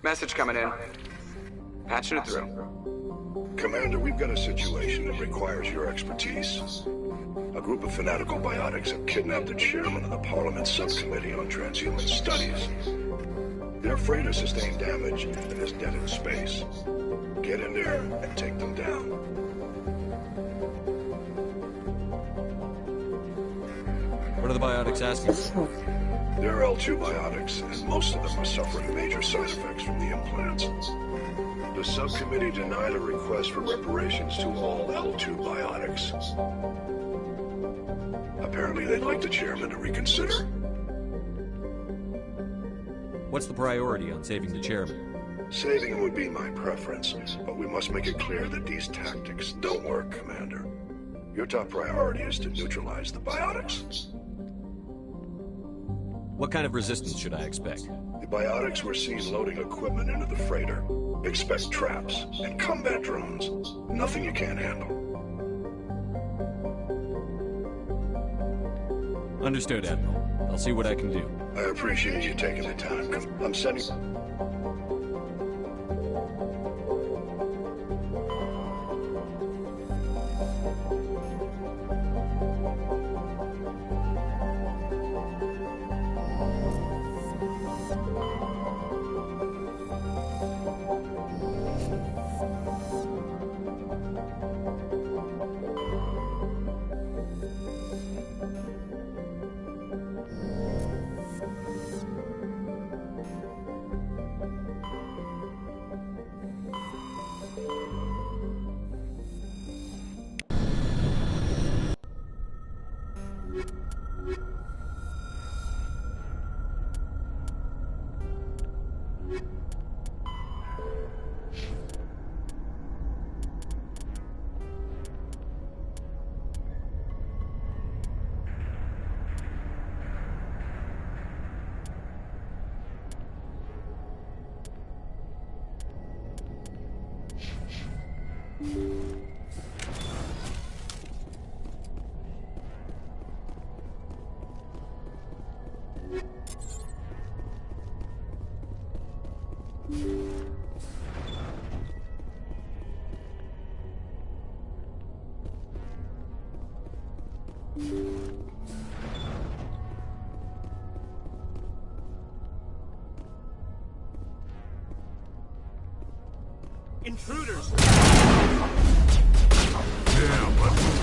Message coming in. Patching it through. Commander, we've got a situation that requires your expertise. A group of fanatical biotics have kidnapped the chairman of the Parliament Subcommittee on Transhuman Studies. Their freighter sustained damage and is dead in space. Get in there and take them down. What are the biotics asking for? They're L2 biotics, and most of them are suffering major side effects from the implants. The subcommittee denied a request for reparations to all L2 biotics. Apparently they'd like the chairman to reconsider. What's the priority on saving the chairman? Saving him would be my preference, but we must make it clear that these tactics don't work, Commander. Your top priority is to neutralize the biotics. What kind of resistance should I expect? The biotics were seen loading equipment into the freighter. Expect traps and combat drones. Nothing you can't handle. Understood, Admiral. I'll see what I can do. I appreciate you taking the time. I'm sending... Intruders! Damn, let's move.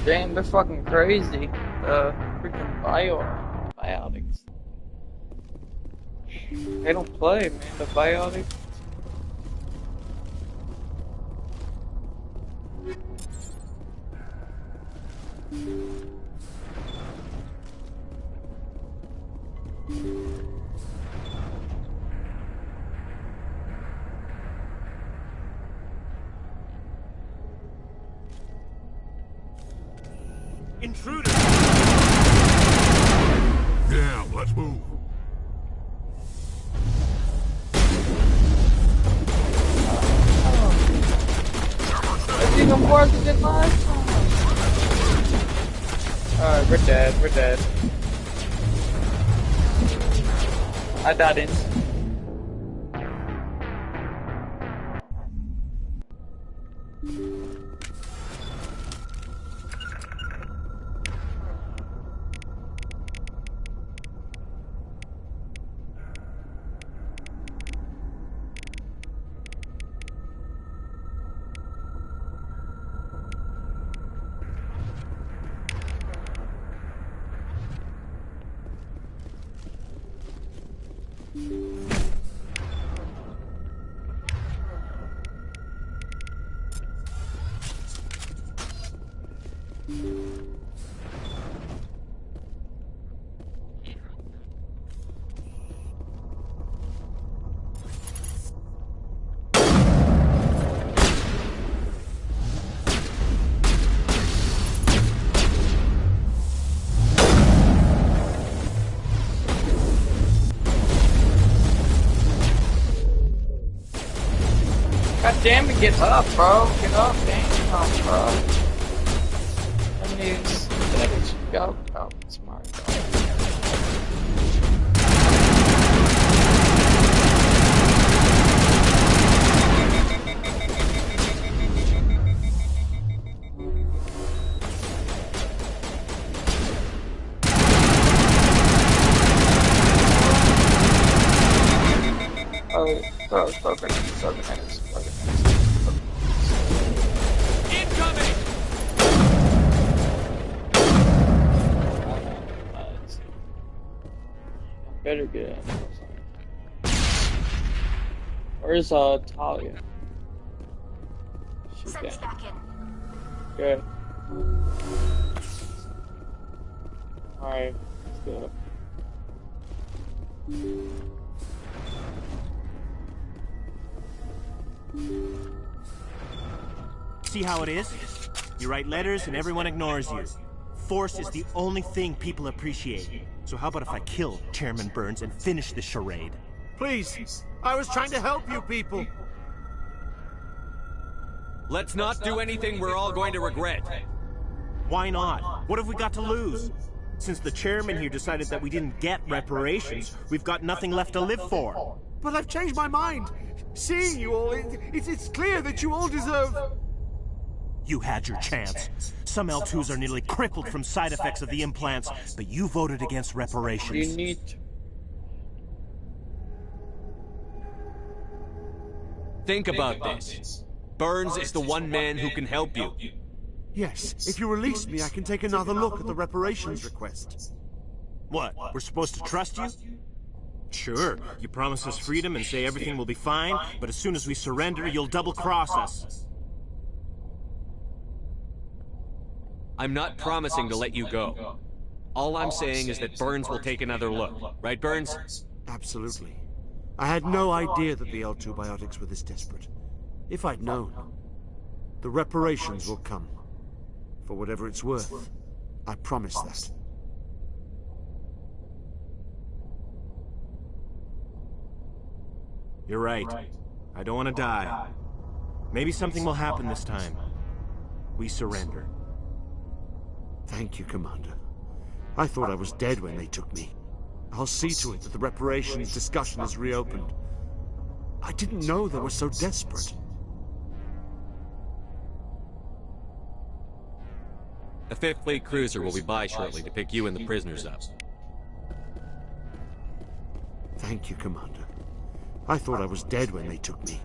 Damn, they're fucking crazy. The freaking biotics. They don't play, man. The biotics. Intruders! Damn, let's move. It's even worse than last time. Alright, we're dead. We're dead. I died instantly. God damn it, get up, bro. Get up, damn, bro. I need to go. Oh, smart. Oh, so good. Incoming! Better get it. Where's Talia? she's Send me down. back in. Good. Alright, let's go. See how it is? You write letters and everyone ignores you. Force is the only thing people appreciate. So how about if I kill Chairman Burns and finish this charade? Please, I was trying to help you people. Let's not do anything we're all going to regret. Why not? What have we got to lose? Since the chairman here decided that we didn't get reparations, we've got nothing left to live for. But I've changed my mind. Seeing you all, it's clear that you all deserve... You had your chance. Some L2s are nearly crippled from side effects of the implants, but you voted against reparations. You need to. Think about this. Burns is the one man who can help you. Yes, if you release me, I can take another look at the reparations request. What? We're supposed to trust you? Sure, you promise us freedom and say everything will be fine, but as soon as we surrender, you'll double-cross us. I'm not promising to let you go. All I'm saying is that Burns will take another look. Right, Burns? Absolutely. I had no idea that the L2 biotics were this desperate. If I'd known, the reparations will come. For whatever it's worth. I promise that. You're right. I don't want to die. Maybe something will happen this time. We surrender. Thank you, Commander. I thought I was dead when they took me. I'll see to it that the reparations discussion is reopened. I didn't know they were so desperate. The 5th Fleet cruiser will be by shortly to pick you and the prisoners up. Thank you, Commander. I thought I was dead when they took me.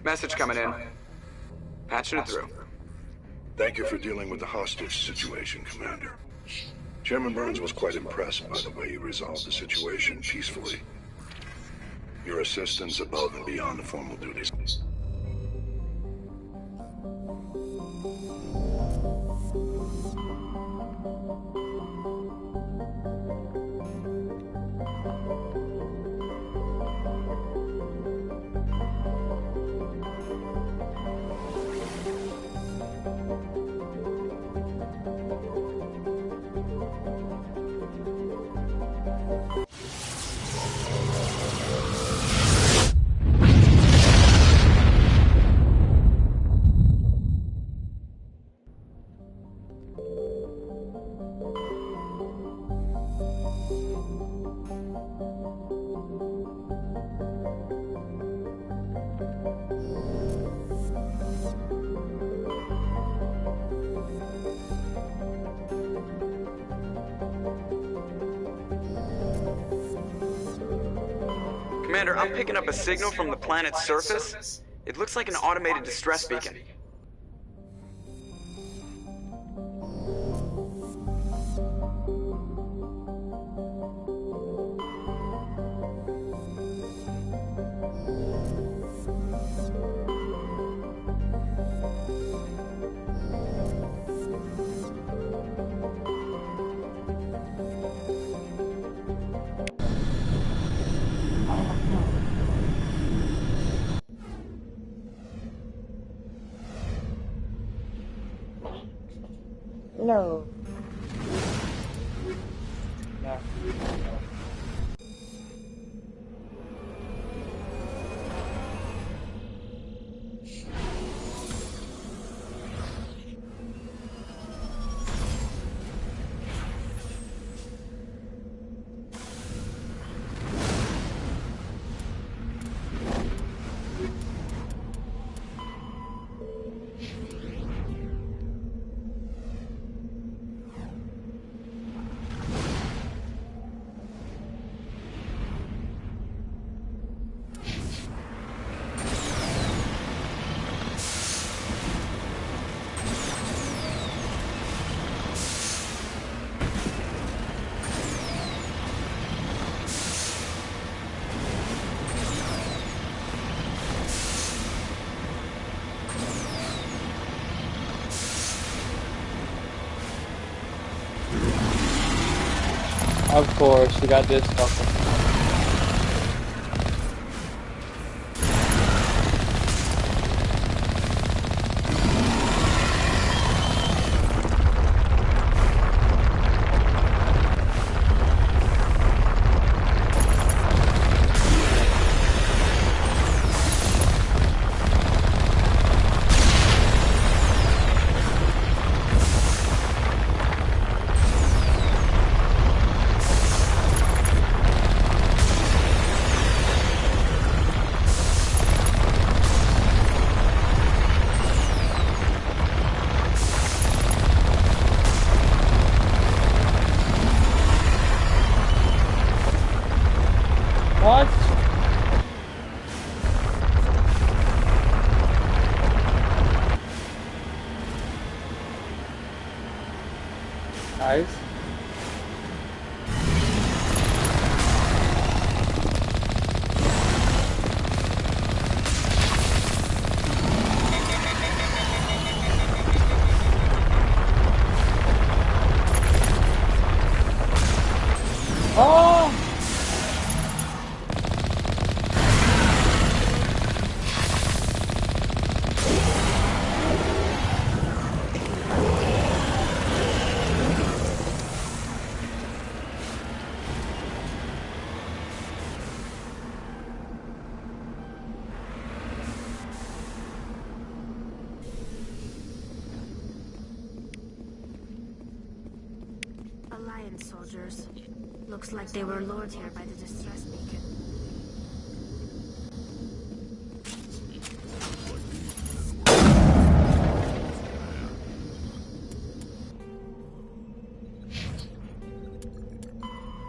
Message coming in. Patching it through. Thank you for dealing with the hostage situation, Commander. Chairman Burns was quite impressed by the way you resolved the situation peacefully. Your assistance above and beyond the formal duties. Commander, I'm picking up a signal from the planet's surface. It looks like an automated distress beacon. No. No. Of course, you got this fucker. What? Nice. Oh! Alliance soldiers. Looks like they were lured here by the distress beacon.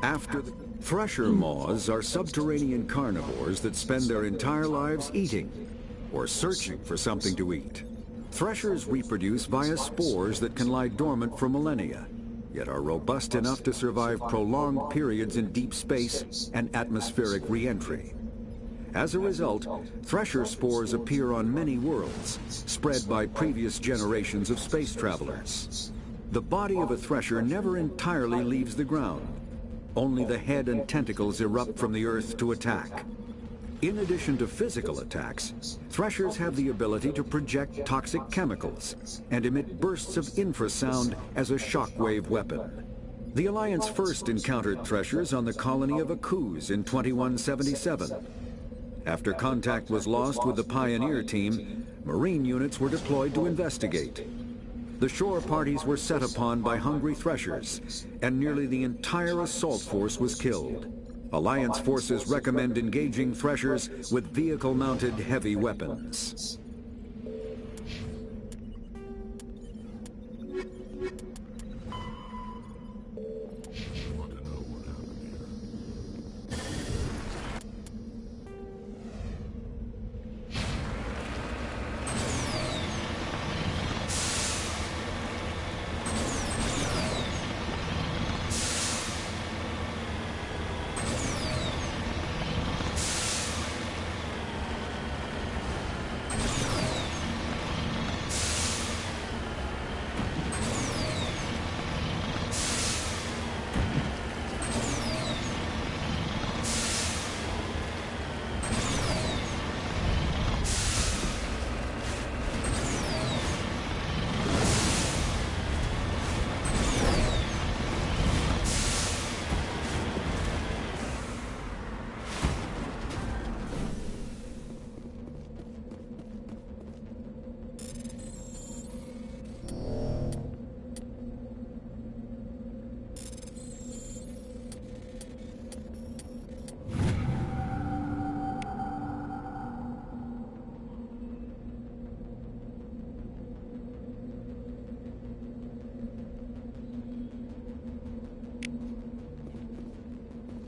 After the Thresher maws are subterranean carnivores that spend their entire lives eating or searching for something to eat. Threshers reproduce via spores that can lie dormant for millennia, yet are robust enough to survive prolonged periods in deep space and atmospheric re-entry. As a result, Thresher spores appear on many worlds, spread by previous generations of space travelers. The body of a Thresher never entirely leaves the ground. Only the head and tentacles erupt from the Earth to attack. In addition to physical attacks, Threshers have the ability to project toxic chemicals and emit bursts of infrasound as a shockwave weapon. The Alliance first encountered Threshers on the colony of Akuz in 2177. After contact was lost with the Pioneer team, Marine units were deployed to investigate. The shore parties were set upon by hungry Threshers, and nearly the entire assault force was killed. Alliance forces recommend engaging Threshers with vehicle-mounted heavy weapons.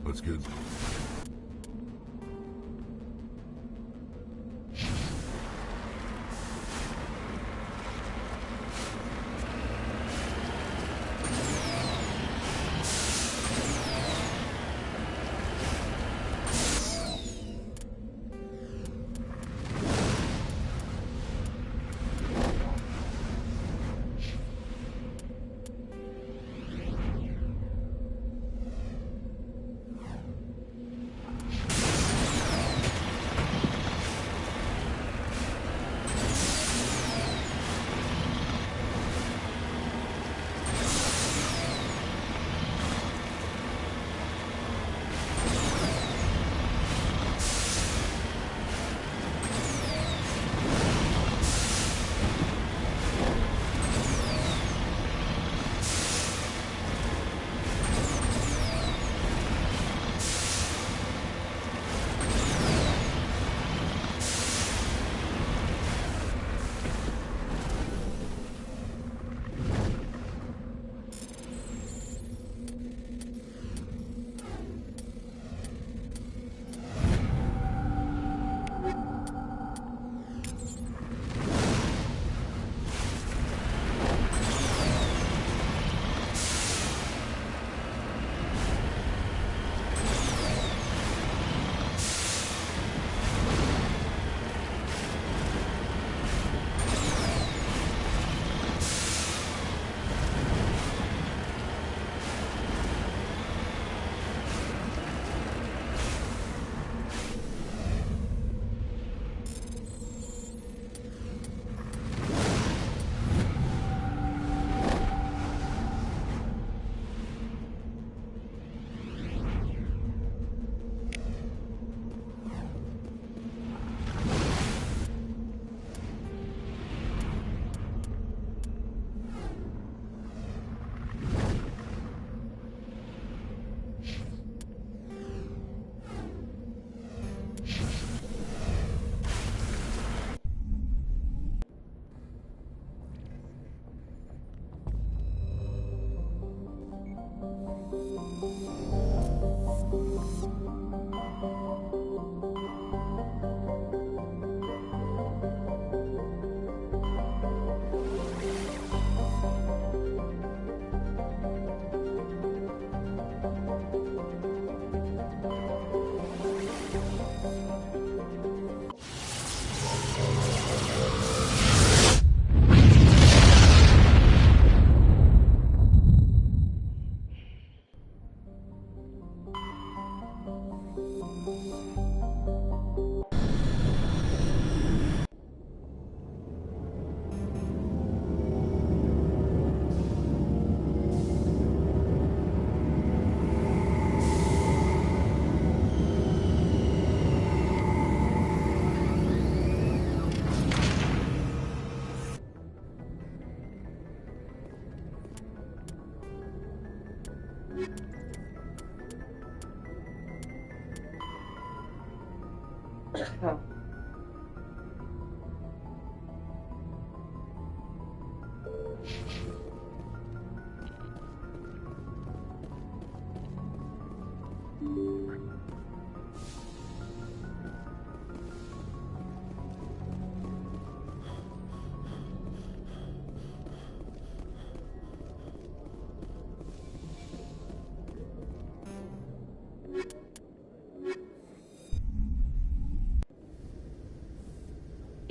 Let's get...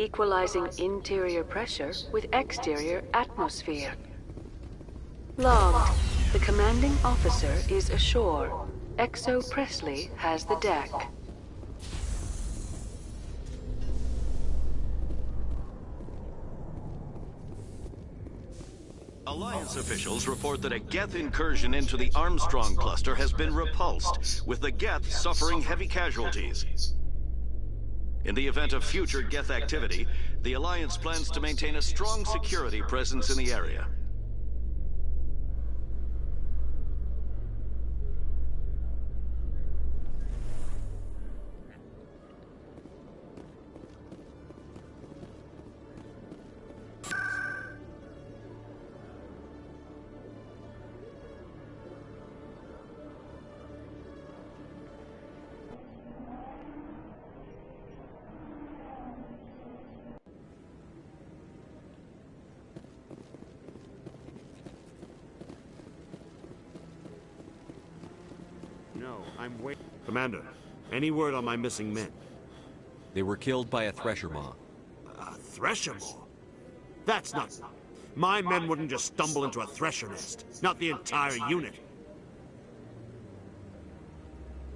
Equalizing interior pressure with exterior atmosphere. Logged. The commanding officer is ashore. Exo Presley has the deck. Alliance officials report that a Geth incursion into the Armstrong cluster has been repulsed, with the Geth suffering heavy casualties. In the event of future Geth activity, the Alliance plans to maintain a strong security presence in the area. I'm waiting. Commander, any word on my missing men? They were killed by a Thresher Maw. A Thresher Maw? That's not... My men wouldn't just stumble into a Thresher nest. Not the entire unit.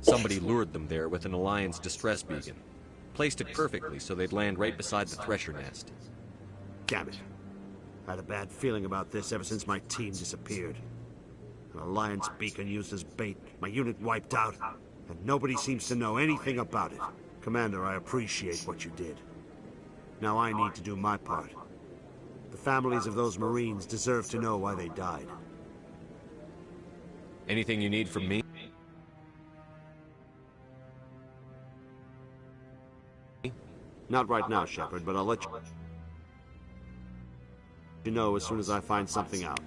Somebody lured them there with an Alliance distress beacon. Placed it perfectly so they'd land right beside the Thresher nest. Damn it. I had a bad feeling about this ever since my team disappeared. An Alliance beacon used as bait, my unit wiped out, and nobody seems to know anything about it. Commander, I appreciate what you did. Now I need to do my part. The families of those Marines deserve to know why they died. Anything you need from me? Not right now, Shepard, but I'll let you know as soon as I find something out.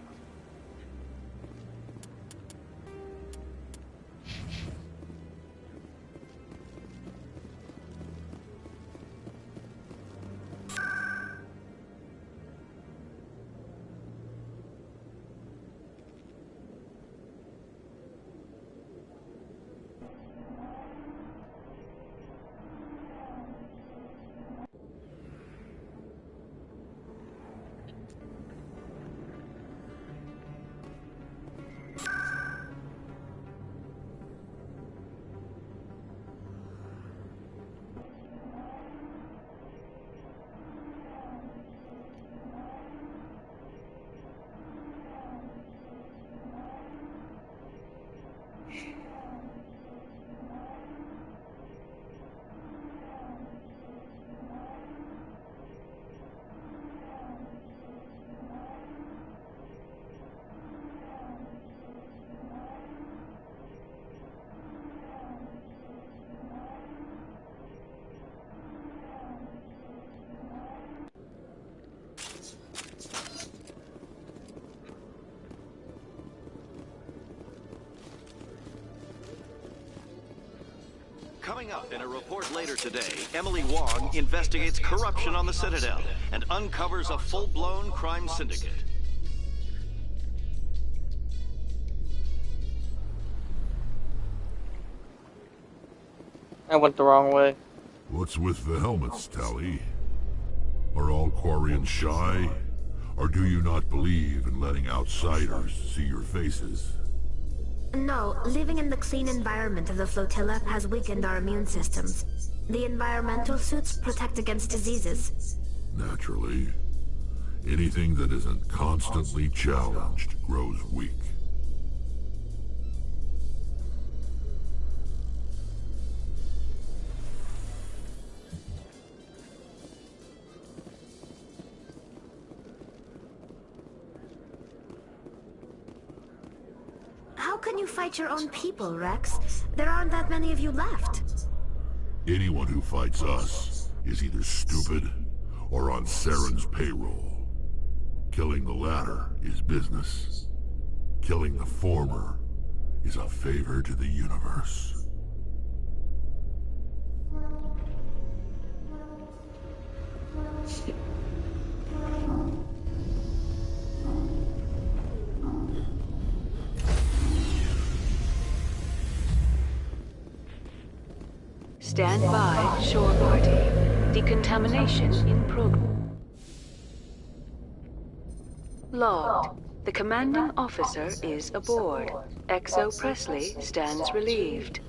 Coming up in a report later today, Emily Wong investigates corruption on the Citadel and uncovers a full-blown crime syndicate. I went the wrong way. What's with the helmets, Tali? Are all Quarians shy? Or do you not believe in letting outsiders see your faces? No, living in the clean environment of the flotilla has weakened our immune systems. The environmental suits protect against diseases. Naturally. Anything that isn't constantly challenged grows weak. How can you fight your own people, Rex? There aren't that many of you left. Anyone who fights us is either stupid or on Saren's payroll. Killing the latter is business. Killing the former is a favor to the universe. Stand by, shore party. Decontamination in progress. Logged. The commanding officer is aboard. XO Presley stands relieved.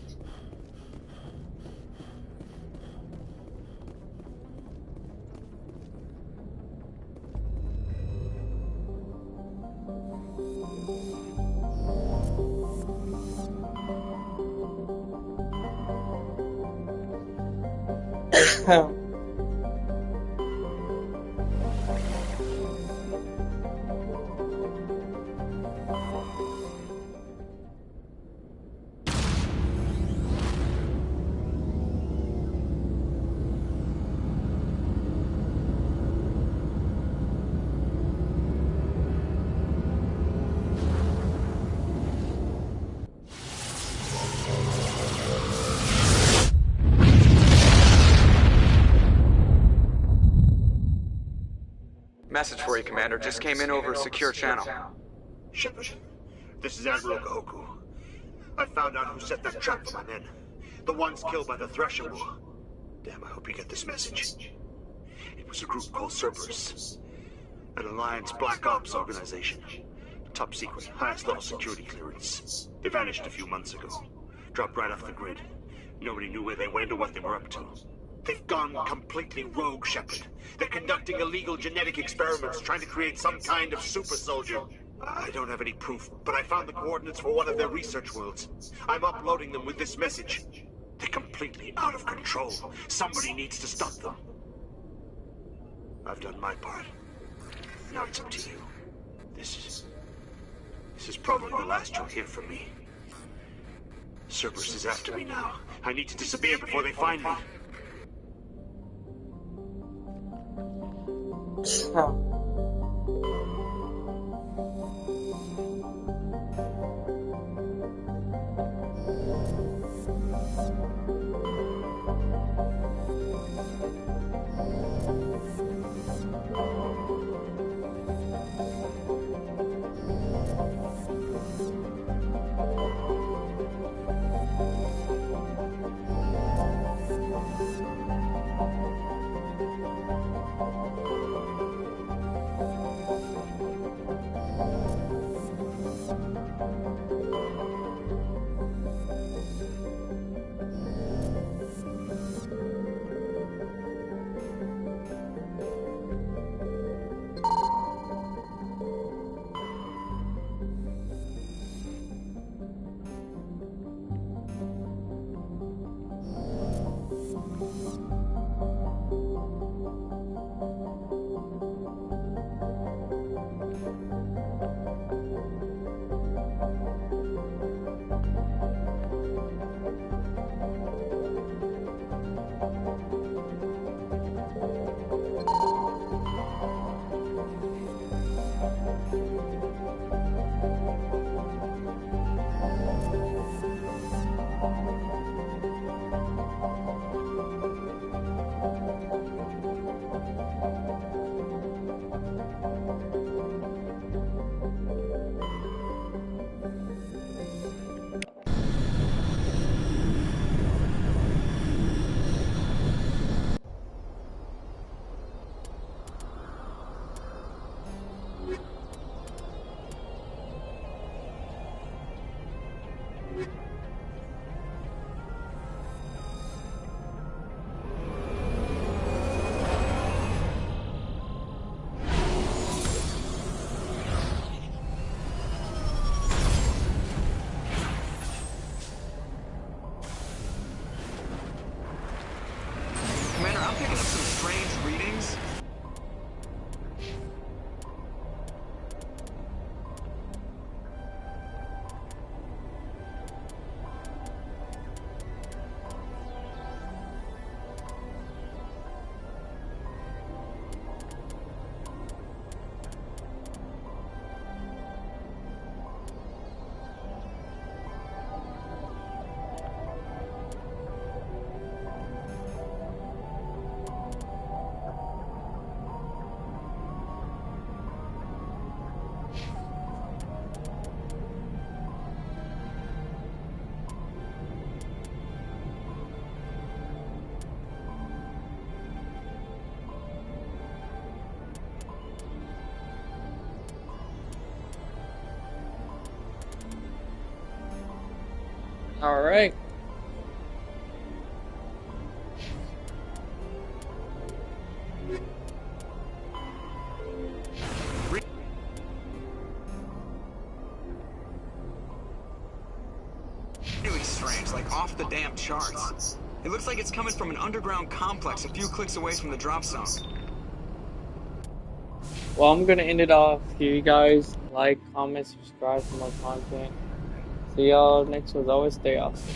Message for you, Commander. Just came in over a secure channel. Shepard, this is Admiral Goku. I found out who set that trap for my men. The ones killed by the Thresher War. Damn, I hope you get this message. It was a group called Cerberus. An Alliance Black Ops organization. Top secret, highest level security clearance. They vanished a few months ago. Dropped right off the grid. Nobody knew where they went or what they were up to. They've gone completely rogue, Shepard. They're conducting illegal genetic experiments, trying to create some kind of super soldier. I don't have any proof, but I found the coordinates for one of their research worlds. I'm uploading them with this message. They're completely out of control. Somebody needs to stop them. I've done my part. Now it's up to you. This is probably the last you'll hear from me. Cerberus is after me now. I need to disappear before they find me. All right. Really strange, like off the damn charts. It looks like it's coming from an underground complex a few clicks away from the drop zone. Well, I'm gonna end it off here, you guys. Like, comment, subscribe for more content. See y'all next one. Always stay awesome.